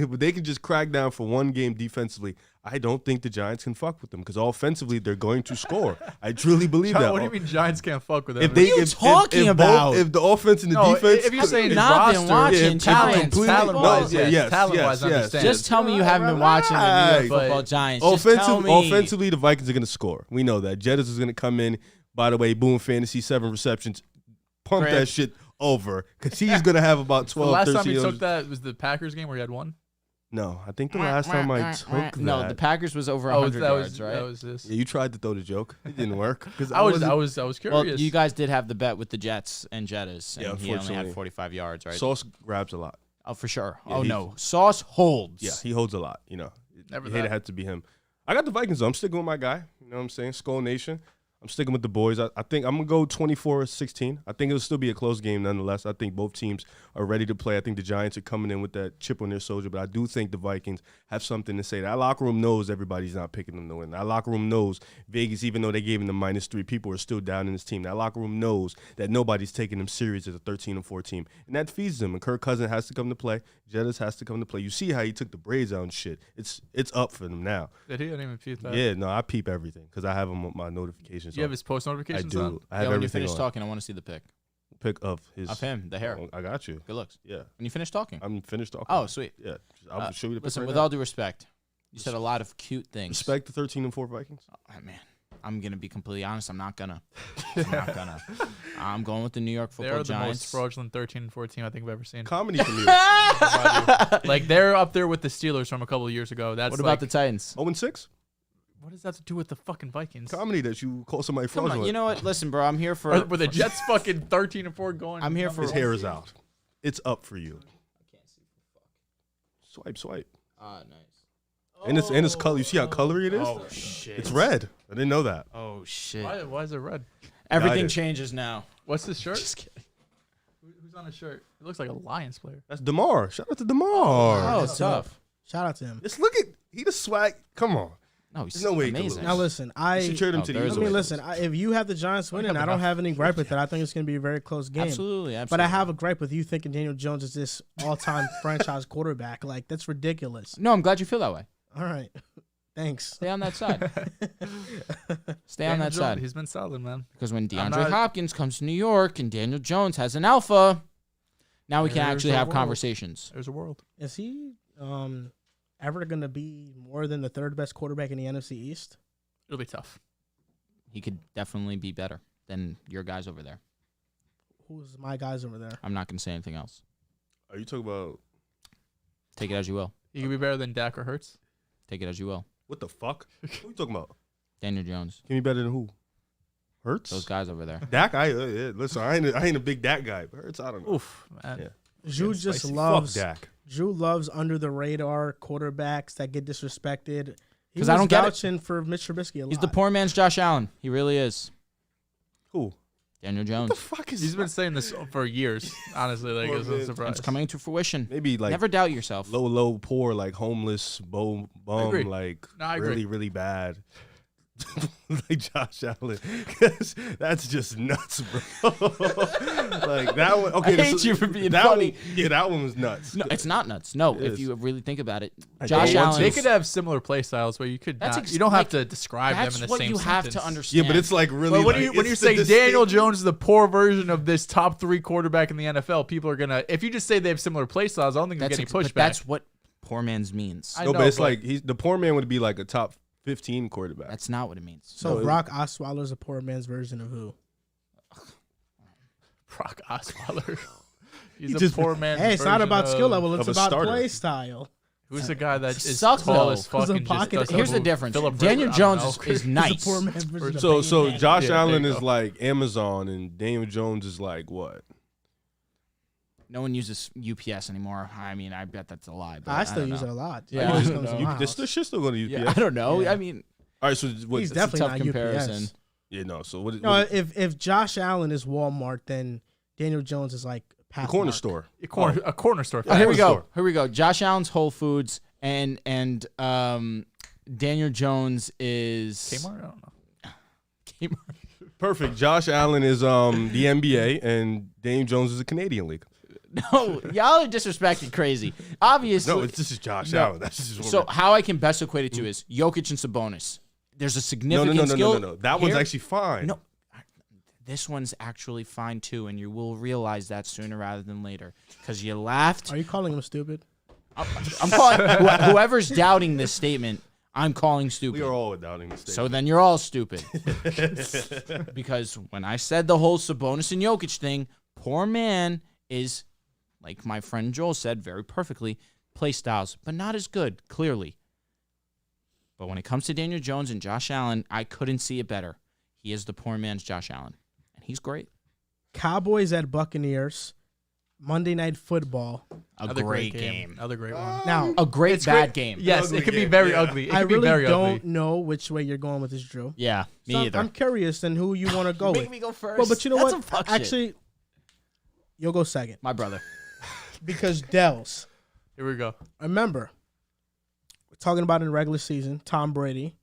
but they can just crack down for one game defensively, I don't think the Giants can fuck with them because offensively they're going to score. I truly believe that. What do you mean Giants can't fuck with them? What are you talking about? If the offense and the defense, if you're saying not been watching talent-wise, yes, talent-wise, yes. understand. Just tell me you haven't been watching the New York Football Giants. Just tell me. Offensively, the Vikings are going to score. We know that. Jettis is going to come in. By the way, boom, fantasy 7 receptions. Pump that shit over because he's going to have about 12, The last 13. time he took that was the Packers game where he had one. No, I think the last time I took that. No, the Packers was over 100 yards, right? That was this. Yeah, you tried to throw the joke. It didn't work. I was curious. Well, you guys did have the bet with the Jets and Jettis, and he only had unfortunately. 45 yards, right? Sauce grabs a lot. Oh, for sure. Yeah, No. Sauce holds. Yeah, he holds a lot. You know, Never it that. had to be him. I got the Vikings, though. I'm sticking with my guy. You know what I'm saying? Skull Nation. I'm sticking with the boys. I think I'm going to go 24-16. I think it'll still be a close game nonetheless. I think both teams are ready to play. I think the Giants are coming in with that chip on their shoulder, but I do think the Vikings have something to say. That locker room knows everybody's not picking them to win. That locker room knows Vegas, even though they gave him the -3, people are still down in his team. That locker room knows that nobody's taking them serious as a 13-4 team, and that feeds them. And Kirk Cousins has to come to play. Jettis has to come to play. You see how he took the braids out and shit. It's up for them now. Did he? I didn't even peep that. Yeah, no, I peep everything because I have him on my notifications. Do you have on. his post I notifications do. on? I have When you everything finish on. talking, I want to see the pic Pick of his of him, the hair. Oh, I got you. Good looks. Yeah, When you finish talking. I'm finished talking. Oh, sweet. Yeah, I'll show you the. Listen, pic with right all due respect, you said a lot of cute things. respect the 13-4 Vikings. Oh, man, I'm gonna be completely honest. I'm not gonna. I'm going with the New York They're Football the Giants. most fraudulent 13-4 team I think I've ever seen. Comedy from you. Like they're up there with the Steelers from a couple of years ago. That's What about the Titans? 0-6. what does that have to do with the fucking Vikings? Comedy that you call somebody Come fraudulent. on, you know what? Listen, bro, I'm here for. Were the Jets fucking 13-4 going? I'm here for. His hair is out. It's up for you. Swipe. Ah, nice. And it's color. You see how colory it is? Oh shit. It's red. I didn't know that. Oh shit. Why is it red? Everything Got it. changes now. What's this shirt? Just kidding. Who's on his shirt? It looks like a Lions player. That's DeMar. Shout out to DeMar. Oh, That's tough. Shout out to him. Just look at he the swag. Come on. No, he's There's no way he can amazing. lose. Now listen, You should trade him Oh, to there's the. a way. listen. If you have the Giants winning, I don't have any gripe with that. I think it's going to be a very close game. Absolutely. But I have a gripe with you thinking Daniel Jones is this all-time franchise quarterback. Like, that's ridiculous. No, I'm glad you feel that way. All right. Thanks. Stay on that side. Stay on Daniel that Jones, side. He's been solid, man. Because when DeAndre not- Hopkins comes to New York and Daniel Jones has an alpha, now we can There's actually a have world. conversations. There's a world. Is he ever going to be more than the third best quarterback in the NFC East? It'll be tough. He could definitely be better than your guys over there. Who's my guys over there? I'm not going to say anything else. Are you talking about Take it as you will. He could be better than Dak or Hurts. Take it as you will. what the fuck? What are you talking about? Daniel Jones. Can be better than who? Hurts. Those guys over there. Dak. Listen. I ain't a big Dak guy. But Hurts. I don't know. Oof, man. Yeah. Drew just spicy. loves Fuck Dak. Drew loves under the radar quarterbacks that get disrespected. He 'Cause I was don't get it. vouching for Mitch Trubisky a lot. He's the poor man's Josh Allen. He really is. Who? Daniel Jones. What the fuck is? He's been saying this for years. Honestly, like it's a It's surprise. It's coming to fruition. maybe like Never doubt yourself. low, poor, like homeless, bum, agree. like No, I agree. really, really bad. Like Josh Allen. That's just nuts, bro. Like that one. Okay, I hate you for being that funny. One, yeah, that one was nuts. No, it's not nuts. No, It if is. you really think about it, I Josh don't want Allen. They could have similar play styles where you could That's not, ex- you don't have like, to describe them That's in the what same you have to sentence. understand. Yeah, but it's like really. But when like, you it's say the Daniel distinct- Jones is the poor version of this top 3 quarterback in the NFL, people are gonna. If you just say they have similar play styles, I don't think you're That's getting but pushback. that's what poor man's means. I No, know, but it's but- like the poor man would be like a top 15 quarterback. That's not what it means. So No, Brock Osweiler's a poor man's version of who? Brock Osweiler. He's He a just- poor man's Hey, it's not version about skill of- level. It's of a about starter. play style. Who's the guy that is Sucks, tall though. as Who's fuck a and just pocket- doesn't Here's the move? difference. Phillip Daniel Rivers? I Jones don't know. is He's a nice. poor man's version of So Peyton Manning. Josh Yeah, there Allen you is go. like Amazon and Daniel Jones is like what? No one uses UPS anymore. I mean, I bet that's a lie. But I still don't use know. it a lot. Yeah, It I just don't comes to know. my This house. shit's still going to UPS. Yeah, I don't know. Yeah. I mean, All right, so what? He's it's a definitely tough not comparison. UPS. yeah, no. So what? No, if Josh Allen is Walmart, then Daniel Jones is like Path corner Mark. store. A corner store. Oh, here we go. store. Here we go. Josh Allen's Whole Foods and Daniel Jones is Kmart? I don't know. Kmart. Perfect. Josh Allen is the NBA, and Dame Jones is the Canadian League. No, y'all are disrespecting crazy. Obviously. No, this is Josh Allen. That's just what So how I can best equate it to is Jokic and Sabonis. There's a no, significant skill. no. That one's here. actually fine. No, this one's actually fine too, and you will realize that sooner rather than later. Because you laughed. Are you calling him stupid? I'm calling whoever's doubting this statement. I'm calling stupid. We are all doubting the state. So then you're all stupid. Because when I said the whole Sabonis and Jokic thing, poor man is, like my friend Joel said very perfectly, play styles, but not as good, clearly. But when it comes to Daniel Jones and Josh Allen, I couldn't see it better. He is the poor man's Josh Allen, and he's great. Cowboys at Buccaneers, Monday Night Football. Another great game. Another great one. Now, A great It's bad great. game. Yes, Ugly it could be game, very yeah. ugly. It I could be really very don't ugly. know which way you're going with this, Drew. Yeah, me So either. I'm curious in who you want to go Make with. me go first. Well, but you know That's some what? fuck shit. Actually, you'll go second My brother. because Dehls. Here we go. Remember, we're talking about in the regular season, Tom Brady.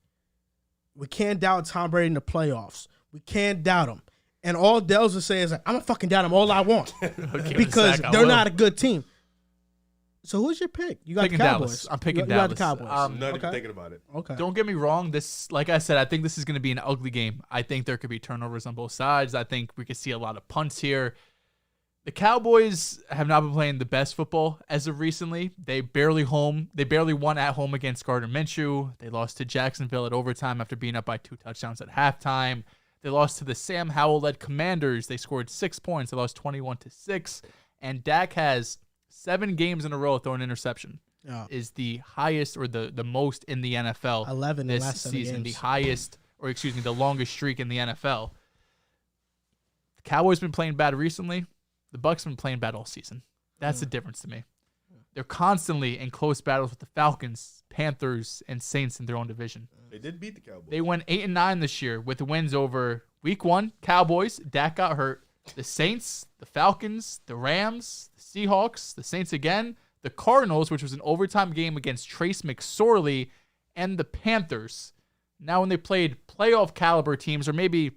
We can't doubt Tom Brady in the playoffs. We can't doubt him. And all Dehls will say is, like, I'm going to fucking doubt him all I want Okay, because Zach, I they're will. not a good team. So who's your pick? You got Picking the Cowboys. Dallas. I'm picking you got the Dallas. Cowboys. I'm not even Okay. thinking about it. Okay. Don't get me wrong. This, like I said, I think this is going to be an ugly game. I think there could be turnovers on both sides. I think we could see a lot of punts here. The Cowboys have not been playing the best football as of recently. They barely won at home against Gardner Minshew. They lost to Jacksonville at overtime after being up by 2 touchdowns at halftime. They lost to the Sam Howell-led Commanders. They scored 6 points. They lost 21-6. And Dak has 7 games in a row throwing an interception. Yeah. Is the highest or the most in the NFL 11 in the this last 7 season. games. The highest, or excuse me, the longest streak in the NFL. The Cowboys been playing bad recently. The Bucs been playing bad all season. That's the difference to me. They're constantly in close battles with the Falcons, Panthers, and Saints in their own division. They did beat the Cowboys. They went 8-9 this year with the wins over Week 1, Cowboys, Dak got hurt, the Saints, the Falcons, the Rams, the Seahawks, the Saints again, the Cardinals, which was an overtime game against Trace McSorley, and the Panthers. Now when they played playoff caliber teams, or maybe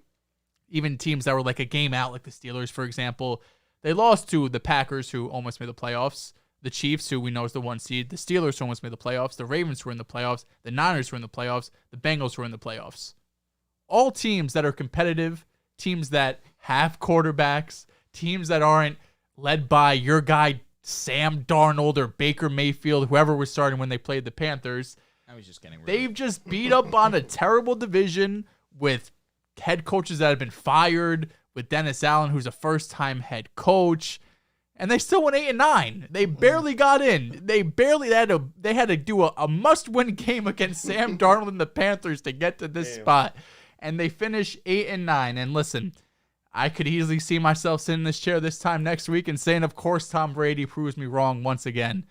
even teams that were like a game out, like the Steelers, for example, they lost to the Packers, who almost made the playoffs, the Chiefs, who we know is the 1 seed, the Steelers, who almost made the playoffs, the Ravens, who were in the playoffs, the Niners, who were in the playoffs, the Bengals, who were in the playoffs. All teams that are competitive, teams that have quarterbacks, teams that aren't led by your guy Sam Darnold or Baker Mayfield, whoever was starting when they played the Panthers. I was just getting rid They've just beat up on a terrible division with head coaches that have been fired, with Dennis Allen, who's a first-time head coach, and they still went 8-9. They barely got in. They had to do a must-win game against Sam Darnold and the Panthers to get to this spot, and they finished 8-9. And listen, I could easily see myself sitting in this chair this time next week and saying, of course, Tom Brady proves me wrong once again.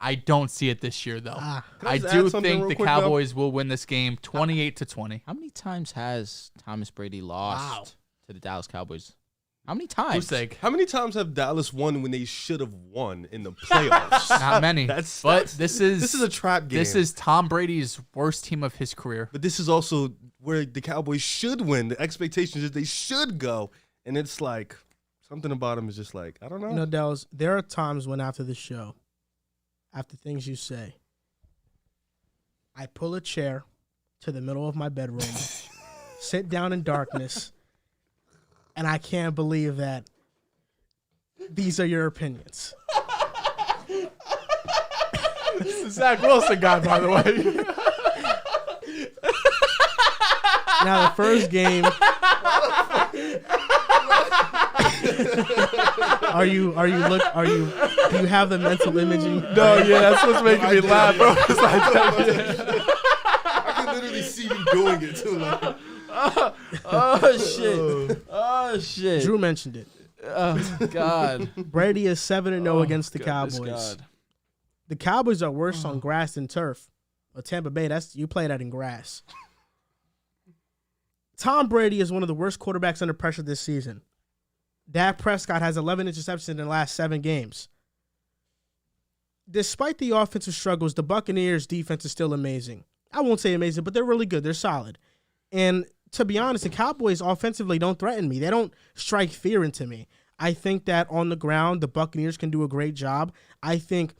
I don't see it this year, though. Can I I just do add something think real the quick, Mel? Cowboys will win this game 28-20. How many times has Thomas Brady lost Wow. to the Dallas Cowboys? How many times? Who's sake? How many times have Dallas won when they should have won in the playoffs? Not many. But this is a trap game. This is Tom Brady's worst team of his career. But this is also where the Cowboys should win. The expectations is they should go, and it's like something about them is just like I don't know. You know, Dells, there are times when after the show, after things you say, I pull a chair to the middle of my bedroom, sit down in darkness, and I can't believe that these are your opinions. This is Zach Wilson guy, by the way. Now the first game. Do you have the mental imaging? No, yeah, that's what's making me laugh, bro. It's like I can literally see you doing it too. Like, Oh shit! Oh shit! Drew mentioned it. Oh God! Brady is 7-0 against the Goodness Cowboys. God. The Cowboys are worse on grass than turf. But Tampa Bay, you play that in grass. Tom Brady is one of the worst quarterbacks under pressure this season. Dak Prescott has 11 interceptions in the last 7 games. Despite the offensive struggles, the Buccaneers' defense is still amazing. I won't say amazing, but they're really good. They're solid. And to be honest, the Cowboys offensively don't threaten me. They don't strike fear into me. I think that on the ground, the Buccaneers can do a great job. I think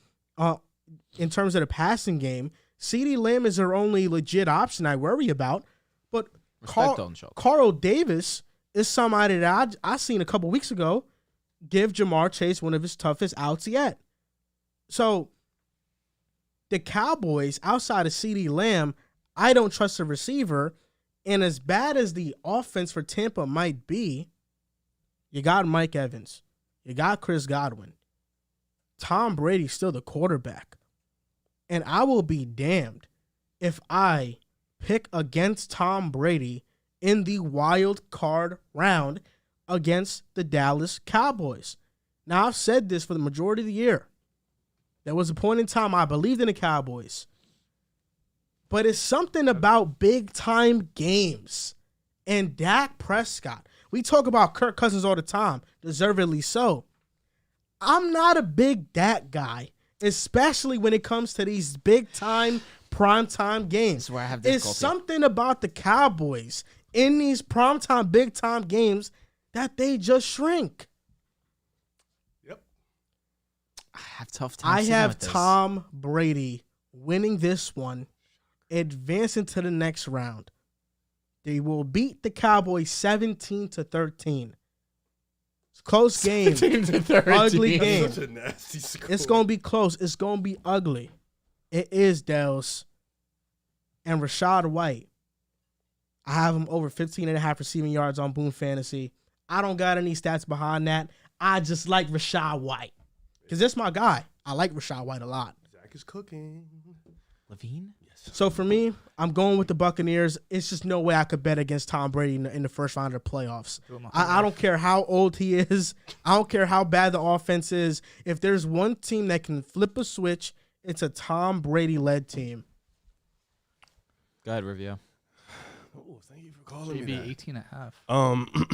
in terms of the passing game, CeeDee Lamb is their only legit option I worry about. But Carl Davis is somebody that I seen a couple weeks ago give Jamar Chase one of his toughest outs yet. So the Cowboys, outside of CeeDee Lamb, I don't trust the receiver. And as bad as the offense for Tampa might be, you got Mike Evans. You got Chris Godwin. Tom Brady's still the quarterback. And I will be damned if I pick against Tom Brady in the wild card round against the Dallas Cowboys. Now, I've said this for the majority of the year. There was a point in time I believed in the Cowboys. But it's something about big-time games. And Dak Prescott. We talk about Kirk Cousins all the time, deservedly so. I'm not a big Dak guy, especially when it comes to these big-time, prime-time games. That's where I have difficulty. It's something about the Cowboys in these prime-time, big-time games that they just shrink. Yep. I have tough time. I have with this. Tom Brady winning this one, advancing to the next round. They will beat the Cowboys 17-13. It's a close game. 17-13. Ugly game. Such a nasty score. It's going to be close. It's going to be ugly. It is Dehls. And Rachaad White. I have him over 15.5 receiving yards on Boom Fantasy. I don't got any stats behind that. I just like Rachaad White. Because that's my guy. I like Rachaad White a lot. Zach is cooking. Levine? Yes. So for me, I'm going with the Buccaneers. It's just no way I could bet against Tom Brady in the first round of the playoffs. I don't care how old he is. I don't care how bad the offense is. If there's one team that can flip a switch, it's a Tom Brady-led team. Go ahead, review. Oh, thank you for calling me Maybe that. 18.5.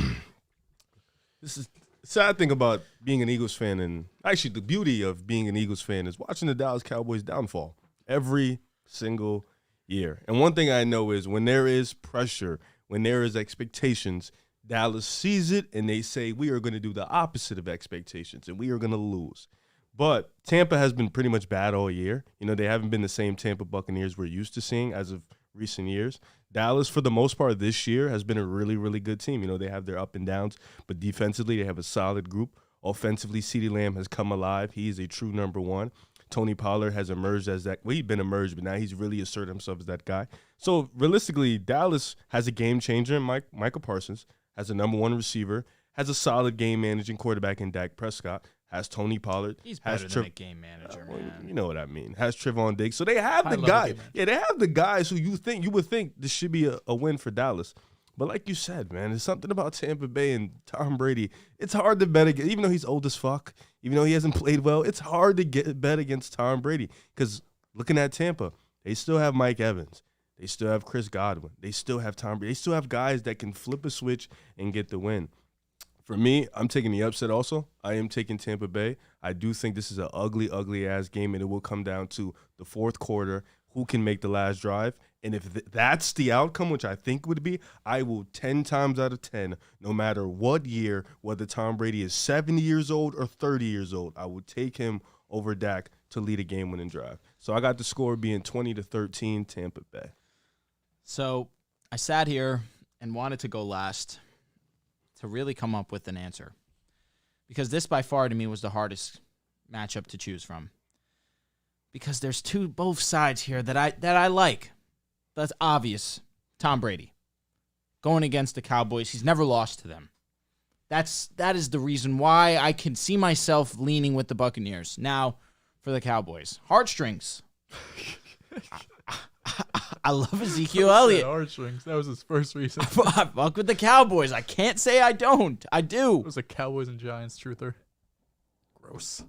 This is the sad thing about being an Eagles fan, and actually the beauty of being an Eagles fan is watching the Dallas Cowboys downfall every single year. And one thing I know is when there is pressure, when there is expectations, Dallas sees it and they say, we are going to do the opposite of expectations and we are going to lose. But Tampa has been pretty much bad all year. You know, they haven't been the same Tampa Buccaneers we're used to seeing as of recent years. Dallas, for the most part this year, has been a really, really good team. You know, they have their up and downs, but defensively they have a solid group. Offensively, CeeDee Lamb has come alive. He is a true number one. Tony Pollard has emerged as that. Well, he'd been emerged, but now he's really asserted himself as that guy. So, realistically, Dallas has a game changer in Michael Parsons, has a number one receiver, has a solid game-managing quarterback in Dak Prescott, has Tony Pollard. He's better than a game manager, man. You know what I mean. Has Trevon Diggs. So, they have the guys. Yeah, they have the guys who you would think this should be a win for Dallas. But like you said, man, there's something about Tampa Bay and Tom Brady. It's hard to bet against, even though he's old as fuck, even though he hasn't played well, it's hard to bet against Tom Brady. Because looking at Tampa, they still have Mike Evans. They still have Chris Godwin. They still have Tom Brady. They still have guys that can flip a switch and get the win. For me, I'm taking the upset also. I am taking Tampa Bay. I do think this is an ugly, ugly-ass game, and it will come down to the fourth quarter, who can make the last drive. And if that's the outcome, which I think would be, I will 10 times out of 10, no matter what year, whether Tom Brady is 70 years old or 30 years old, I would take him over Dak to lead a game-winning drive. So I got the score being 20-13 Tampa Bay. So I sat here and wanted to go last to really come up with an answer. Because this, by far, to me, was the hardest matchup to choose from. Because there's both sides here that I like. That's obvious. Tom Brady going against the Cowboys. He's never lost to them. That is the reason why I can see myself leaning with the Buccaneers. Now, for the Cowboys, heartstrings. I love Ezekiel Elliott. Heartstrings. That was his first reason. I fuck with the Cowboys. I can't say I don't. I do. It was a Cowboys and Giants truther. Gross.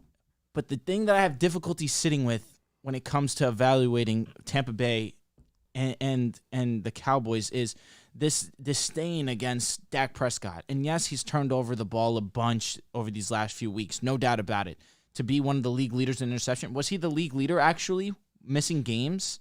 But the thing that I have difficulty sitting with when it comes to evaluating Tampa Bay and the Cowboys is this disdain against Dak Prescott. And yes, he's turned over the ball a bunch over these last few weeks, no doubt about it. To be one of the league leaders in interception. Was he the league leader actually, missing games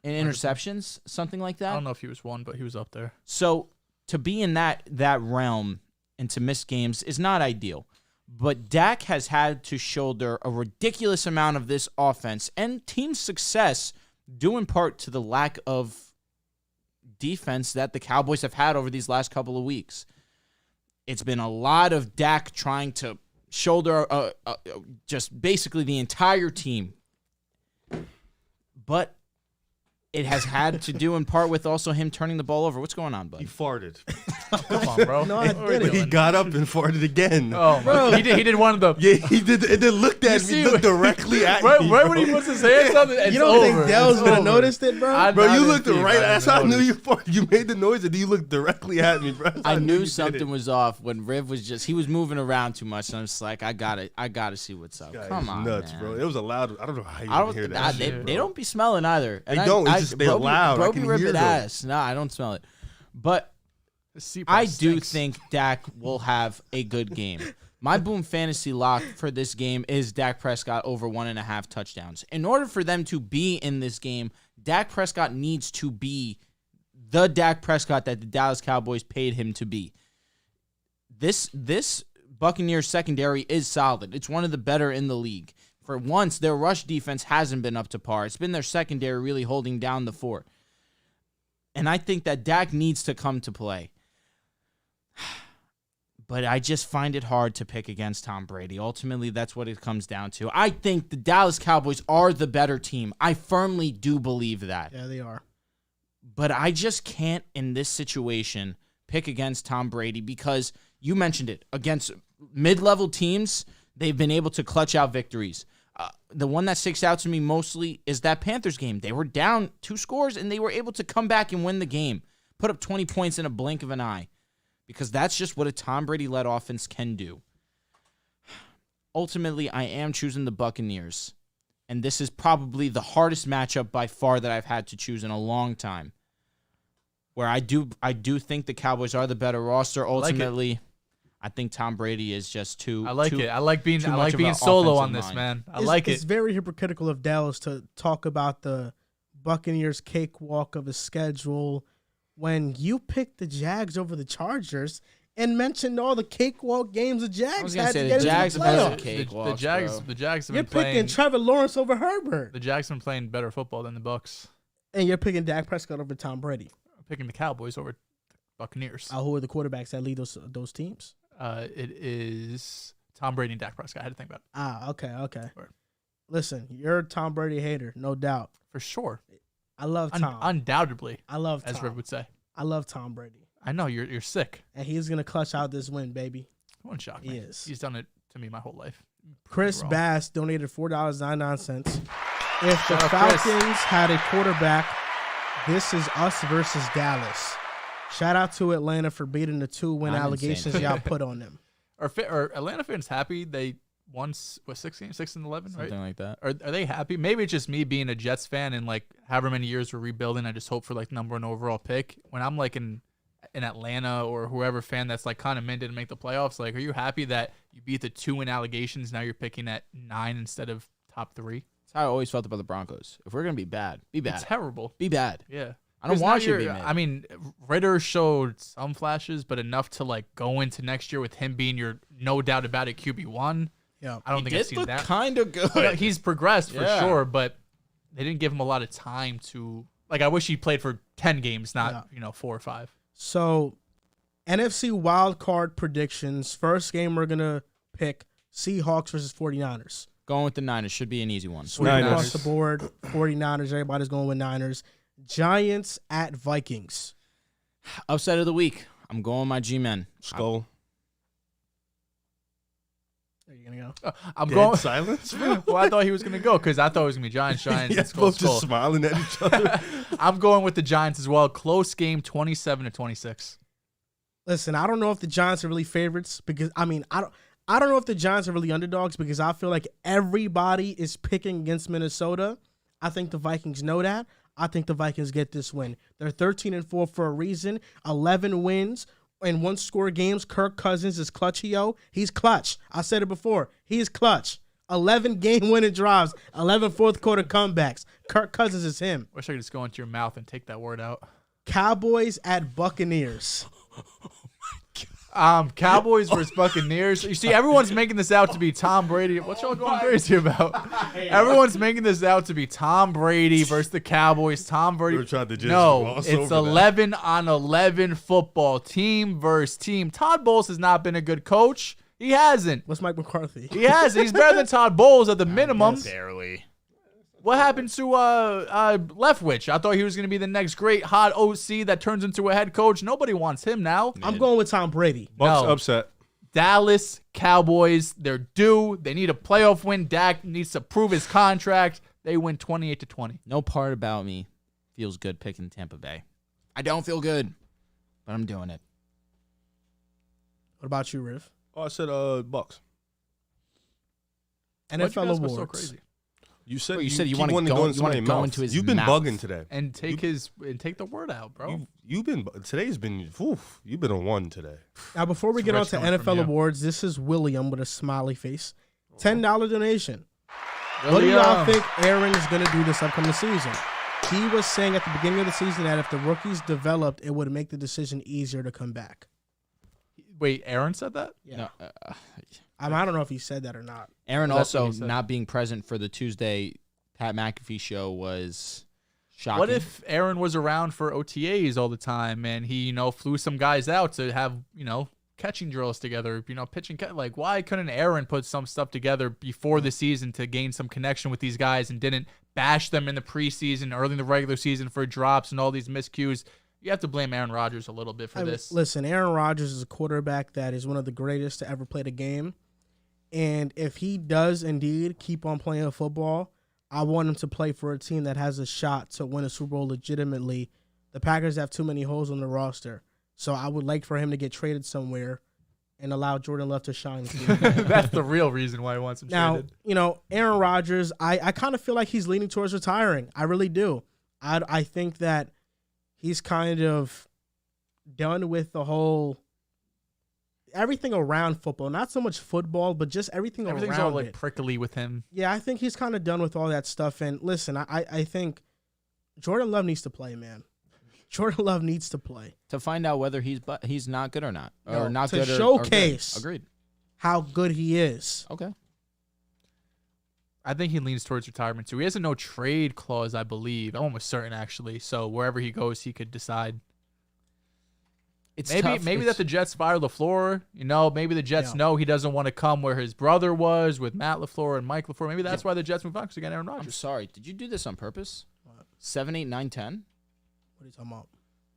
in interceptions, something like that? I don't know if he was one, but he was up there. So to be in that realm and to miss games is not ideal. But Dak has had to shoulder a ridiculous amount of this offense and team success due in part to the lack of defense that the Cowboys have had over these last couple of weeks. It's been a lot of Dak trying to shoulder just basically the entire team. But it has had to do in part with also him turning the ball over. What's going on, bud? He farted. Come on, bro. No, I didn't. He got up and farted again. Oh, bro. He did one of the. Yeah, he did. And then looked at me, looked directly at me. Right when he puts his hands up, it's You don't think over. Dehls It's would have over. noticed it, bro? Bro, you didn't looked see it, right. bro. That's how I knew noticed. you farted. You made the noise, and then you looked directly at me, bro. I knew knew you something did it. was off when Riv was he was moving around too much, and I'm just like, I gotta see what's up. Guy Come is on, nuts, man. bro. It was a loud. I don't know how you I didn't hear don't. that. They, shit, they bro. don't be smelling either. And They don't. It's just they're loud. I Broby can rip hear it them. ass. No, I don't smell it. But The seat I press do stinks. think Dak will have a good game. My boom fantasy lock for this game is Dak Prescott over 1.5 touchdowns. In order for them to be in this game, Dak Prescott needs to be the Dak Prescott that the Dallas Cowboys paid him to be. This Buccaneers secondary is solid. It's one of the better in the league. For once, their rush defense hasn't been up to par. It's been their secondary really holding down the fort. And I think that Dak needs to come to play. But I just find it hard to pick against Tom Brady. Ultimately, that's what it comes down to. I think the Dallas Cowboys are the better team. I firmly do believe that. Yeah, they are. But I just can't, in this situation, pick against Tom Brady because you mentioned it. Against mid-level teams, they've been able to clutch out victories. The one that sticks out to me mostly is that Panthers game. They were down 2 scores, and they were able to come back and win the game. Put up 20 points in a blink of an eye. Because that's just what a Tom Brady-led offense can do. Ultimately, I am choosing the Buccaneers. And this is probably the hardest matchup by far that I've had to choose in a long time. Where I do think the Cowboys are the better roster. Ultimately, I think Tom Brady is just too. I like too, it. I like being too much of being an solo offensive on this, mind. man. I like It's it. very hypocritical of Dehls to talk about the Buccaneers' cakewalk of a schedule when you picked the Jags over the Chargers and mentioned all the cakewalk games the I Jags was gonna had say to the get Jags into the have playoffs. cake The walks, Jags. bro. The Jags have You're been picking playing. Trevor Lawrence over Herbert, The Jags have been playing better football than the Bucks. and you're picking Dak Prescott over Tom Brady. I'm picking the Cowboys over the Buccaneers. Who are the quarterbacks that lead those teams? It is Tom Brady and Dak Prescott. I had to think about it Okay. Word. Listen, you're a Tom Brady hater, no doubt. for sure. I love Tom. Undoubtedly, I love as Tom. Riv would say. I love Tom Brady, I know you're sick. and he's gonna clutch out this win, baby. It won't shock me. He is. He's done it to me my whole life. Chris wrong. Bass donated $4.99. If the Shout out, Chris. Falcons had a quarterback, this is us versus Dallas. Shout out to Atlanta for beating the 2-win I'm allegations insane. y'all put on them. Are Atlanta fans happy they won 6 games, 6-11, right? Something like that. Are they happy? Maybe it's just me being a Jets fan and like however many years we're rebuilding. I just hope for like number 1 overall pick. When I'm like in Atlanta or whoever fan that's like kind of minted to make the playoffs, like, are you happy that you beat the 2-win allegations? Now you're picking at 9 instead of top 3. That's how I always felt about the Broncos. If we're gonna be bad, be bad. It's terrible. Be bad. Yeah. I don't 'Cause want now you to be you're- mid. I mean, Ritter showed some flashes, but enough to like go into next year with him being your no doubt about it QB1. Yeah. I don't think I've seen that. kind of good. No, he's progressed for Yeah. sure, but they didn't give him a lot of time to like. I wish he played for 10 games, not 4 or 5. So, NFC wildcard predictions. First game we're gonna pick Seahawks versus 49ers. Going with the Niners should be an easy one. Sweep across the board. 49ers, everybody's going with Niners. Giants at Vikings. Upset of the week. I'm going with my G-men. Skull. Are you gonna go? I'm Dead going. silence. Well, I thought he was gonna go because I thought it was gonna be Giants. Yeah, both just smiling at each other. I'm going with the Giants as well. Close game, 27-26. Listen, I don't know if the Giants are really favorites because I don't know if the Giants are really underdogs because I feel like everybody is picking against Minnesota. I think the Vikings know that. I think the Vikings get this win. They're 13-4 for a reason. 11 wins in one-score games. Kirk Cousins is clutch-yo. He's clutch. I said it before. He's clutch. 11 game-winning drives. 11 fourth-quarter comebacks. Kirk Cousins is him. Wish I could just go into your mouth and take that word out. Cowboys at Buccaneers. Cowboys versus Buccaneers. You see, everyone's making this out to be Tom Brady. What y'all going crazy about? Everyone's making this out to be Tom Brady versus the Cowboys. Tom Brady. No, it's 11-on-11 football. Team versus team. Todd Bowles has not been a good coach. He hasn't. What's Mike McCarthy? He hasn't. He's better than Todd Bowles at the minimum. Barely. What happened to Leftwich? I thought he was going to be the next great hot OC that turns into a head coach. Nobody wants him now. I'm going with Tom Brady. Bucks No. upset. Dallas Cowboys, they're due. They need a playoff win. Dak needs to prove his contract. They win 28-20. No part about me feels good picking Tampa Bay. I don't feel good, but I'm doing it. What about you, Riv? Oh, I said Bucks. Why'd you NFL guys go awards. so crazy? You said You said you keep want to wanting go, into you want to somebody's go mouth. into his You've been mouth. bugging today. And take the word out, bro. You've been today's been you've been on one today. Now, before we It's get on rich to coming from NFL you. awards, this is William with a smiley face. $10 donation. What do y'all think Aaron is going to do this upcoming season? He was saying at the beginning of the season that if the rookies developed, it would make the decision easier to come back. Wait, Aaron said that? Yeah. No, I don't know if he said that or not. Aaron That's what also he said. not being present for the Tuesday Pat McAfee show was shocking. What if Aaron was around for OTAs all the time and he, flew some guys out to have, catching drills together, pitching? Like, why couldn't Aaron put some stuff together before the season to gain some connection with these guys and didn't bash them in the preseason, early in the regular season for drops and all these miscues? You have to blame Aaron Rodgers a little bit for this. Listen, Aaron Rodgers is a quarterback that is one of the greatest to ever play the game. And if he does indeed keep on playing football, I want him to play for a team that has a shot to win a Super Bowl legitimately. The Packers have too many holes on the roster. So I would like for him to get traded somewhere and allow Jordan Love to shine. That's the real reason why he wants him Now, traded. Aaron Rodgers, I kind of feel like he's leaning towards retiring. I really do. I think that he's kind of done with the whole everything around football. Not so much football, but just everything Everything's around all like it. prickly with him. Yeah, I think he's kind of done with all that stuff. And listen, I think Jordan Love needs to play, man. Jordan Love needs to play. to find out whether he's not good or not, No, or not to good or showcase. good. Agreed. How good he is. Okay. I think he leans towards retirement too. He has a no trade clause, I believe. I'm almost certain, actually. So wherever he goes, he could decide. It's Maybe tough. that the Jets fire LaFleur. Maybe the Jets Yeah. know he doesn't want to come where his brother was with Matt LaFleur and Mike LaFleur. Maybe that's why the Jets move on because they got Aaron I'm Rodgers. sorry. Did you do this on purpose? What? 7, 8, 9, 10. What are you talking about?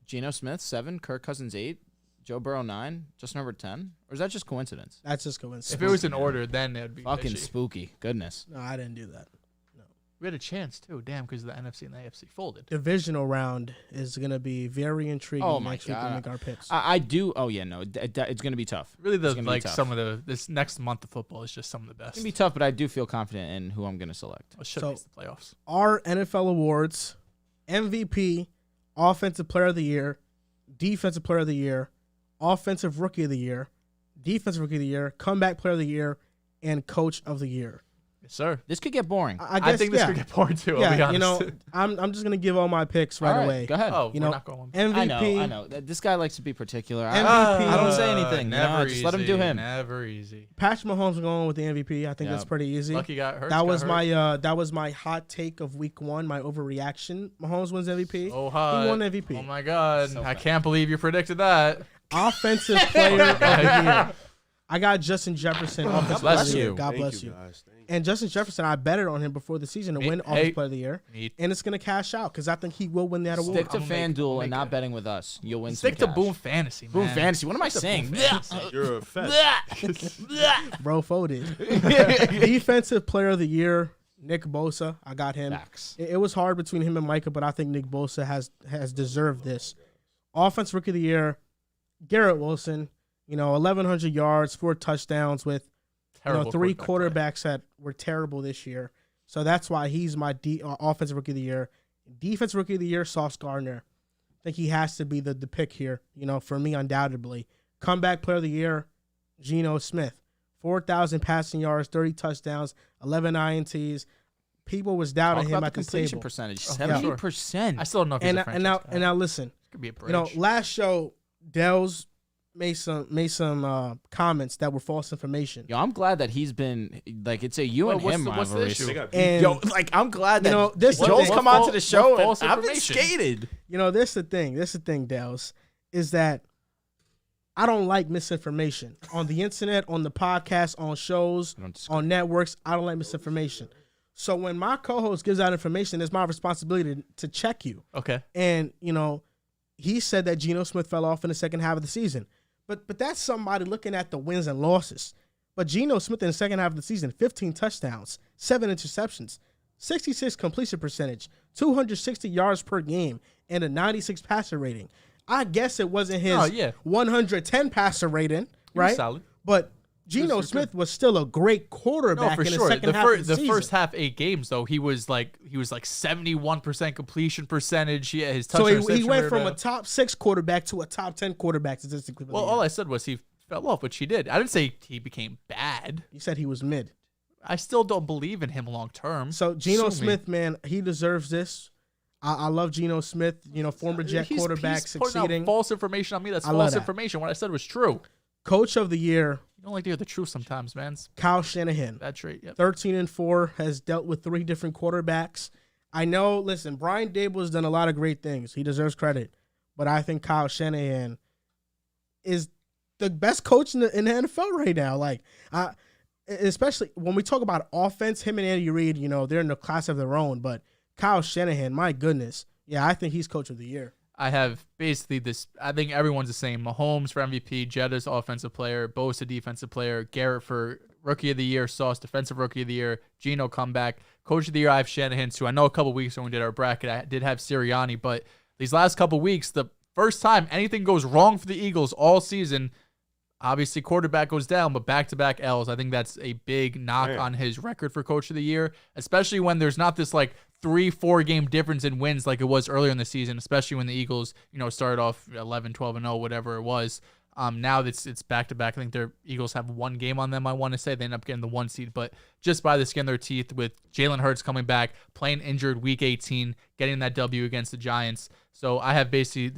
Geno Smith 7, Kirk Cousins 8, Joe Burrow 9, Justin Herbert 10, or is that just coincidence? That's just coincidence. If it was in order, then it'd be Fucking fishy. spooky. Goodness. No, I didn't do that. We had a chance too. Damn, because the NFC and the AFC folded. Divisional round is going to be very intriguing Oh my next week to God. make our picks. I do. Oh yeah, no, it's gonna be tough. Really, It's gonna be tough. some of this next month of football is just some of the best. It's gonna be tough, but I do feel confident in who I'm gonna select. It should So- miss the playoffs. Our NFL awards: MVP, Offensive Player of the Year, Defensive Player of the Year, Offensive Rookie of the Year, Defensive Rookie of the Year, Comeback Player of the Year, and Coach of the Year. Yes, sir. This could get boring. I guess, I think this could get bored too. I'll be honest. I'm just gonna give all my picks right All away. Go ahead. Oh, You we're know, not going. MVP. I know. This guy likes to be particular. MVP. I don't say anything. Never just let him do easy, him. Never easy. Patrick Mahomes going with the MVP. I think Yeah. that's pretty easy. Lucky got hurt. That was my hot take of week 1. My overreaction. Mahomes wins MVP. Oh, hot. He won MVP. Oh my God! So I bad. can't believe you predicted that. Offensive Player of the Year. I got Justin Jefferson. Offensive bless Player of the Year. you. God Thank bless you. guys. Thank you. And Justin Jefferson, I betted on him before the season to win Hey, Offensive Player of the Year, Neat. and it's gonna cash out because I think he will win that award. Stick to I'm gonna make- FanDuel I'll and make not it. betting with us. You'll win Stick some to cash. Boom Fantasy, man. Boom Fantasy. What am I saying? You're a fed. Bro, folded. Defensive Player of the Year, Nick Bosa. I got him. Facts. It was hard between him and Micah, but I think Nick Bosa has deserved this. Offensive Rookie of the Year, Garrett Wilson. 1,100 yards, 4 touchdowns with Terrible 3 quarterback quarterbacks that were terrible this year. So that's why he's my Offensive Rookie of the Year. Defense Rookie of the Year, Sauce Gardner. I think he has to be the pick here, for me, undoubtedly. Comeback Player of the Year, Geno Smith. 4,000 passing yards, 30 touchdowns, 11 INTs. People was doubting him at the completion table. percentage, Oh, 70%. I still don't know if he's a franchise guy. And now listen, Could be a bridge. last show, Dehls made some comments that were false information. Yo, I'm glad that he's been it's a you and him what's the rivalry. issue? And Yo, I'm glad that this Joel's what come onto the show and false I've been information? skated. this the thing, Dehls, is that I don't like misinformation on the internet, on the podcast, on shows, on networks. I don't like misinformation. So when my co-host gives out information, it's my responsibility to check you. Okay. And he said that Geno Smith fell off in the second half of the season, but that's somebody looking at the wins and losses. But Geno Smith in the second half of the season, 15 touchdowns, 7 interceptions, 66 completion percentage, 260 yards per game, and a 96 passer rating. I guess it wasn't his 110 passer rating, right? Solid. But Geno Smith was still a great quarterback for in sure. the second half of the season. First half 8 games though, he was like 71% completion percentage. Yeah, his So touchdown he went from a top 6 quarterback to a top 10 quarterback statistically. Well, all I said was he fell off, which he did. I didn't say he became bad. You said he was mid. I still don't believe in him long term. So Geno Smith, man, he deserves this. I love Geno Smith, former Jet quarterback he's putting succeeding. out false information on me. That's I love false that. information. What I said was true. Coach of the Year, You don't like to hear the truth sometimes, man. Kyle Shanahan. Bad trait. Yep. 13-4, has dealt with 3 different quarterbacks. I know, listen, Brian Dable has done a lot of great things. He deserves credit. But I think Kyle Shanahan is the best coach in the NFL right now. Especially when we talk about offense, him and Andy Reid, they're in the class of their own. But Kyle Shanahan, my goodness. Yeah, I think he's coach of the year. I have basically this. I think everyone's the same. Mahomes for MVP, Jettis offensive player, Bosa defensive player, Garrett for rookie of the year, Sauce defensive rookie of the year, Geno comeback, coach of the year. I have Shanahan too. I know a couple weeks when we did our bracket, I did have Sirianni, but these last couple weeks, the first time anything goes wrong for the Eagles all season, obviously quarterback goes down, but back-to-back L's. I think that's a big knock on his record for coach of the year, especially when there's not this 3-4 game difference in wins like it was earlier in the season, especially when the Eagles, started off 11, 12-0, whatever it was. Now it's back-to-back. I think their Eagles have 1 game on them, I want to say. They end up getting the 1 seed, but just by the skin of their teeth with Jalen Hurts coming back, playing injured week 18, getting that W against the Giants. So I have basically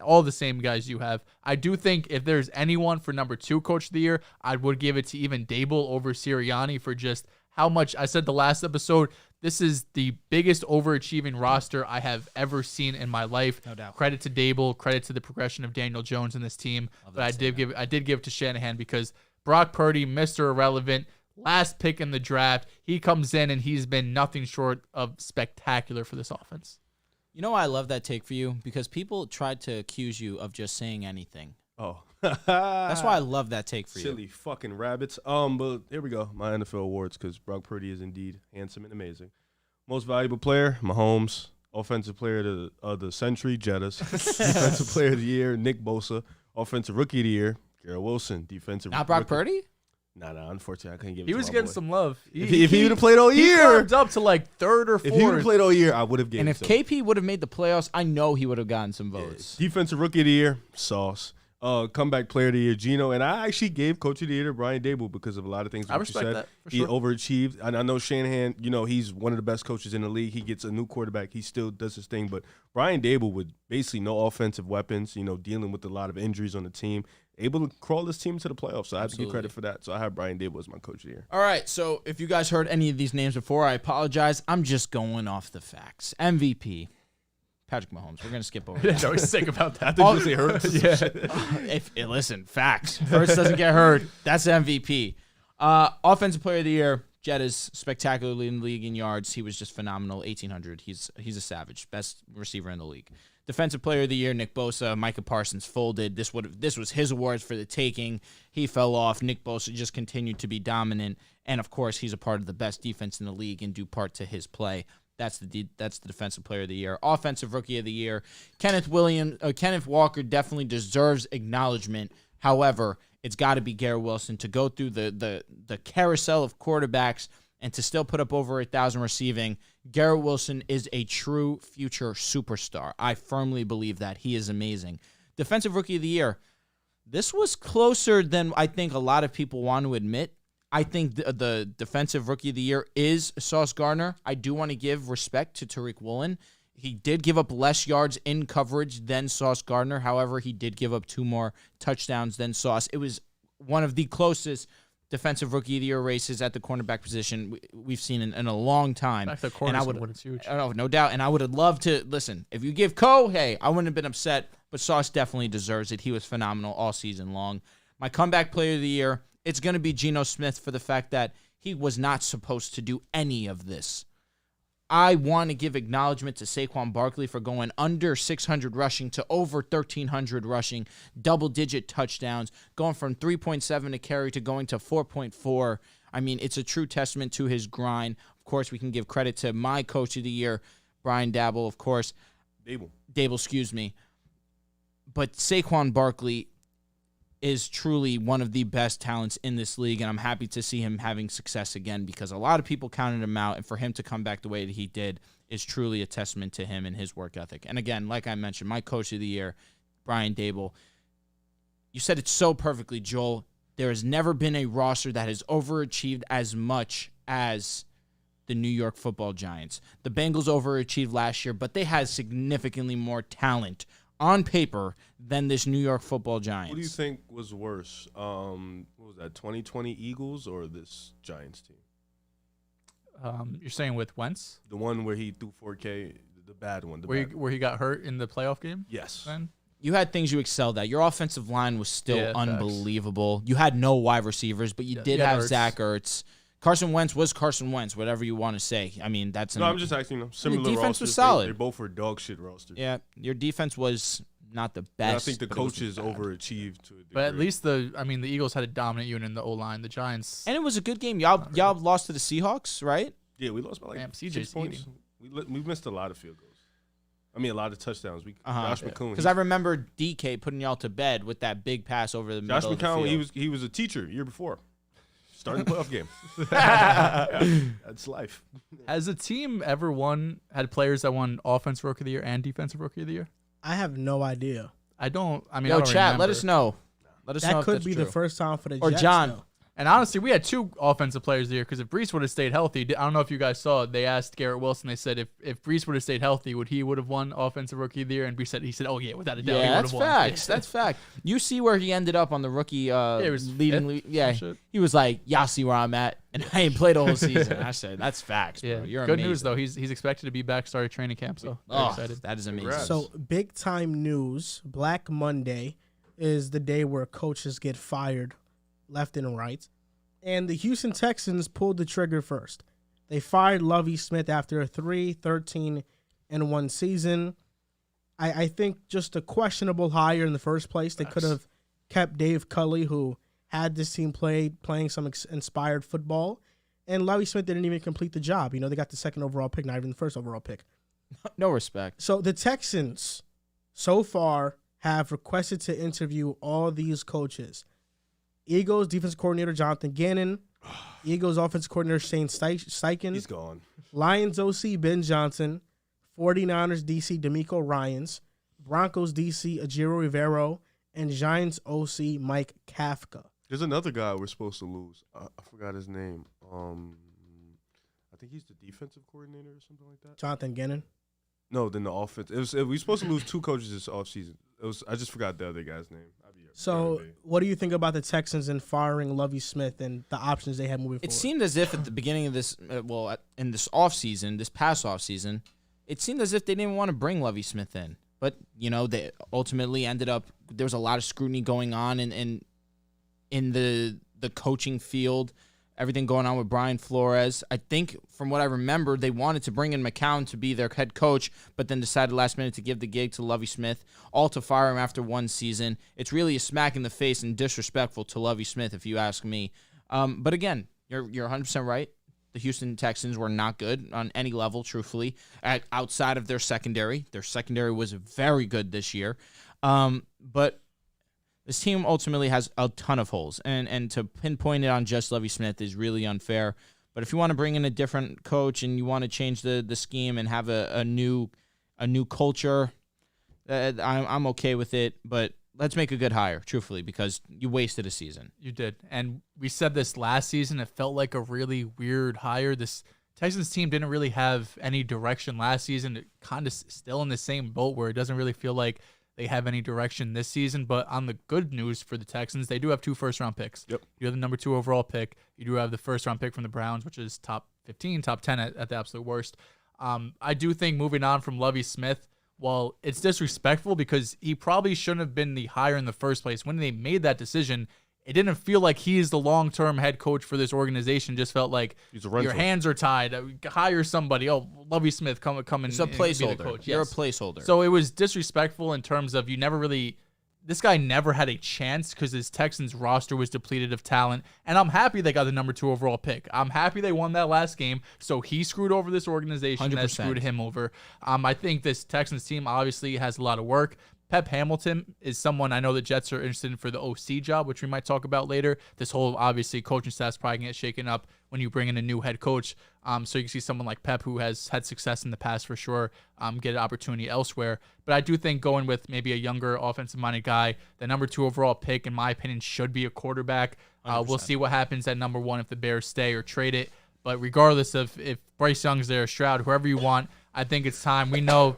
all the same guys you have. I do think if there's anyone for number 2 coach of the year, I would give it to even Dable over Sirianni for just how much, I said the last episode, this is the biggest overachieving roster I have ever seen in my life. No doubt. Credit to Dable, credit to the progression of Daniel Jones in this team. But I did give it to Shanahan because Brock Purdy, Mr. Irrelevant, last pick in the draft. He comes in and he's been nothing short of spectacular for this offense. You know why I love that take for you? Because people tried to accuse you of just saying anything. Oh. That's why I love that take for you. Silly fucking rabbits. But here we go. My NFL awards, because Brock Purdy is indeed handsome and amazing. Most valuable player, Mahomes. Offensive player of the century, Jettis. Defensive player of the year, Nick Bosa. Offensive rookie of the year, Garrett Wilson. Defensive Not Brock rookie. Purdy? Nah, unfortunately, I couldn't give it He to was my getting boy. some love. If he would have played all He year. climbed up to 3rd or 4th. If he would have played all year, I would have given And it if to him. KP would have made the playoffs, I know he would have gotten some votes. Defensive rookie of the year, Sauce. Comeback player of the year, Geno. And I actually gave coach of the year to Brian Dable because of a lot of things that I you respect said. that, for He sure. overachieved. And I know Shanahan, he's one of the best coaches in the league. He gets a new quarterback. He still does his thing. But Brian Dable with basically no offensive weapons, dealing with a lot of injuries on the team, able to crawl this team to the playoffs. So I have to give credit for that. So I have Brian Dable as my coach of the year. All right, so if you guys heard any of these names before, I apologize. I'm just going off the facts. MVP, Patrick Mahomes. We're going to skip over that. I was sick about that. Listen, facts. Hurts doesn't get hurt. That's MVP. Offensive player of the year, Jett is spectacularly in the league in yards. He was just phenomenal. 1,800. He's a savage. Best receiver in the league. Defensive player of the year, Nick Bosa. Micah Parsons folded. This was his awards for the taking. He fell off. Nick Bosa just continued to be dominant. And, of course, he's a part of the best defense in the league and due part to his play. That's the defensive player of the year. Offensive rookie of the year, Kenneth Walker definitely deserves acknowledgement. However, it's got to be Garrett Wilson to go through the carousel of quarterbacks and to still put up over 1,000 receiving. Garrett Wilson is a true future superstar. I firmly believe that. He is amazing. Defensive Rookie of the Year. This was closer than I think a lot of people want to admit. I think the Defensive Rookie of the Year is Sauce Gardner. I do want to give respect to Tariq Woolen. He did give up less yards in coverage than Sauce Gardner. However, he did give up 2 more touchdowns than Sauce. It was one of the closest Defensive Rookie of the Year races at the cornerback position we've seen in a long time. Back to the corners when it's huge. No doubt. And I would have loved to, listen, if you give Coe, hey, I wouldn't have been upset, but Sauce definitely deserves it. He was phenomenal all season long. My comeback player of the year, it's going to be Geno Smith for the fact that he was not supposed to do any of this. I want to give acknowledgement to Saquon Barkley for going under 600 rushing to over 1,300 rushing, double-digit touchdowns, going from 3.7 a carry to going to 4.4. I mean, it's a true testament to his grind. Of course, we can give credit to my coach of the year, Brian Daboll, of course. Dable, excuse me. But Saquon Barkley is truly one of the best talents in this league, and I'm happy to see him having success again because a lot of people counted him out, and for him to come back the way that he did is truly a testament to him and his work ethic. And again, like I mentioned, my coach of the year, Brian Daboll, you said it so perfectly, Joel. There has never been a roster that has overachieved as much as the New York Football Giants. The Bengals overachieved last year, but they had significantly more talent on paper than this New York Football Giants. What do you think was worse? What was that, 2020 Eagles or this Giants team? You're saying with Wentz? The one where he threw 4K, the bad one. Where he got hurt in the playoff game? Yes. Then? You had things you excelled at. Your offensive line was still unbelievable. You had no wide receivers, but you did have Zach Ertz. Carson Wentz was Carson Wentz, whatever you want to say. I mean, that's no. I'm just asking them. Similar defense rosters. was solid. They both were dog shit rosters. Yeah, your defense was not the best. And I think the coaches overachieved to a degree. But at least the Eagles had a dominant unit in the O-line. The Giants, and it was a good game. Y'all lost to the Seahawks, right? Yeah, we lost by like CJ's 6 points. We missed a lot of field goals. I mean, a lot of touchdowns. Josh McCown. Because I remember DK putting y'all to bed with that big pass over the middle of the field. Josh McCown, he was a teacher year before. Starting the playoff game. That's life. Has a team ever had players that won Offensive Rookie of the Year and Defensive Rookie of the Year? I have no idea. I don't chat, remember. Let us know. Let us know That if could that's be true. the first time for the Or Jets. John. Though. And honestly, we had 2 offensive players of the year because if Brees would have stayed healthy, I don't know if you guys saw it. They asked Garrett Wilson. They said if Brees would have stayed healthy, he would have won Offensive Rookie of the Year? And Brees said, oh yeah, without a doubt, he would Yeah, have that's won. facts. That's fact. You see where he ended up on the rookie it was leading. Yeah, shit. he was like, "Y'all see where I'm at," and I ain't played the whole season. I said, "That's facts, bro. Yeah, You're good amazing." news though. He's expected to be back starting training camp. So very excited. That is amazing. Congrats. So big time news. Black Monday is the day where coaches get fired left and right. And the Houston Texans pulled the trigger first. They fired Lovie Smith after a 3-13-1 season. I think just a questionable hire in the first place. They could have kept Dave Culley, who had this team playing some inspired football. And Lovie Smith didn't even complete the job. You know, they got the 2nd overall pick, not even the 1st overall pick. No respect. So the Texans so far have requested to interview all these coaches. Eagles defensive coordinator Jonathan Gannon, Eagles offensive coordinator Shane Steichen, He's gone. Lions OC Ben Johnson, 49ers DC D'Amico Ryans, Broncos DC Ajiro Rivero, and Giants OC Mike Kafka. There's another guy we're supposed to lose. I forgot his name. I think he's the defensive coordinator or something like that. Jonathan Gannon. No, then the offense. We were supposed to lose 2 coaches this offseason. I just forgot the other guy's name. So, what do you think about the Texans and firing Lovie Smith and the options they have moving forward? It seemed as if at the beginning of this, in this offseason, this past offseason, it seemed as if they didn't want to bring Lovie Smith in. But, you know, they ultimately ended up, there was a lot of scrutiny going on in the coaching field, everything going on with Brian Flores. I think, from what I remember, they wanted to bring in McCown to be their head coach, but then decided last minute to give the gig to Lovie Smith, all to fire him after 1 season. It's really a smack in the face and disrespectful to Lovie Smith, if you ask me. But again, you're 100% right. The Houston Texans were not good on any level, truthfully, outside of their secondary. Their secondary was very good this year. But this team ultimately has a ton of holes, and to pinpoint it on just Lovie Smith is really unfair. But if you want to bring in a different coach and you want to change the scheme and have a new culture, I'm okay with it. But let's make a good hire, truthfully, because you wasted a season. You did. And we said this last season. It felt like a really weird hire. This Texans team didn't really have any direction last season. It kind of still in the same boat where it doesn't really feel like they have any direction this season. But on the good news for the Texans, they do have 2 first-round picks. Yep. You have the number 2 overall pick. You do have the first-round pick from the Browns, which is top 15, top 10 at the absolute worst. I do think moving on from Lovie Smith, well, it's disrespectful because he probably shouldn't have been the hire in the first place. When they made that decision, it didn't feel like he's the long-term head coach for this organization. Just felt like your hands are tied. Hire somebody. Oh, Lovie Smith, come and It's a placeholder. be the coach. You're a Yes. placeholder. So it was disrespectful in terms of this guy never had a chance because his Texans roster was depleted of talent. And I'm happy they got the number 2 overall pick. I'm happy they won that last game. So he screwed over this organization 100%. that screwed him over. I think this Texans team obviously has a lot of work. Pep Hamilton is someone I know the Jets are interested in for the OC job, which we might talk about later. This whole, obviously, coaching staff's probably going to get shaken up when you bring in a new head coach. So you can see someone like Pep, who has had success in the past for sure, get an opportunity elsewhere. But I do think going with maybe a younger offensive-minded guy, the number 2 overall pick, in my opinion, should be a quarterback. We'll see what happens at number 1 if the Bears stay or trade it. But regardless of if Bryce Young's there, Stroud, whoever you want, I think it's time. We know,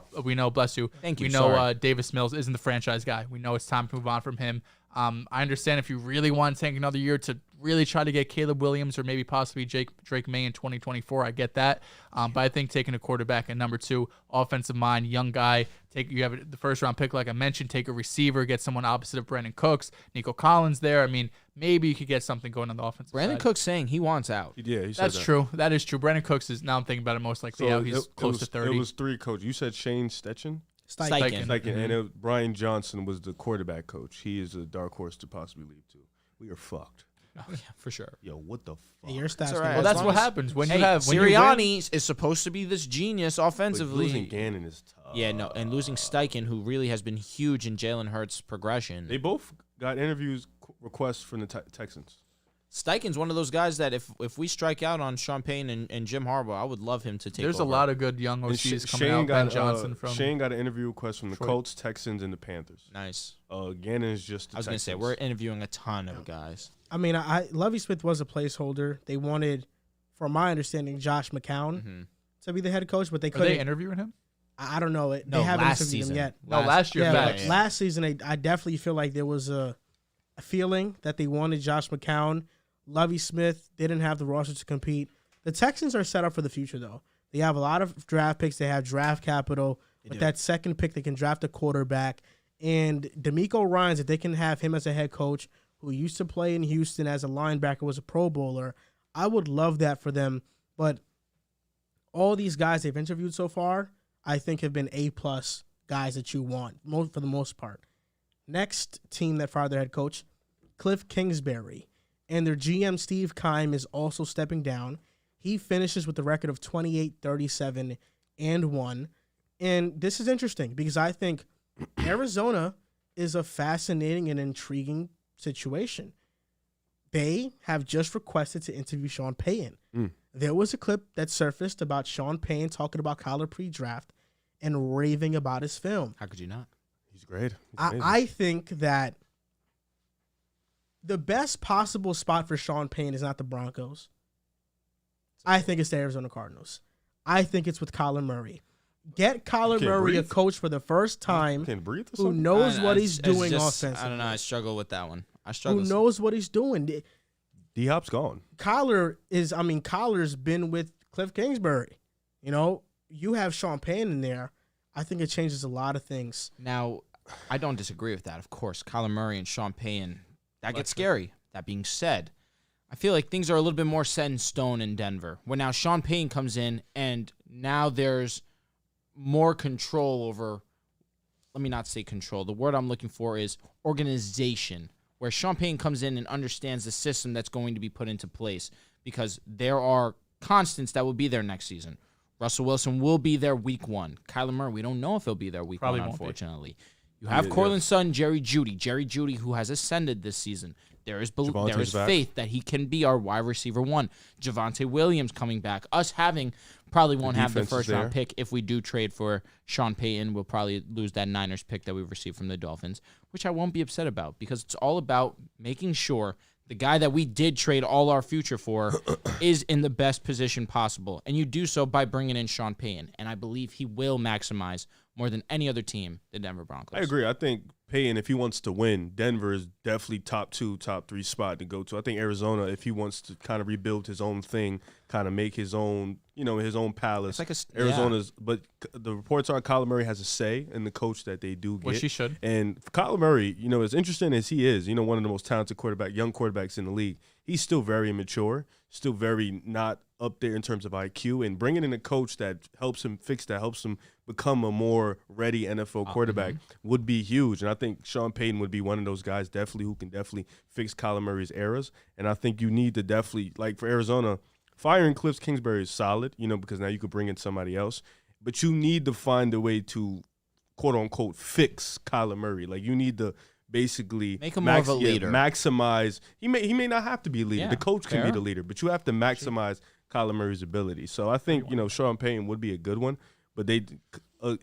bless you. Thank you. We know Davis Mills isn't the franchise guy. We know it's time to move on from him. I understand if you really want to take another year to really try to get Caleb Williams or maybe possibly Drake May in 2024. I get that. But I think taking a quarterback at number 2, offensive mind, young guy, you have the first-round pick, like I mentioned, take a receiver, get someone opposite of Brandon Cooks, Nico Collins there. I mean, maybe you could get something going on the offensive Brandon side. Cook's saying he wants out. Yeah, he said That's true. That is true. Brandon Cooks is, now I'm thinking about it, most likely out. He's close to 30. It was 3 coaches. You said Shane Steichen? Steichen. And Brian Johnson was the quarterback coach. He is a dark horse to possibly leave, too. We are fucked. Oh, yeah, for sure. Yo, what the fuck? Hey, your stats. all right. Well, that's what happens when you have Sirianni is supposed to be this genius offensively. Losing Gannon is tough. Yeah, no, and losing Steichen, who really has been huge in Jalen Hurts' progression. They both got interviews requests from the Texans. Steichen's one of those guys that if we strike out on Sean Payne and Jim Harbaugh, I would love him to take There's over. a lot of good young OCs coming out. Ben Johnson from Shane got an interview request from the Detroit. Colts, Texans, and the Panthers. Nice. Gannon is just the I was going to say, Texans. we're interviewing a ton of guys. I mean, Lovie Smith was a placeholder. They wanted, from my understanding, Josh McCown to be the head coach, but they Are couldn't. they interviewing him? I don't know. No, They haven't last interviewed season. him yet. No, last year. Yeah, Facts. last season, I definitely feel like there was a feeling that they wanted Josh McCown. Lovie Smith didn't have the roster to compete. The Texans are set up for the future, though. They have a lot of draft picks. They have draft capital. With that second pick, they can draft a quarterback. And DeMeco Ryans, if they can have him as a head coach who used to play in Houston as a linebacker, was a Pro Bowler, I would love that for them. But all these guys they've interviewed so far, I think have been A-plus guys that you want, for the most part. Next team that fired their head coach, Kliff Kingsbury. And their GM, Steve Keim, is also stepping down. He finishes with a record of 28-37-1. And this is interesting because I think Arizona is a fascinating and intriguing situation. They have just requested to interview Sean Payton. There was a clip that surfaced about Sean Payton talking about Kyler pre-draft and raving about his film. How could you not? He's great. I think that the best possible spot for Sean Payton is not the Broncos. I think it's the Arizona Cardinals. I think it's with Kyler Murray. Get Kyler Murray a coach for the first time who knows what he's doing offensively. I don't know. I struggle with that one. Who knows what he's doing. D-Hop's gone. Kyler's been with Kliff Kingsbury. You know, you have Sean Payton in there. I think it changes a lot of things. Now, I don't disagree with that. Of course, Kyler Murray and Sean Payton, that gets scary. That being said, I feel like things are a little bit more set in stone in Denver. When now Sean Payton comes in and now there's more control over, let me not say control. The word I'm looking for is organization, where Sean Payton comes in and understands the system that's going to be put into place because there are constants that will be there next season. Russell Wilson will be there week 1. Kyler Murray, we don't know if he'll be there week Probably 1, won't be. unfortunately. You have Yeah, Cortland Sutton, Jerry Jeudy, who has ascended this season. There is Javonte's back. faith that he can be our wide receiver one. Javonte Williams coming back. Us having probably won't have the defense is first round there. pick if we do trade for Sean Payton. We'll probably lose that Niners pick that we received from the Dolphins, which I won't be upset about because it's all about making sure the guy that we did trade all our future for is in the best position possible. And you do so by bringing in Sean Payton. And I believe he will maximize more than any other team, the Denver Broncos. I agree. I think Payton, if he wants to win, Denver is definitely top 2, top 3 spot to go to. I think Arizona, if he wants to kind of rebuild his own thing, kind of make his own, his own palace. It's like Arizona's, but the reports are Kyler Murray has a say in the coach that they do get. Which he should. And for Kyler Murray, as interesting as he is, one of the most talented young quarterbacks in the league, he's still very immature, still very not up there in terms of IQ, and bringing in a coach that helps him fix that, helps him become a more ready NFL quarterback would be huge. And I think Sean Payton would be one of those guys who can fix Kyler Murray's errors. And I think you need to definitely, like for Arizona, firing Kliff Kingsbury is solid, because now you could bring in somebody else. But you need to find a way to, quote unquote, fix Kyler Murray. Like you need to basically make him more of a leader. Maximize. He may not have to be a leader. Yeah, the coach can be fair. the leader, but you have to maximize Kyler Murray's ability. So I think Sean Payton would be a good one. But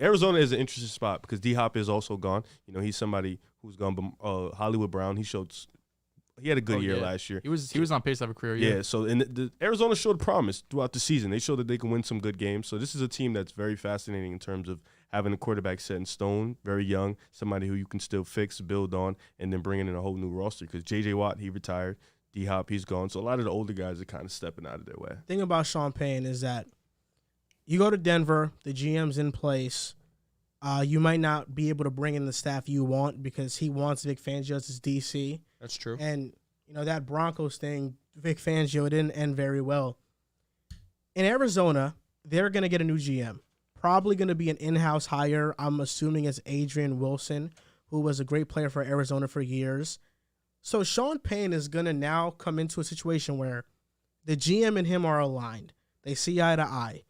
Arizona is an interesting spot because D-Hop is also gone. He's somebody who's gone. But Hollywood Brown, he had a good year last year. He was on pace to have a career Yeah, year. so the Arizona showed promise throughout the season. They showed that they can win some good games. So this is a team that's very fascinating in terms of having a quarterback set in stone, very young, somebody who you can still fix, build on, and then bringing in a whole new roster. Because J.J. Watt, he retired. D-Hop, he's gone. So a lot of the older guys are kind of stepping out of their way. Thing about Sean Payton is that you go to Denver, the GM's in place. You might not be able to bring in the staff you want because he wants Vic Fangio as his DC. That's true. And, that Broncos thing, Vic Fangio, it didn't end very well. In Arizona, they're going to get a new GM. Probably going to be an in-house hire. I'm assuming it's Adrian Wilson, who was a great player for Arizona for years. So Sean Payton is going to now come into a situation where the GM and him are aligned. They see eye to eye.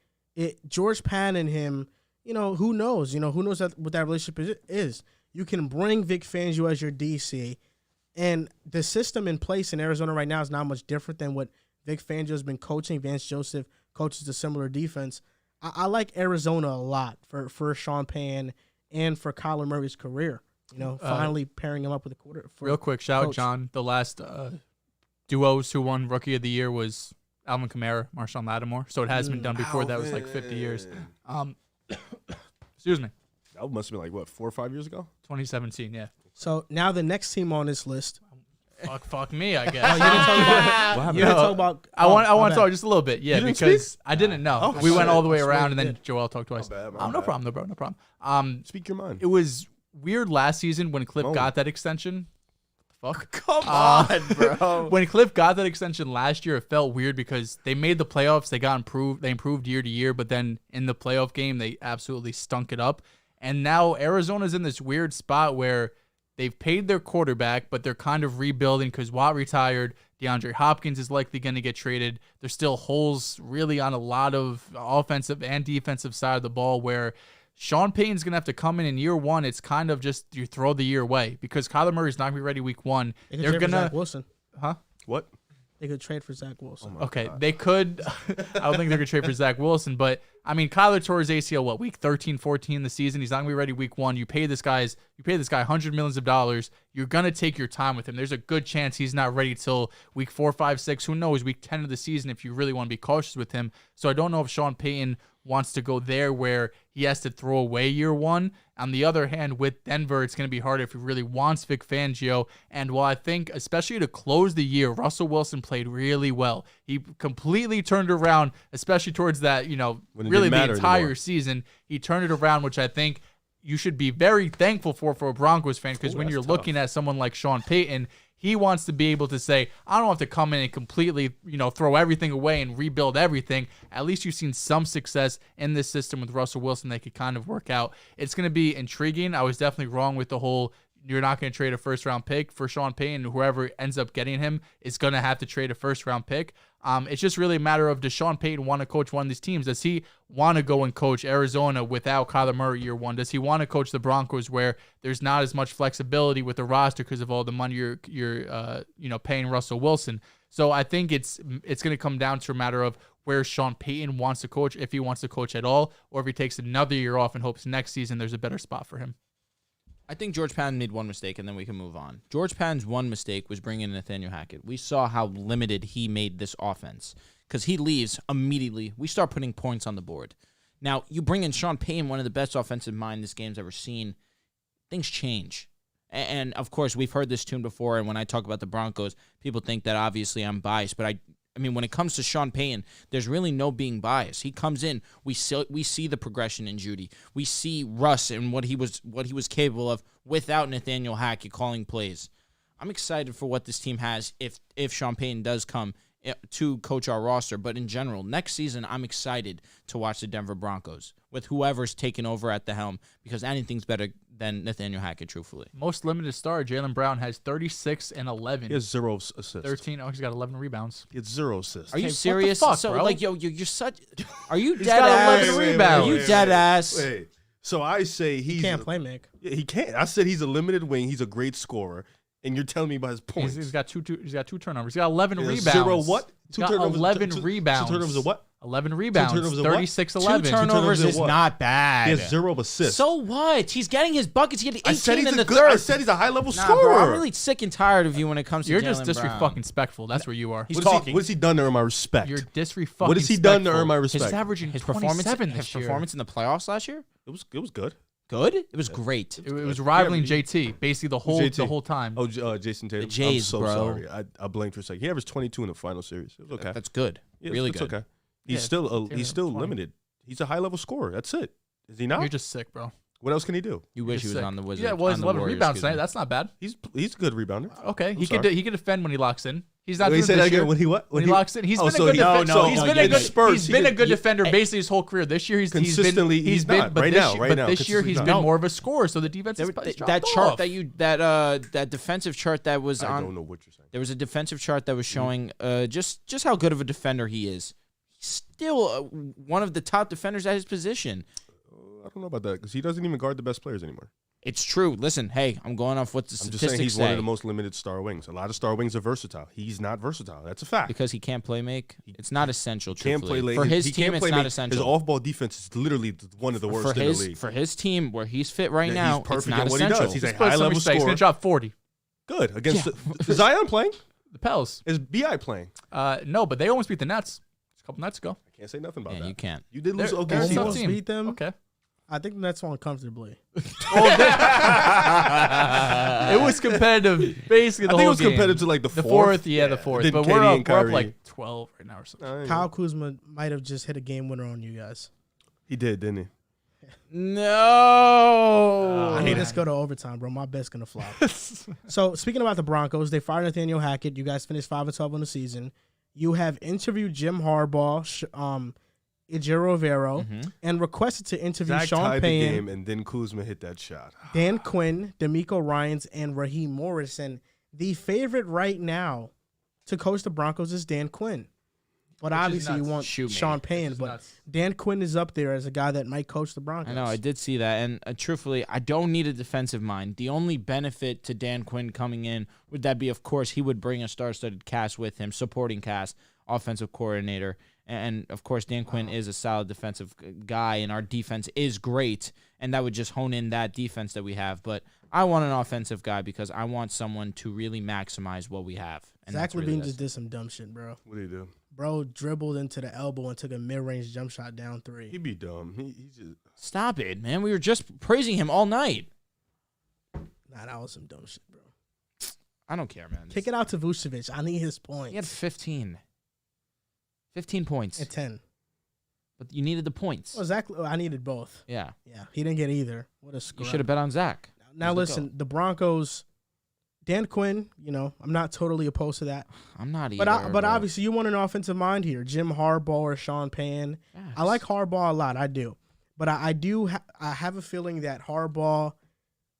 George Pan and him, who knows? Who knows what that relationship is. You can bring Vic Fangio as your DC, and the system in place in Arizona right now is not much different than what Vic Fangio has been coaching. Vance Joseph coaches a similar defense. I like Arizona a lot for Sean Payton and for Kyler Murray's career. Finally pairing him up with a quarter. Real quick, shout out John. The last duos who won Rookie of the Year was Alvin Kamara, Marshawn Lattimore. So it has been done before. That was like 50 years. Excuse me. That must have been 4 or 5 years ago? 2017, yeah. So now the next team on this list. Fuck me, I guess. Oh, you didn't talk about. What happened? You didn't talk about. I want to talk just a little bit, yeah, You didn't because speak? I didn't know. Oh, we went shit. all the way I swear around, you and then did. Joel talked twice. My bad, No bad. problem, no problem. Speak your mind. It was weird last season when Kliff Oh. got that extension. Fuck. Come on, bro. When Kliff got that extension last year, it felt weird because they made the playoffs. They improved year to year, but then in the playoff game, they absolutely stunk it up. And now Arizona's in this weird spot where they've paid their quarterback, but they're kind of rebuilding because Watt retired. DeAndre Hopkins is likely going to get traded. There's still holes really on a lot of offensive and defensive side of the ball where Sean Payton's going to have to come in year one. It's kind of just you throw the year away because Kyler Murray's not going to be ready week one. They could They're trade for going Zach to, Wilson. huh? What? They could trade for Zach Wilson. Oh my Okay, God. they could. I don't think they're going to trade for Zach Wilson, but I mean, Kyler tore his ACL, week 13, 14 the season. He's not going to be ready week one. You pay this guy $100 million. You're going to take your time with him. There's a good chance he's not ready till week 4, 5, 6. Who knows? Week 10 of the season if you really want to be cautious with him. So I don't know if Sean Payton wants to go there where he has to throw away year one. On the other hand, with Denver, it's going to be harder if he really wants Vic Fangio. And while I think, especially to close the year, Russell Wilson played really well. He completely turned around, especially towards that, When it really didn't the matter entire anymore. season. He turned it around, which I think you should be very thankful for a Broncos fan, because Ooh, when that's you're tough. looking at someone like Sean Payton, he wants to be able to say, I don't have to come in and completely, throw everything away and rebuild everything. At least you've seen some success in this system with Russell Wilson that could kind of work out. It's going to be intriguing. I was definitely wrong with the whole you're not going to trade a first-round pick for Sean Payton. Whoever ends up getting him is going to have to trade a first-round pick. It's just really a matter of, does Sean Payton want to coach one of these teams? Does he want to go and coach Arizona without Kyler Murray year one? Does he want to coach the Broncos where there's not as much flexibility with the roster because of all the money you're paying Russell Wilson? So I think it's going to come down to a matter of where Sean Payton wants to coach, if he wants to coach at all, or if he takes another year off and hopes next season there's a better spot for him. I think George Patton made one mistake, and then we can move on. George Patton's one mistake was bringing in Nathaniel Hackett. We saw how limited he made this offense because he leaves immediately. We start putting points on the board. Now, you bring in Sean Payton, one of the best offensive minds this game's ever seen. Things change. And, of course, we've heard this tune before, and when I talk about the Broncos, people think that obviously I'm biased, but I mean, when it comes to Sean Payton, there's really no being biased. He comes in, we see the progression in Judy. We see Russ and what he was capable of without Nathaniel Hackett calling plays. I'm excited for what this team has if Sean Payton does come to coach our roster. But in general, next season, I'm excited to watch the Denver Broncos with whoever's taken over at the helm because anything's better than Nathaniel Hackett, truthfully. Most limited star, Jaylen Brown has 36 and 11. He has 0 assists. 13. Oh, he's got 11 rebounds. He has 0 assists. Are you What the serious? fuck, So, bro? like, you're such. Are you He's dead got ass? 11 rebounds. Are you dead ass? Wait. So I say He can't play make. Yeah, he can't. I said he's a limited wing. He's a great scorer, and you're telling me about his points. He's got two turnovers. He's got 11 Yeah, rebounds. 0 what? He's got 11 rebounds. 2 turnovers of what? 11 rebounds. turnovers of what? 36, Two 11. turnovers is what? not bad. He has 0 assists. So what? He's getting his buckets. He had 18 I said he's in a the good. third. I said he's a high level Nah, scorer. bro, I'm really sick and tired of you when it comes to You're just Jaylen Brown. disrespectful. That's where you are. He's What has talking. What has he done to earn my respect? You're disrespectful. What has he done to earn my He's respect? averaging His 27 performance. this His year. performance in the playoffs last year. It was good. Good. It was great. It was rivaling Yeah, JT basically the JT? whole time. Oh, Jason Tatum. The Jays, I'm so bro. sorry. I blanked for a second. He averaged 22 in the final series. It was okay. That's good. Yeah, really it's good. okay. Yeah, He's still Tatum he's still 20. limited. He's a high level scorer. That's it. Is he not? You're just sick, bro. What else can he do? You wish he You're was sick. on the Wizards. Yeah, well, he's on the 11 Warriors, rebounds excuse tonight. me. That's not bad. He's a good rebounder. Okay, he sorry. could defend when he locks in. He's not Wait, doing say this that again. year. When he what? When he locks in, he's been a so good he- defender. no, He's no, been yeah, a good. Spurs, He's he been a could- good he- defender basically his whole career. This year, Consistently, he's not. But Right this, now, right but now, this year he's consistently been not. more of a scorer. So the defense is That chart that defensive chart that was I on. don't know what you're saying. There was a defensive chart that was showing just how good of a defender he is. He's still one of the top defenders at his position. I don't know about that because he doesn't even guard the best players anymore. It's true. Listen, hey, I'm going off what the I'm just statistics saying he's say. one of the most limited star wings. A lot of star wings are versatile. He's not versatile. That's a fact. Because he can't play make. It's not essential. Can't Truthfully. play late. For his He team, can't it's play not make. essential. His off-ball defense is literally one of the worst in the league. For his team, where he's fit right Yeah, now, he's perfect it's not at what he essential. does. He's a Put some high-level respect. He's scorer. gonna drop 40. Good against is Zion playing? The Pels. Is Bi playing? No, but they almost beat the Nets a couple nights ago. I can't say nothing about Yeah, that. you can't. You did lose They're to a OKC. tough Almost team. beat them. Okay. I think the Nets won comfortably. It was competitive, basically the I think whole it was game. competitive to like the The fourth. fourth, yeah, the fourth. Then But KD we're and up Kyrie. like 12 right now or something. Kyle Kuzma might have just hit a game winner on you guys. He did, didn't he? No. I need us to go to overtime, bro. My bet's gonna flop. So speaking about the Broncos, they fired Nathaniel Hackett. You guys finished 5-12 on the season. You have interviewed Jim Harbaugh, Ejiro Rivero, and requested to interview Zach Sean tied the Payton, game, and then Kuzma hit that shot. Dan Quinn, D'Amico Ryans, and Raheem Morrison. The favorite right now to coach the Broncos is Dan Quinn. But Which is obviously you nuts. want Shoot me. Sean Payton. is But nuts. Dan Quinn is up there as a guy that might coach the Broncos. I know, I did see that. And truthfully, I don't need a defensive mind. The only benefit to Dan Quinn coming in would that be, of course, he would bring a star-studded cast with him, supporting cast, offensive coordinator. And, of course, Dan Quinn is a solid defensive guy, and our defense is great, and that would just hone in that defense that we have. But I want an offensive guy because I want someone to really maximize what we have. And Zach that's really Levine this. just did some dumb shit, bro. What did he do? Bro dribbled into the elbow and took a mid-range jump shot down 3. He'd be dumb. He just Stop it, man. We were just praising him all night. Nah, that was some dumb shit, bro. I don't care, man. Kick it out to Vucevic. I need his points. He had 15. 15 points. At 10. But you needed the points. Well, Zach, I needed both. Yeah. Yeah, he didn't get either. What a You screw. should have bet on Zach. Now Let's listen, the Broncos, Dan Quinn, I'm not totally opposed to that. I'm not either. But obviously you want an offensive mind here. Jim Harbaugh or Sean Payton. I like Harbaugh a lot. I do. But I have a feeling that Harbaugh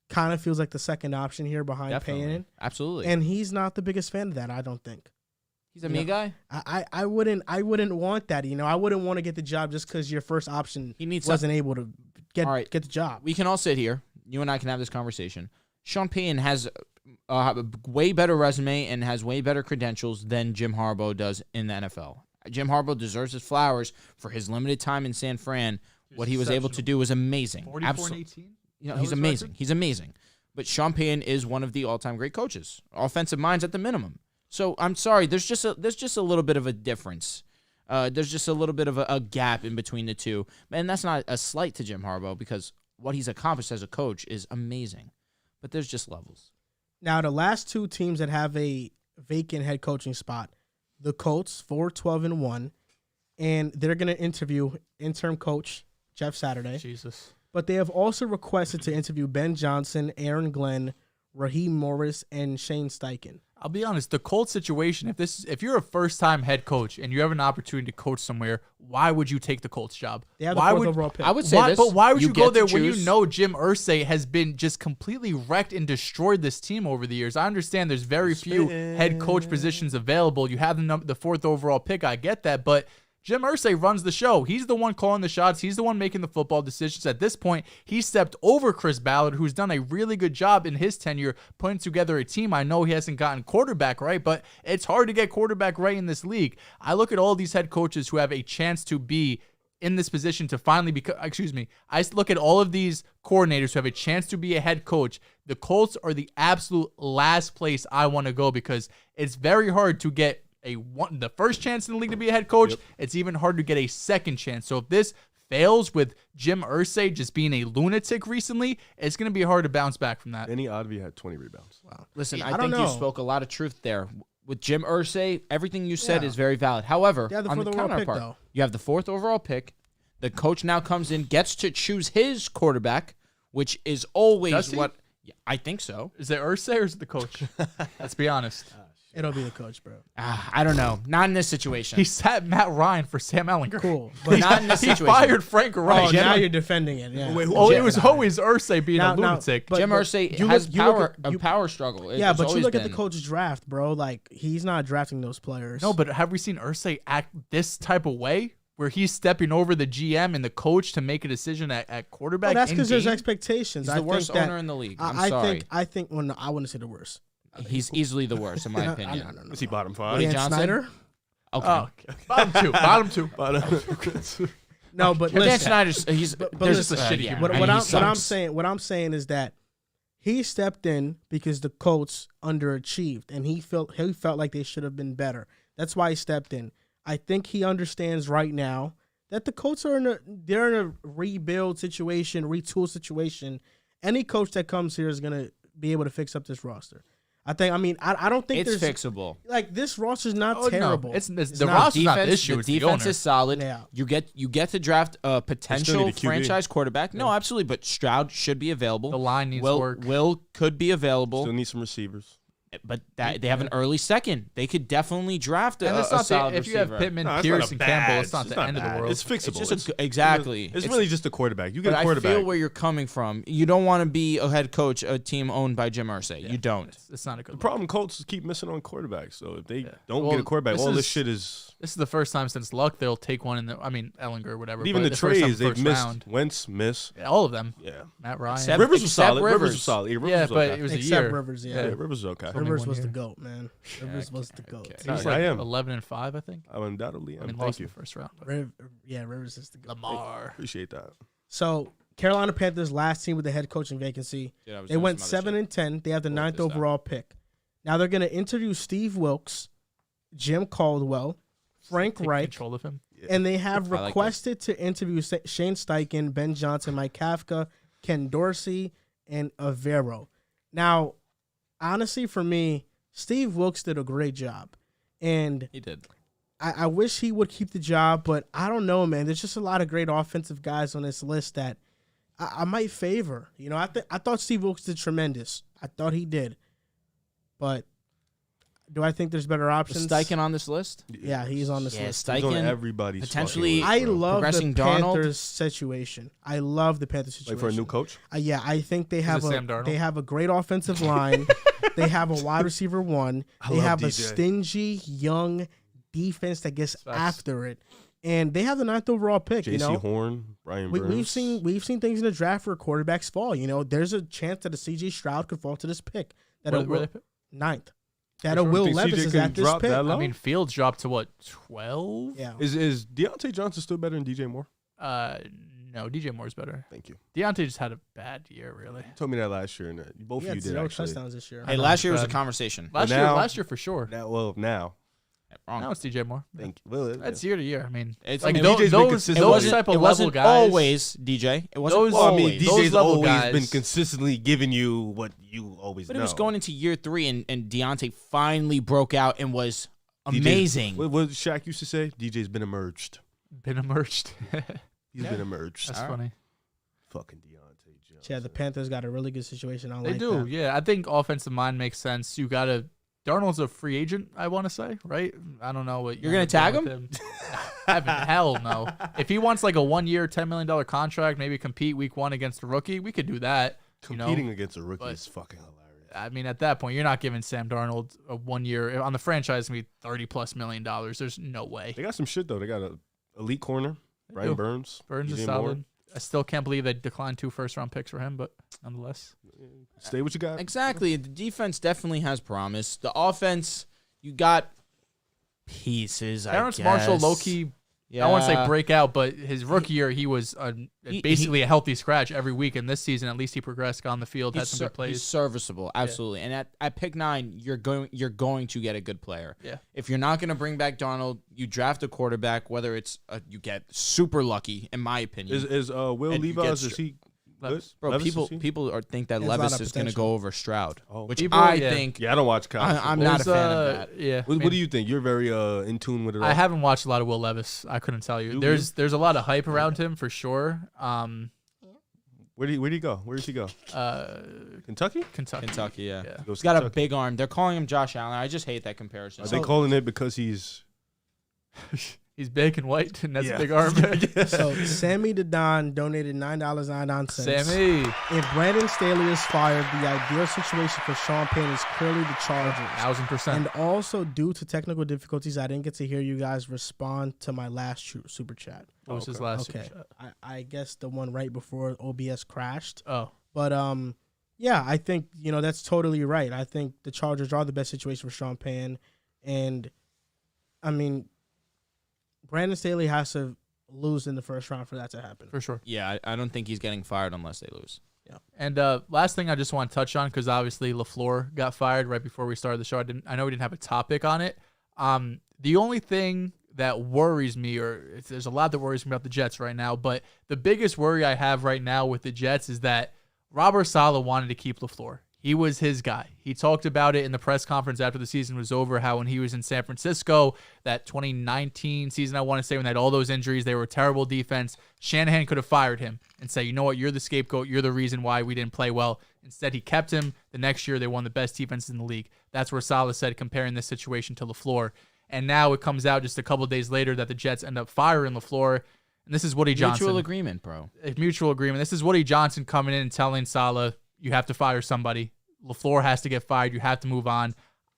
kind of feels like the second option here behind Definitely. Payton. Absolutely. And he's not the biggest fan of that, I don't think. He's a me guy. I wouldn't want that. I wouldn't want to get the job just because your first option wasn't able to get the job. We can all sit here. You and I can have this conversation. Sean Payton has a way better resume and has way better credentials than Jim Harbaugh does in the NFL. Jim Harbaugh deserves his flowers for his limited time in San Fran. What he was able to do was amazing. 44 and 18? He's amazing. He's amazing. But Sean Payton is one of the all-time great coaches. Offensive minds at the minimum. So I'm sorry, there's just a little bit of a difference. There's just a little bit of a gap in between the two. And that's not a slight to Jim Harbaugh because what he's accomplished as a coach is amazing. But there's just levels. Now, the last two teams that have a vacant head coaching spot, the Colts, 4-12-1, and they're going to interview interim coach Jeff Saturday. Jesus. But they have also requested to interview Ben Johnson, Aaron Glenn, Raheem Morris, and Shane Steichen. I'll be honest, the Colts situation, if you're a first-time head coach and you have an opportunity to coach somewhere, why would you take the Colts job? They have the fourth overall pick. I would say this. But why would you go get there to when you choose. know Jim Irsay has been just completely wrecked and destroyed this team over the years? I understand there's very few head coach positions available. You have the fourth overall pick. I get that, but Jim Irsay runs the show. He's the one calling the shots. He's the one making the football decisions. At this point, he stepped over Chris Ballard, who's done a really good job in his tenure putting together a team. I know he hasn't gotten quarterback right, but it's hard to get quarterback right in this league. I look at all these head coaches who have a chance to be in this position to finally become, I look at all of these coordinators who have a chance to be a head coach. The Colts are the absolute last place I want to go because it's very hard to get the first chance in the league to be a head coach. Yep. It's even hard to get a second chance. So if this fails with Jim Irsay just being a lunatic recently, it's going to be hard to bounce back from that. Danny Odby had 20 rebounds. Wow. Listen, I think you spoke a lot of truth there. With Jim Irsay, everything you said is very valid. However, on the counterpart, you have the fourth overall pick. The coach now comes in, gets to choose his quarterback, which is always what... Yeah, I think so. Is it Irsay or is it the coach? Let's be honest. It'll be the coach, bro. I don't know. Not in this situation. He sat Matt Ryan for Sam Ellinger. Cool. But not in this situation. He fired Frank Reich. Oh, now you're defending it. Yeah. Wait, it was always Irsay being a lunatic. Jim Irsay has a power struggle. Yeah, but you look at the coach's draft, bro. Like, he's not drafting those players. No, but have we seen Irsay act this type of way? Where he's stepping over the GM and the coach to make a decision at quarterback? Well, that's because there's expectations. He's the worst owner in the league. I'm sorry. I think I wouldn't say the worst. He's easily the worst, in my opinion. No. Is he bottom 5? Dan Snyder? Okay. Oh, bottom two. No, but Dan listen. Snyder's there's just a shitty human. What I'm saying is that he stepped in because the Colts underachieved, and he felt like they should have been better. That's why he stepped in. I think he understands right now that the Colts are in a rebuild situation, retool situation. Any coach that comes here is gonna be able to fix up this roster. I don't think it's fixable. Like, this roster's not terrible. No. It's the roster's not the issue. The defense is solid. Yeah. You get to draft a potential franchise quarterback. No, absolutely. But Stroud should be available. The line needs work. Will could be available. Still need some receivers. But they have an early second. They could definitely draft a solid if you have receiver. Pittman, Pierce, and Campbell, it's not the end of the world. It's fixable. Exactly. It's really just a quarterback. You get a quarterback. I feel where you're coming from. You don't want to be a head coach, a team owned by Jim Irsay. Yeah, you don't. It's not a good. The problem Colts keep missing on quarterbacks. So if they don't get a quarterback, all this shit is. This is the first time since Luck they'll take one in Ellinger or whatever. But even the trades they've missed. Wentz miss. Yeah, all of them. Yeah. Matt Ryan. Rivers was solid. Rivers was solid. Yeah, but it was a year. Rivers. Yeah, Rivers was okay. Rivers was the GOAT, man. Rivers was the GOAT. He was like 11-5, I think. I undoubtedly. Lost in the first round. Rivers is the GOAT. Lamar. Appreciate that. So, Carolina Panthers, last team with the head coaching vacancy. They went 7-10. They have the 9th overall pick. Now they're going to interview Steve Wilkes, Jim Caldwell, Frank Reich, control of him. And they have requested to interview Shane Steichen, Ben Johnson, Mike Kafka, Ken Dorsey, and Avero. Now, honestly, for me, Steve Wilkes did a great job. And he did. I wish he would keep the job, but I don't know, man. There's just a lot of great offensive guys on this list that I might favor. I thought Steve Wilkes did tremendous. I thought he did. But Do I think there's better Is options? Steichen on this list? Yeah, he's on this Yeah, list. He's on Steichen. everybody's potentially- fucking list, I bro. love the Progressing Darnold. Panthers situation. I love the Panthers situation. Like for a new coach. Yeah, I think they have it Sam Darnold? they have a great offensive line. They have a wide receiver one. I They love have a DJ. stingy young defense that gets Facts. after it, and they have the 9th overall pick. J.C. You know, Horn, Brian Burns. we've seen things in the draft where quarterbacks fall. You know, there's a chance that a C.J. Stroud could fall to this pick. That Where a they Will, pick? 9th. That a sure? Will Think Levis CJ is can at this drop pick. that low? I mean, Fields dropped to what, 12? Yeah. Is Deontay Johnson still better than DJ Moore? No, DJ Moore's better. Thank you. Deontay just had a bad year, really. You told me that last year, and both He of had you did 0 actually. touchdowns this year. Hey, know, last year was a bad. conversation. Last now- year for sure. Now, Wrong. Now it's DJ Moore. thank you. Well, That's year to year. I mean, It's- like I mean, those, DJ's been those, consistent. those wasn't- type of it level wasn't guys. always, DJ. It wasn't Those- well, I always. mean, those DJ's level always guys- been consistently giving you what you always But know. it was going into year 3, and Deontay finally broke out and was DJ's amazing. What Shaq used to say? DJ's been emerged. Been emerged. He's Yeah. been emerged. That's All right. funny. Fucking Deontay Johnson. Yeah, the Panthers got a really good situation. I They like do. that. Yeah, I think offensive mind makes sense. You got to. Darnold's a free agent, I want to say, right? I don't know what You're gonna tag him? Hell no. If he wants like a 1-year, $10 million contract, maybe compete week 1 against a rookie, we could do that. Competing against a rookie but- is fucking hilarious. I mean, at that point, you're not giving Sam Darnold a 1-year on the franchise. Gonna be $30+ million. There's no way. They got some shit though. They got a elite corner, Brian do. Burns. Burns is DJ Moore. solid. I still can't believe they declined 2 first-round picks for him, but nonetheless, Stay what you got. Exactly. The defense definitely has promise. The offense, you got pieces, Terrence I Marshall, guess. low-key. Yeah. I want to say breakout, but his rookie year, he was He- basically a healthy scratch every week. And this season, at least he progressed, got on the field, had some good He's plays. serviceable, absolutely. And at pick 9, you're going to get a good player. Yeah. If you're not going to bring back Darnold, you draft a quarterback. Whether it's you get super lucky, in my opinion. Is Will And you Levis? get Is he good? Levis. Bro, Levis, is he? people think that He has a lot Levis of is going to potential. go over Stroud, Oh. which People- I yeah. think. Yeah, I don't watch college. I'm football. not a fan of that. Yeah. What do you think? You're very in tune with it. I all. haven't watched a lot of Will Levis. I couldn't tell you. You- There's a lot of hype around him for sure. Where did he go? Where did he go? Kentucky? Kentucky, yeah. Yeah. Goes He's got a Kentucky. big arm. They're calling him Josh Allen. I just hate that comparison. Are they calling it because he's? He's big and white, and that's Yeah. a big arm. So Sammy the Don donated $9.99. Sammy. If Brandon Staley is fired, the ideal situation for Sean Payne is clearly the Chargers. 1,000%. And also, due to technical difficulties, I didn't get to hear you guys respond to my last super chat. What was his Okay. last Okay, super shot? I guess the one right before OBS crashed. Oh. But yeah, I think that's totally right. I think the Chargers are the best situation for Sean Payne, and I mean, Brandon Staley has to lose in the first round for that to happen. For sure. Yeah, I don't think he's getting fired unless they lose. And last thing I just want to touch on, because obviously LaFleur got fired right before we started the show. I know we didn't have a topic on it. The only thing that worries me, there's a lot that worries me about the Jets right now, but the biggest worry I have right now with the Jets is that Robert Saleh wanted to keep LaFleur. He was his guy. He talked about it in the press conference after the season was over, how when he was in San Francisco, that 2019 season, I want to say, when they had all those injuries, they were a terrible defense. Shanahan could have fired him and say, you know what, you're the scapegoat. You're the reason why we didn't play well. Instead, he kept him. The next year, they won the best defense in the league. That's where Saleh said, comparing this situation to LaFleur. And now it comes out just a couple of days later that the Jets end up firing LaFleur. And this is Woody Johnson. Mutual agreement, bro. A mutual agreement. This is Woody Johnson coming in and telling Saleh, you have to fire somebody. LaFleur has to get fired. You have to move on.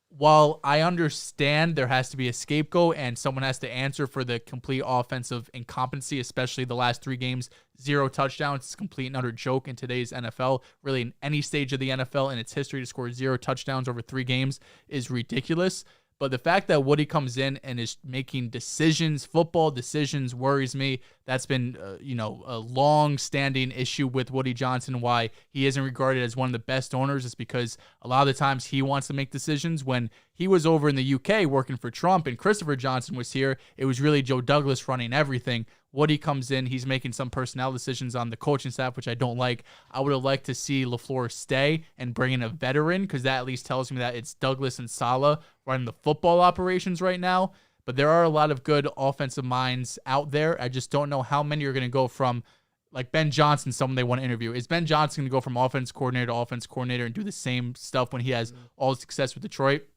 While I understand there has to be a scapegoat and someone has to answer for the complete offensive incompetency, especially the last 3 games, 0 touchdowns. It's a complete and utter joke in today's NFL. Really, in any stage of the NFL in its history, to score 0 touchdowns over 3 games is ridiculous. But the fact that Woody comes in and is making decisions, football decisions, worries me. That's been, a long-standing issue with Woody Johnson. Why he isn't regarded as one of the best owners is because a lot of the times he wants to make decisions. When he was over in the UK working for Trump and Christopher Johnson was here, it was really Joe Douglas running everything. Woody comes in, he's making some personnel decisions on the coaching staff, which I don't like. I would have liked to see LaFleur stay and bring in a veteran, because that at least tells me that it's Douglas and Saleh running the football operations right now. But there are a lot of good offensive minds out there. I just don't know how many are going to go from, like Ben Johnson, someone they want to interview. Is Ben Johnson going to go from offense coordinator to offense coordinator and do the same stuff when he has all the success with Detroit?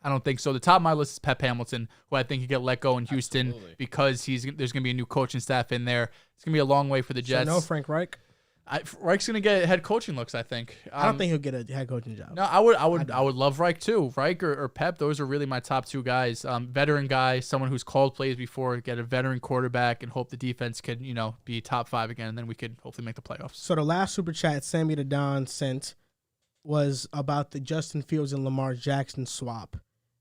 I don't think so. The top of my list is Pep Hamilton, who I think he get let go in Houston because there's going to be a new coaching staff in there. It's going to be a long way for the Jets. So no Frank Reich? Reich's going to get head coaching looks, I think. I don't think he'll get a head coaching job. No, I would love Reich too. Reich or Pep, those are really my top two guys. Veteran guy, someone who's called plays before, get a veteran quarterback, and hope the defense can, be top 5 again, and then we could hopefully make the playoffs. So the last super chat Sammy the Don sent was about the Justin Fields and Lamar Jackson swap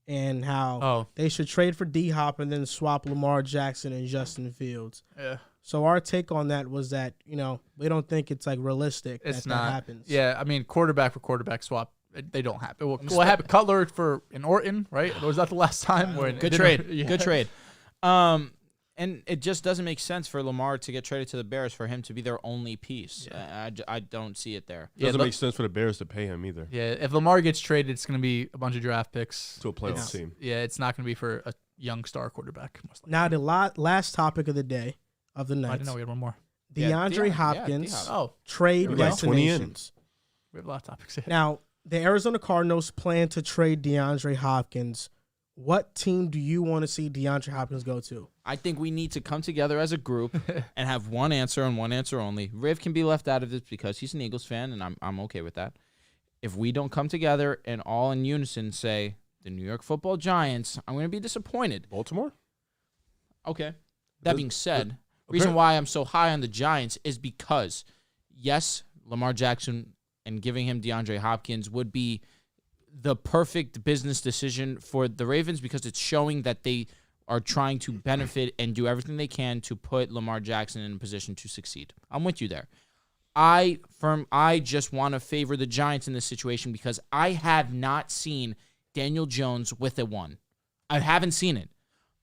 and how they should trade for D-Hop and then swap Lamar Jackson and Justin Fields. Yeah. So our take on that was that, we don't think it's realistic that happens. Yeah, I mean, quarterback for quarterback swap, they don't happen. What happened? Cutler in Orton, right? Was that the last time? Good trade. Yeah. Good trade. And it just doesn't make sense for Lamar to get traded to the Bears for him to be their only piece. Yeah. I don't see it there. It doesn't make sense for the Bears to pay him either. Yeah, if Lamar gets traded, it's going to be a bunch of draft picks. To a playoff team. Yeah, it's not going to be for a young star quarterback. Now, the last topic of the day, of the night. I didn't know we had one more. DeAndre Hopkins trade destinations. We have a lot of topics here. Now, the Arizona Cardinals plan to trade DeAndre Hopkins. What team do you want to see DeAndre Hopkins go to? I think we need to come together as a group and have one answer and one answer only. Riv can be left out of this because he's an Eagles fan, and I'm okay with that. If we don't come together and all in unison say the New York Football Giants, I'm going to be disappointed. Baltimore? Okay. That being said, reason why I'm so high on the Giants is because, yes, Lamar Jackson and giving him DeAndre Hopkins would be the perfect business decision for the Ravens because it's showing that they are trying to benefit and do everything they can to put Lamar Jackson in a position to succeed. I'm with you there. I just want to favor the Giants in this situation because I have not seen Daniel Jones with a 1. I haven't seen it.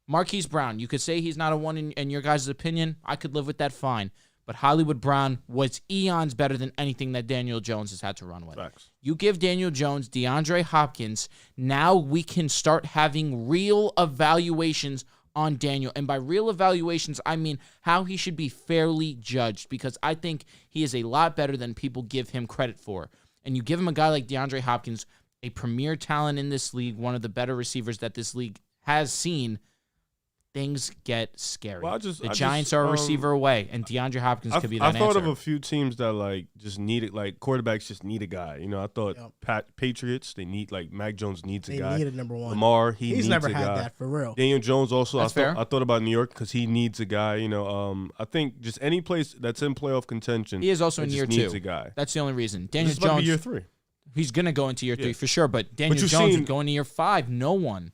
Marquise Brown, you could say he's not a 1 in your guys' opinion. I could live with that fine. But Hollywood Brown was eons better than anything that Daniel Jones has had to run with. Facts. You give Daniel Jones, DeAndre Hopkins, now we can start having real evaluations on Daniel. And by real evaluations, I mean how he should be fairly judged because I think he is a lot better than people give him credit for. And you give him a guy like DeAndre Hopkins, a premier talent in this league, one of the better receivers that this league has seen, things get scary. Well, the Giants are a receiver away, and DeAndre Hopkins could be that answer. I thought of a few teams that just needed quarterbacks just need a guy. I thought Patriots they need Mac Jones needs a guy. They needed number 1. Lamar he's never a had guy. that for real. Daniel Jones also. That's fair. I thought about New York because he needs a guy. I think just any place that's in playoff contention. He is also in year 2. Needs a guy. That's the only reason. Daniel This is about to be Jones year 3. He's gonna go into year 3 for sure. But Daniel Jones would go into year 5. No one.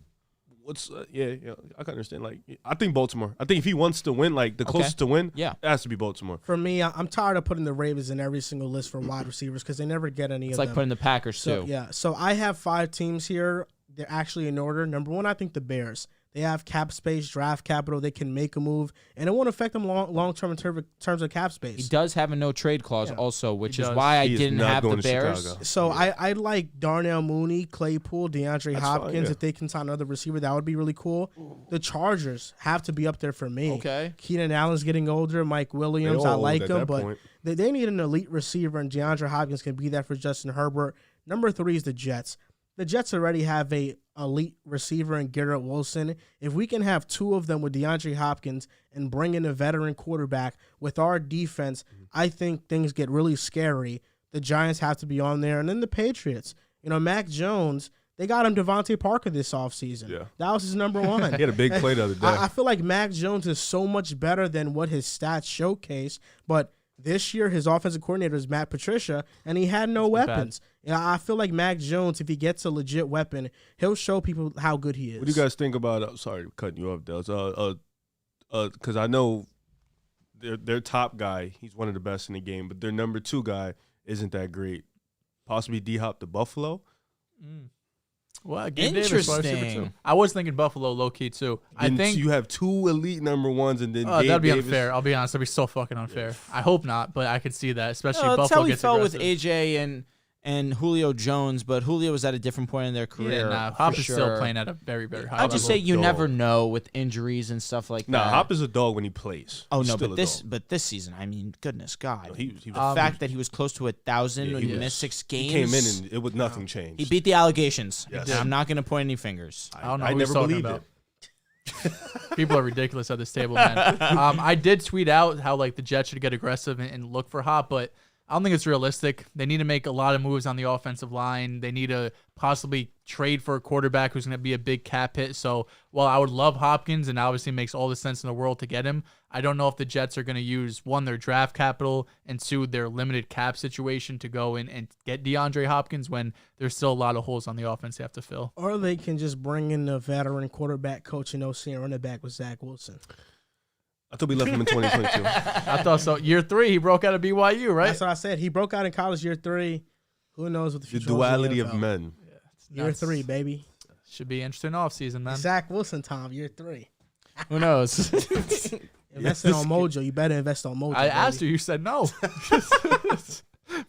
I can understand. I think Baltimore. I think if he wants to win, the closest to win, it has to be Baltimore. For me, I'm tired of putting the Ravens in every single list for wide receivers because they never get any of them. It's like putting the Packers too. Yeah. So I have 5 teams here. They're actually in order. Number 1, I think the Bears. They have cap space, draft capital. They can make a move, and it won't affect them long term in terms of cap space. He does have a no trade clause also, which is why I didn't have the Bears. Chicago. So I like Darnell Mooney, Claypool, DeAndre Hopkins. If they can sign another receiver, that would be really cool. The Chargers have to be up there for me. Okay. Keenan Allen's getting older. Mike Williams, I like him, but they need an elite receiver, and DeAndre Hopkins can be that for Justin Herbert. Number 3 is the Jets. The Jets already have a elite receiver in Garrett Wilson. If we can have 2 of them with DeAndre Hopkins and bring in a veteran quarterback with our defense, I think things get really scary. The Giants have to be on there. And then the Patriots. Mac Jones, they got him Devontae Parker this offseason. Yeah. That was his number 1. He had a big play the other day. I feel like Mac Jones is so much better than what his stats showcase, but this year, his offensive coordinator is Matt Patricia, and he had no weapons. I feel like Mac Jones, if he gets a legit weapon, he'll show people how good he is. What do you guys think about? Sorry, cutting you off, Dehls. Because I know their top guy, he's one of the best in the game, but their number 2 guy isn't that great. Possibly D-Hop to Buffalo. Well, interesting. I was thinking Buffalo low key too. I think you have 2 elite number 1s, and then that'd be Davis. unfair. I'll be honest, that'd be so fucking unfair. I hope not, but I could see that, especially if that's Buffalo how he gets felt aggressive. with AJ and Julio Jones, but Julio was at a different point in their career. Hop for is sure. still playing at a very, very high I'll level. just say you Dog. never know with injuries and stuff like Nah, that. Hop is a dog when he plays. Oh He's no, still but a this dog. but this season, I mean, goodness God, No, he the was- fact that he was close to 1,000 Yeah, when he he was- missed 6 games. He came in and it was nothing changed. he beat the allegations. Yes. I'm not going to point any fingers. I don't know I who he's never talking believed about. it. People are ridiculous at this table, man. I did tweet out how like the Jets should get aggressive and look for Hop, but I don't think it's realistic. They need to make a lot of moves on the offensive line. They need to possibly trade for a quarterback who's going to be a big cap hit. So while I would love Hopkins and obviously makes all the sense in the world to get him, I don't know if the Jets are going to use, 1, their draft capital, and 2, their limited cap situation to go in and get DeAndre Hopkins when there's still a lot of holes on the offense they have to fill. Or they can just bring in the veteran quarterback coach and OC and run it back with Zach Wilson. I thought we left him in 2022. I thought so. Year 3, he broke out of BYU, right? That's what I said. He broke out in college year 3. Who knows what the The future holds in duality of NFL. men. It's Year nuts. 3, baby. Should be interesting offseason, man. Zach Wilson, Tom, year 3. Who knows? Investing on Mojo. You better invest on Mojo. I asked baby. you. You said no.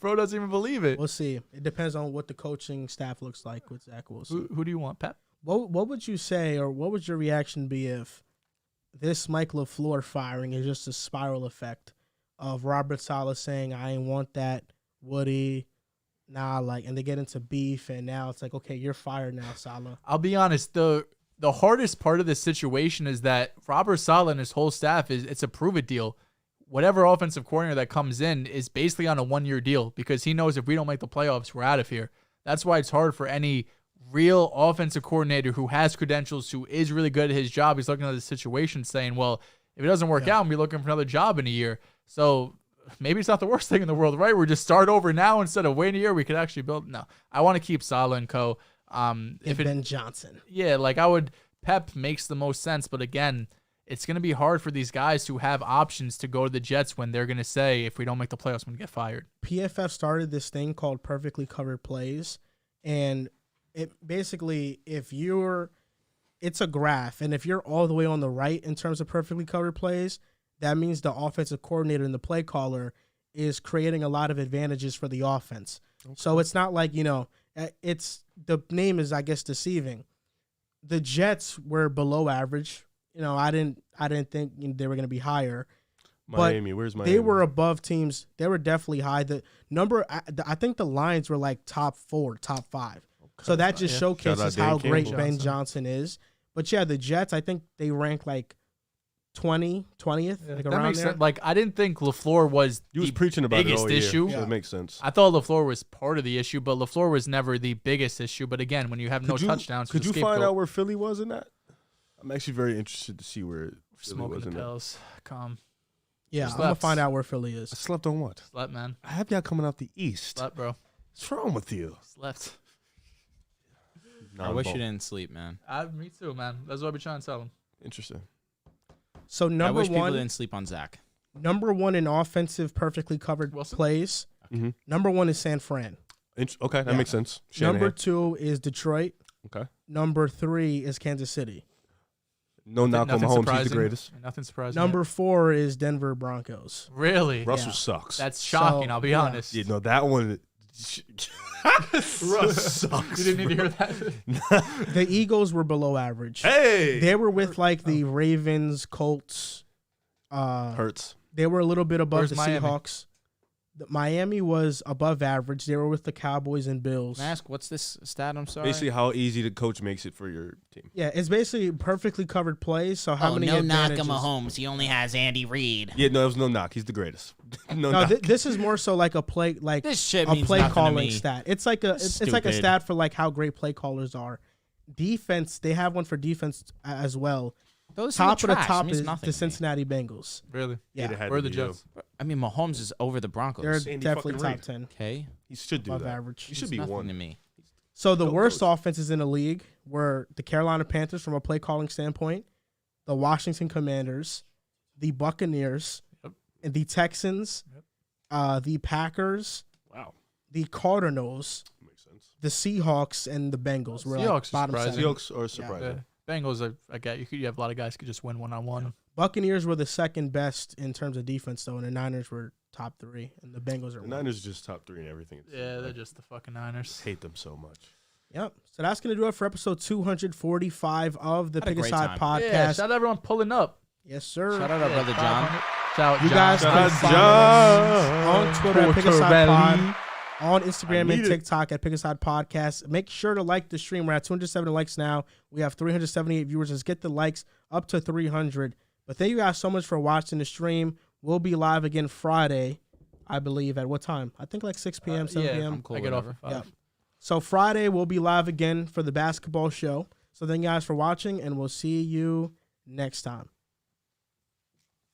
Bro doesn't even believe it. We'll see. It depends on what the coaching staff looks like with Zach Wilson. Who do you want, Pep? What would you say, or what would your reaction be if this Mike LaFleur firing is just a spiral effect of Robert Saleh saying, I ain't want that, Woody, and they get into beef, and now it's like, okay, you're fired now, Saleh. I'll be honest. The hardest part of this situation is that Robert Saleh and his whole staff it's a prove it deal. Whatever offensive coordinator that comes in is basically on a 1-year deal because he knows if we don't make the playoffs, we're out of here. That's why it's hard for any real offensive coordinator who has credentials, who is really good at his job. He's looking at the situation saying, well, if it doesn't work out, I'm be looking for another job in a year. So maybe it's not the worst thing in the world, right? We're just start over now instead of waiting a year. We could actually build. No, I want to keep Saleh and co. If Ben Johnson. Yeah, like I would. Pep makes the most sense, but again, it's going to be hard for these guys who have options to go to the Jets when they're going to say, if we don't make the playoffs, we're going to get fired. PFF started this thing called perfectly covered plays, and it basically, it's a graph, and if you're all the way on the right in terms of perfectly covered plays, that means the offensive coordinator and the play caller is creating a lot of advantages for the offense. Okay. So it's not like, it's the name is, I guess, deceiving. The Jets were below average. I didn't think they were going to be higher. Miami, where's Miami? They were above teams. They were definitely high. The number, I think the Lions were like top 4, top 5. Okay. So that just showcases how great Ben Johnson is. But yeah, the Jets, I think they rank like 20th, Yeah, like that around makes there. sense. Like I didn't think LaFleur was He was the preaching about it biggest all year, issue. so it makes sense. I thought LaFleur was part of the issue, but LaFleur was never the biggest issue. But again, when you have no touchdowns, could you he's a find scapegoat. out where Philly was in that? I'm actually very interested to see where Philly Smoking was the in that. Dehls. Calm. Yeah, I'm Slept. going to find out where Philly I is. slept on what? Slept, man. I have y'all coming out the East. Slept, bro. What's wrong with you? Slept. I wish you didn't sleep, man. Me too, man. That's what I be trying to tell him. Interesting. So I number wish people one didn't sleep on Zach. in offensive perfectly covered Wilson? plays. Mm-hmm. Number 1 is San Fran. Okay, that Yeah. makes sense. Number Shanahan. 2 is Detroit. Okay. Number 3 is Kansas City. No knock on Mahomes. He's the greatest. Nothing surprising. Number 4 is Denver Broncos. Really? Russell Yeah. sucks. That's shocking. I'll be yeah. honest. Yeah, no, that one. Russ sucks. You didn't need to hear that. The Eagles were below average. Hey, They were with like the Ravens, Colts. hurts. They were a little bit above Where's the Miami? Seahawks. Miami was above average. They were with the Cowboys and Bills. Can I ask, what's this stat? I'm sorry. Basically, how easy the coach makes it for your team. Yeah, it's basically perfectly covered plays. So how many no knock advantages? on Mahomes. He only has Andy Reid. Yeah, no, there's no knock. He's the greatest. no No, knock. this is more so like a play, like This shit a means play nothing to calling me. stat. It's like a it's like a Stupid. stat for like how great play callers are. Defense, they have one for defense as well. Those Top of the trash. top Means is nothing the to me. Cincinnati Bengals. Really? Yeah, It had Or to the be Jets. I mean, Mahomes is over the Broncos. they're Andy definitely fucking top Reid. 10, Okay. He should do above that. average. He should It's be nothing one. to me. So the Go worst Goats. offenses in the league were the Carolina Panthers from a play calling standpoint, the Washington Commanders, the Buccaneers, Yep. and the Texans, the Packers, Wow, the Cardinals, makes sense. the Seahawks, and the Bengals were Seahawks like are bottom surprising. seven. Seahawks are surprising. Bengals, I get you have a lot of guys who could just win one-on-one. Buccaneers were the second best in terms of defense, though, and the Niners were top 3, and the Bengals are The 1. Niners are just top 3 in everything. Yeah, they're just the fucking Niners. hate them so much. Yep. So that's going to do it for episode 245 of the Had a Pick great Aside time. podcast. Yeah, shout out everyone pulling up. Yes, sir. Shout out our brother John. Shout out You John. guys Shout can out follow John. us on Twitter at Pick Aside Pod, Porterelli. on I Instagram need and it. TikTok at Pick Aside Podcast. Make sure to like the stream. We're at 270 likes now. We have 378 viewers. Let's get the likes up to 300. But thank you guys so much for watching the stream. We'll be live again Friday, I believe. At what time? I think like 6 p.m., 7 yeah, p.m. I'm cool. I get off whatever. at 5. Yep. So Friday, we'll be live again for the basketball show. So thank you guys for watching, and we'll see you next time.